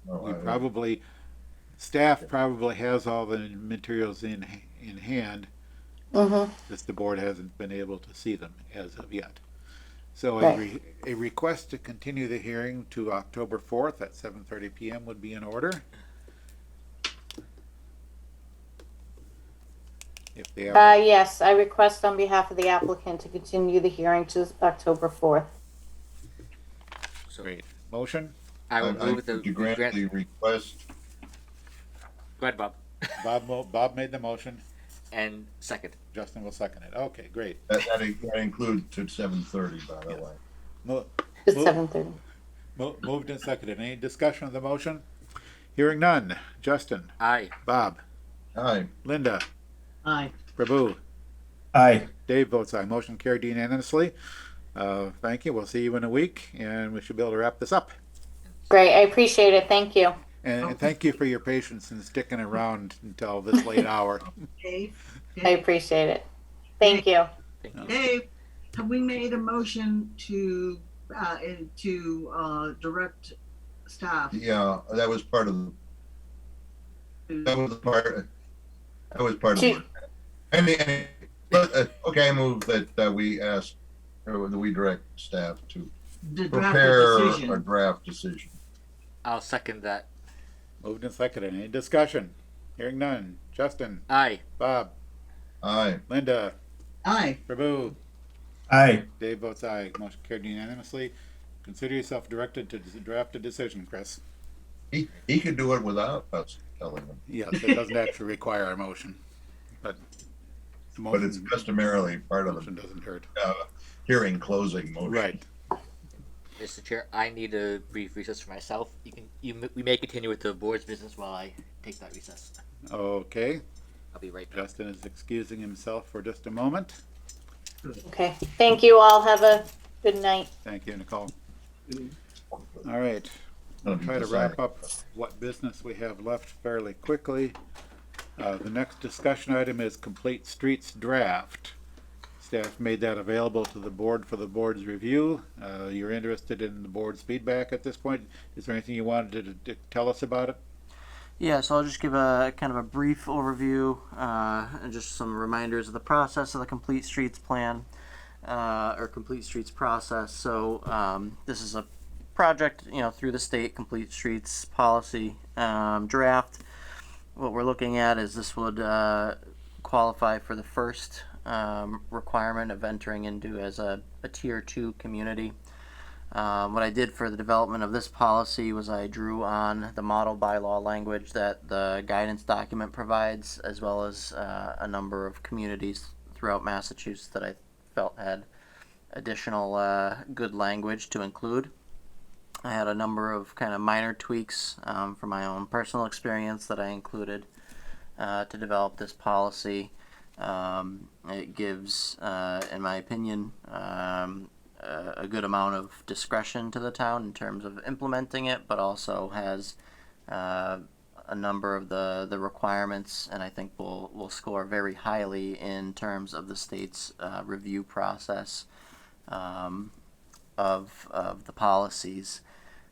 we I- probably, staff probably has all the materials in hand, Mm-hmm. just the board hasn't been able to see them as of yet. So Right. a request to continue the hearing to October 4th at 7:30 PM would be in order. If they are, Yes, I request on behalf of the applicant to continue the hearing to October 4th. great. Motion? I will I move the move to grant the request. Go ahead, Bob. Bob made the motion. And second. Justin will second it. Okay, great. That includes to 7:30, by the way. Mo- It's mo- 7:30. Moved and seconded. Any discussion of the motion? Hearing none. Justin? Aye. Bob? Aye. Linda? Aye. Prabhu? Aye. Dave votes aye. Motion carried unanimously. Thank you. We'll see you in a week, and we should be able to wrap this up. Great, I appreciate it. Thank you. And thank you for your patience and sticking around until this late hour. Dave, I appreciate it. Thank you. Dave, have we made a motion to direct staff? Yeah, that was part of that was part of it. Okay, I move that we ask, or that we direct staff to To draft a prepare decision. a draft decision. I'll second that. Moved and seconded. Any discussion? Hearing none. Justin? Aye. Bob? Aye. Linda? Aye. Prabhu? Aye. Dave votes aye. Motion carried unanimously. Consider yourself directed to draft a decision, Chris. He could do it without us telling him, Yes, it doesn't actually require a motion, but the but it's motion, customarily part of motion the doesn't hurt. hearing closing motion. Right. Mr. Chair, I need a brief recess for myself. We may continue with the board's business while I take that recess. Okay. I'll be right back. Justin is excusing himself for just a moment. Okay, thank you all. Have a good night. Thank you, Nicole. All right. I'll That'll be try to decided. wrap up what business we have left fairly quickly. The next discussion item is complete streets draft. Staff made that available to the board for the board's review. You're interested in the board's feedback at this point. Is there anything you wanted to tell us about it? Yeah, so I'll just give a kind of a brief overview and just some reminders of the process of the Complete Streets plan or Complete Streets process. So this is a project, through the state Complete Streets policy draft. What we're looking at is this would qualify for the first requirement of entering into as a tier 2 community. What I did for the development of this policy was I drew on the model bylaw language that the guidance document provides, as well as a number of communities throughout Massachusetts that I felt had additional good language to include. I had a number of kind of minor tweaks from my own personal experience that I included to develop this policy. It gives, in my opinion, a good amount of discretion to the town in terms of implementing it, but also has a number of the requirements, and I think will score very highly in terms of the state's review process of the policies.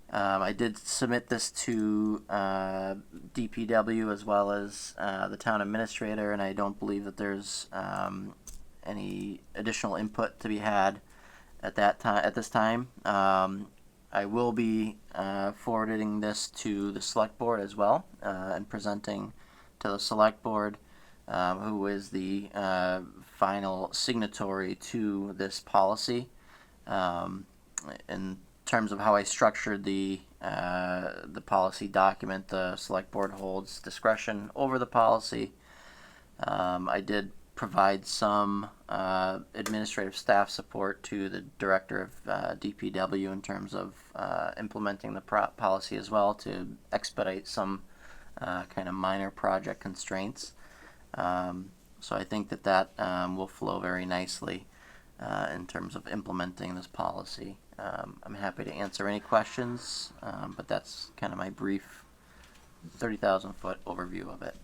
I did submit this to DPW as well as the town administrator, and I don't believe that there's any additional input to be had at this time. I will be forwarding this to the select board as well and presenting to the select board, who is the final signatory to this policy. In terms of how I structured the policy document, the select board holds discretion over the policy. I did provide some administrative staff support to the director of DPW in terms of implementing the policy as well to expedite some kind of minor project constraints. So I think that will flow very nicely in terms of implementing this policy. I'm happy to answer any questions, but that's kind of my brief 30,000 foot overview of it.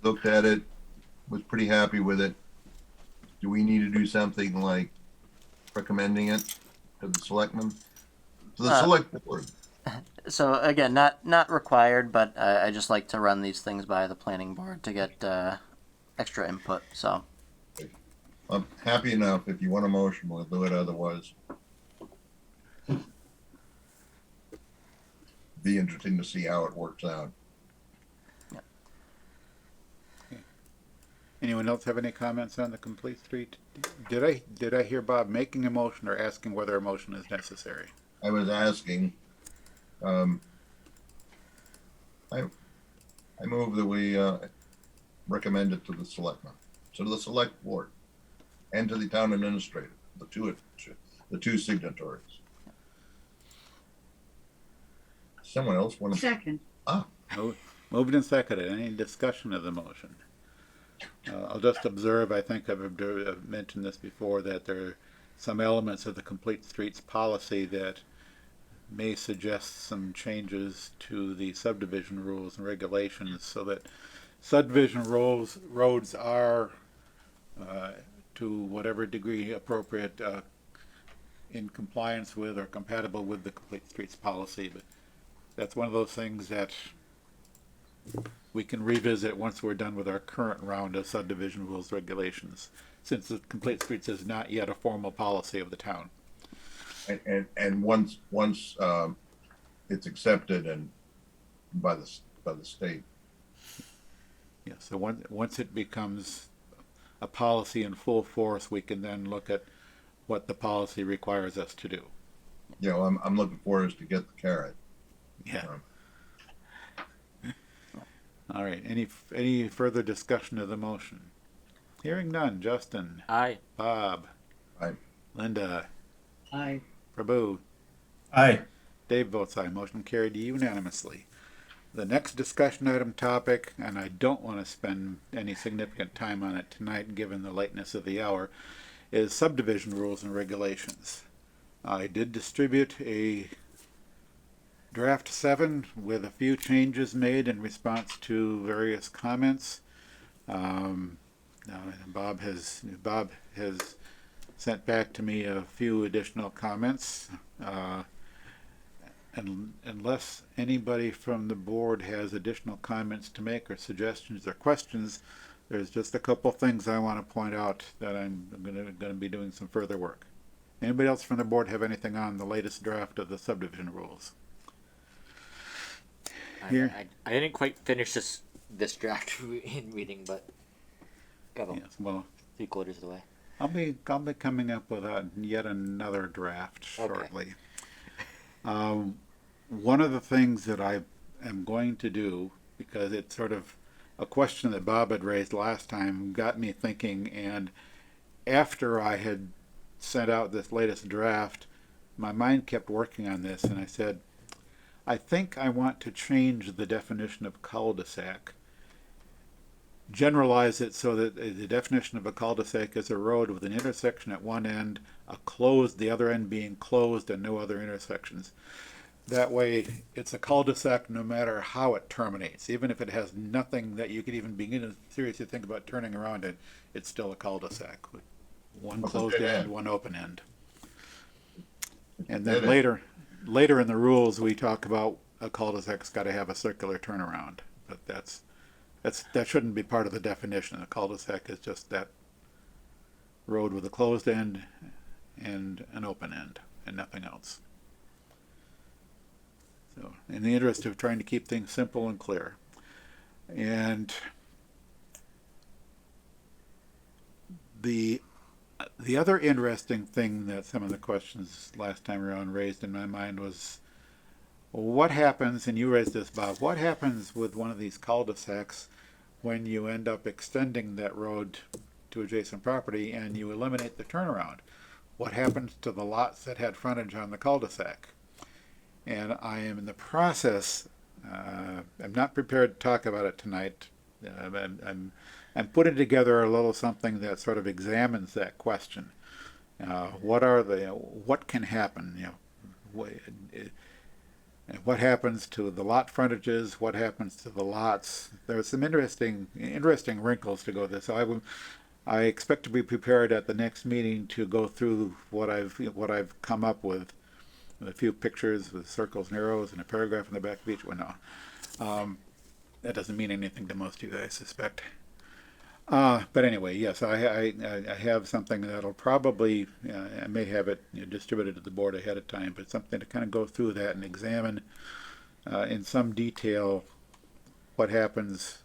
Looked at it, was pretty happy with it. Do we need to do something like recommending it to the selectmen? To the Uh, select board? So again, not required, but I just like to run these things by the planning board to get extra input. So I'm happy enough. If you want a motion, we'll do it. Otherwise, be interesting to see how it works out. Anyone else have any comments on the complete street? Did I hear Bob making a motion or asking whether a motion is necessary? I was asking, I move that we recommend it to the selectmen, to the select board, and to the town administrator, the two signatories. Someone else want to? Second. Moved and seconded. Any discussion of the motion? I'll just observe, I think I've mentioned this before, that there are some elements of the complete streets policy that may suggest some changes to the subdivision rules and regulations so that subdivision roads are, to whatever degree appropriate, in compliance with or compatible with the complete streets policy. But that's one of those things that we can revisit once we're done with our current round of subdivision rules regulations, since the complete streets is not yet a formal policy of the town. And once it's accepted and by the state. Yeah, so once it becomes a policy in full force, we can then look at what the policy requires us to do. You know, I'm looking for us to get the carrot. Yeah. All right. Any further discussion of the motion? Hearing none. Justin. Aye. Bob. Aye. Linda. Aye. Prabhu. Aye. Dave votes aye. Motion carried unanimously. The next discussion item topic, and I don't want to spend any significant time on it tonight given the lateness of the hour, is subdivision rules and regulations. I did distribute a draft 7 with a few changes made in response to various comments. Bob has sent back to me a few additional comments. And unless anybody from the board has additional comments to make or suggestions or questions, there's just a couple things I want to point out that I'm going to be doing some further work. Anybody else from the board have anything on the latest draft of the subdivision rules? Here. I didn't quite finish this draft in reading, but got Yes, well, 3/4 of the way. I'll be coming up with yet another draft shortly. One of the things that I am going to do, because it's sort of a question that Bob had raised last time, got me thinking, and after I had sent out this latest draft, my mind kept working on this, and I said, I think I want to change the definition of cul-de-sac. Generalize it so that the definition of a cul-de-sac is a road with an intersection at one end, the other end being closed and no other intersections. That way, it's a cul-de-sac no matter how it terminates. Even if it has nothing that you could even begin to seriously think about turning around it, it's still a cul-de-sac. One closed end, one open end. And then later in the rules, we talk about a cul-de-sac's got to have a circular turnaround, but that shouldn't be part of the definition. A cul-de-sac is just that road with a closed end and an open end, and nothing else. So, in the interest of trying to keep things simple and clear, and the other interesting thing that some of the questions last time around raised in my mind was, what happens, and you raised this, Bob, what happens with one of these cul-de-sacs when you end up extending that road to adjacent property and you eliminate the turnaround? What happens to the lots that had frontage on the cul-de-sac? And I am in the process, I'm not prepared to talk about it tonight. I'm putting together a little something that sort of examines that question. What can happen? What happens to the lot frontages? What happens to the lots? There's some interesting wrinkles to go with this. So I expect to be prepared at the next meeting to go through what I've come up with a few pictures with circles and arrows and a paragraph in the back of each one. No. That doesn't mean anything to most of you guys, I suspect. But anyway, yes, I have something that'll probably, I may have it distributed to the board ahead of time, but something to kind of go through that and examine in some detail what happens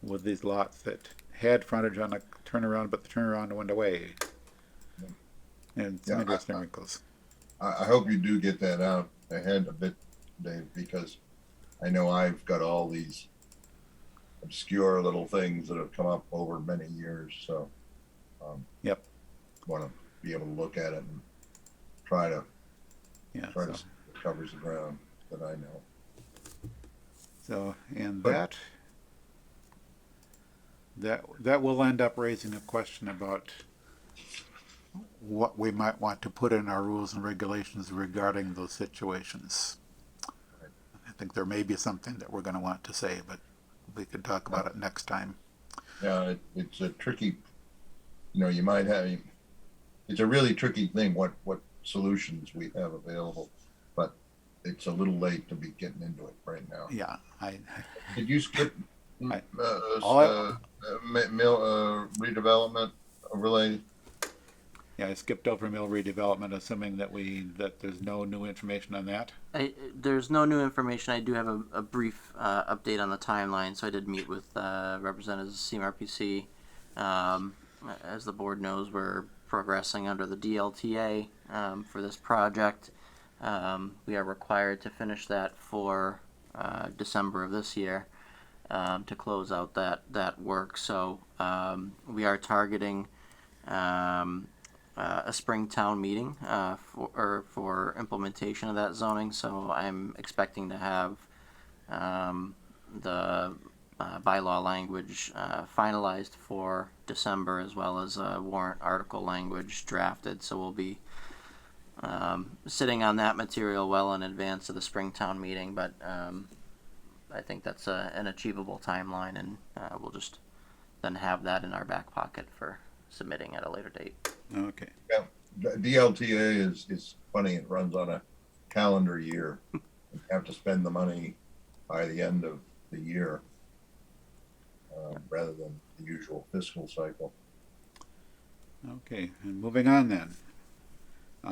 with these lots that had frontage on a turnaround, but the turnaround went away. And some interesting wrinkles. I hope you do get that out ahead a bit, Dave, because I know I've got all these obscure little things that have come up over many years. So, yep, want to be able to look at it and try to see if it covers the ground that I know. So, and that will end up raising a question about what we might want to put in our rules and regulations regarding those situations. I think there may be something that we're going to want to say, but we could talk about it next time. Yeah, it's a tricky, you might have, it's a really tricky thing what solutions we have available, but it's a little late to be getting into it right now. Yeah, Did you skip mill redevelopment overlay? Yeah, I skipped over mill redevelopment, assuming that there's no new information on that. There's no new information. I do have a brief update on the timeline. So I did meet with representatives of CMRPC. As the board knows, we're progressing under the DLTA for this project. We are required to finish that for December of this year to close out that work. So we are targeting a spring town meeting for implementation of that zoning. So I'm expecting to have the bylaw language finalized for December, as well as warrant article language drafted. So we'll be sitting on that material well in advance of the spring town meeting. But I think that's an achievable timeline, and we'll just then have that in our back pocket for submitting at a later date. Okay. Yeah, DLTA is funny. It runs on a calendar year. You have to spend the money by the end of the year rather than the usual fiscal cycle. Okay, and moving on then.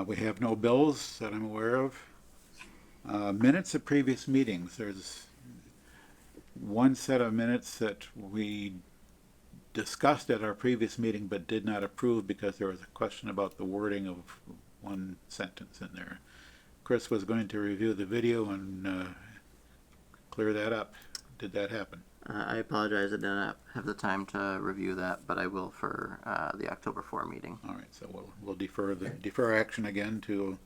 We have no bills that I'm aware of. Minutes of previous meetings. There's one set of minutes that we discussed at our previous meeting but did not approve because there was a question about the wording of one sentence in there. Chris was going to review the video and clear that up. Did that happen? I apologize, I did not have the time to review that, but I will for the October 4 meeting. All right, so we'll defer action again to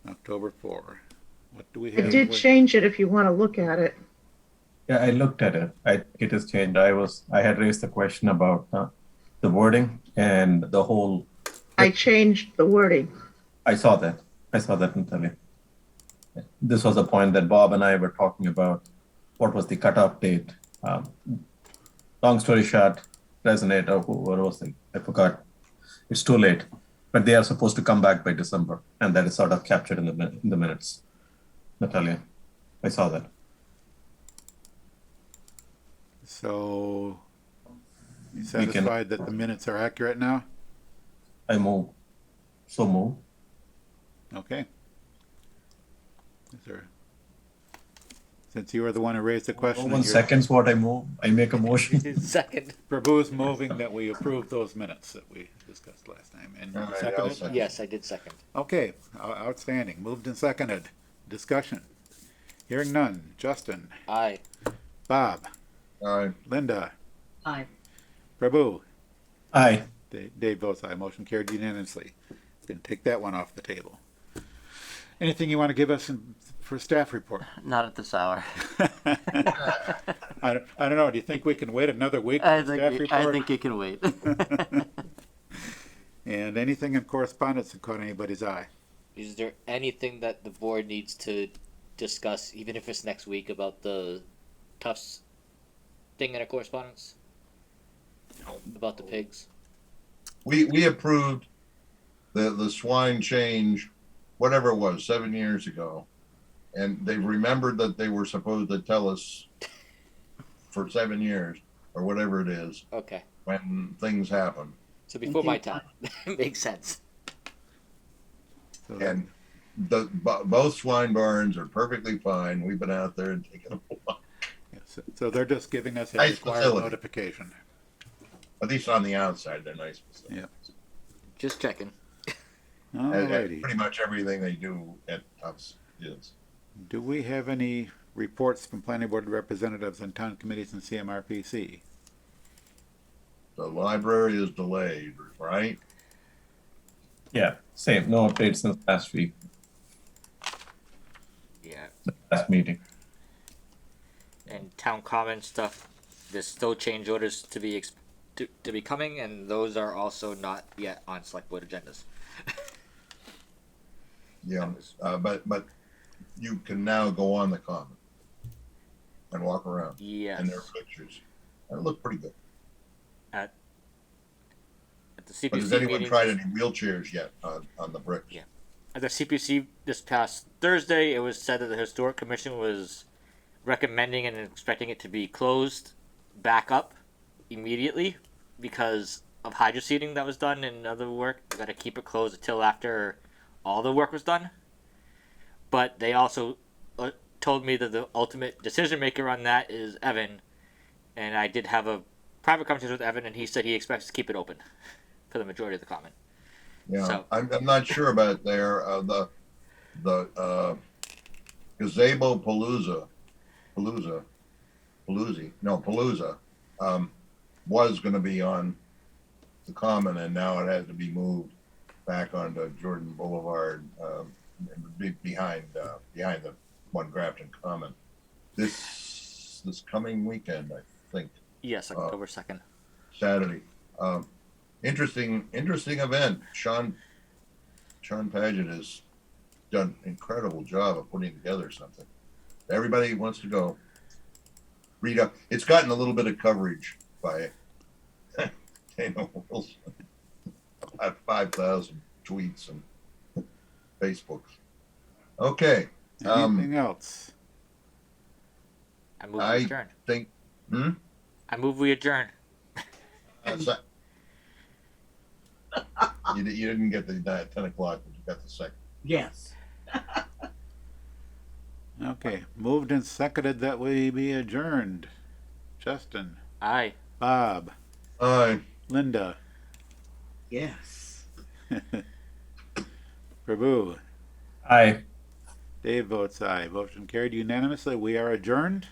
October 4. What do we have? I did change it if you want to look at it. Yeah, I looked at it. It is changed. I had raised the question about the wording and the whole. I changed the wording. I saw that, Natalie. This was a point that Bob and I were talking about. What was the cutoff date? Long story short, Resonate or what was it? I forgot. It's too late, but they are supposed to come back by December, and that is sort of captured in the minutes. Natalia, I saw that. So, you satisfied that the minutes are accurate now? I move. So move. Okay. Is there, since you were the one who raised the question. 1 second's what I move. I make a motion. Second. Prabhu's moving that we approve those minutes that we discussed last time. And All right, seconded? I'll second. Yes, I did second. Okay, outstanding. Moved and seconded. Discussion. Hearing none. Justin. Aye. Bob. Aye. Linda. Aye. Prabhu. Aye. Dave votes aye. Motion carried unanimously. Can take that one off the table. Anything you want to give us for staff report? Not at this hour. I don't know. Do you think we can wait another week for staff report? I think you can wait. And anything in correspondence that caught anybody's eye? Is there anything that the board needs to discuss, even if it's next week, about the Tufts thing in a correspondence? About the pigs? we approved the swine change, whatever it was, 7 years ago. And they remembered that they were supposed to tell us for 7 years or whatever it is Okay. when things happen. So before my time. Makes sense. And both swine barns are perfectly fine. We've been out there and taken a walk. So they're just giving us a Nice required facility. notification. At least on the outside, they're nice. Yeah. Just checking. Alrighty. Pretty much everything they do at us is. Do we have any reports from planning board representatives and town committees and CMRPC? The library is delayed, right? Yeah, same. No updates since last week, Yeah. last meeting. And town common stuff, there's still change orders to be to be coming, and those are also not yet on select board agendas. Yeah, but you can now go on the common and walk around. Yes. And there are pictures. And it looked pretty good. At the CPC But has anyone meeting tried this- any wheelchairs yet on the bricks? Yeah. At the CPC this past Thursday, it was said that the historic commission was recommending and expecting it to be closed back up immediately because of hydro seeding that was done and other work. They got to keep it closed until after all the work was done. But they also told me that the ultimate decision maker on that is Evan, and I did have a private conversation with Evan, and he said he expects to keep it open for the majority of the common. Yeah, So- I'm not sure about there. The Gazebo Palooza was going to be on the common, and now it has to be moved back onto Jordan Boulevard, behind the one Grafton Common. This coming weekend, I think. Yes, October 2nd. Saturday. Interesting event. Sean Paget has done an incredible job of putting together something. Everybody wants to go read up. It's gotten a little bit of coverage by Dana Wilson. About 5,000 tweets and Facebooks. Okay. Anything else? I move we I adjourn. think. I move we adjourn. You didn't get the 10 o'clock, but you got the second. Yes. Okay, moved and seconded that we be adjourned. Justin, Aye. Bob, Aye. Linda, Yes. Prabhu, Aye. Dave votes aye. Motion carried unanimously. We are adjourned.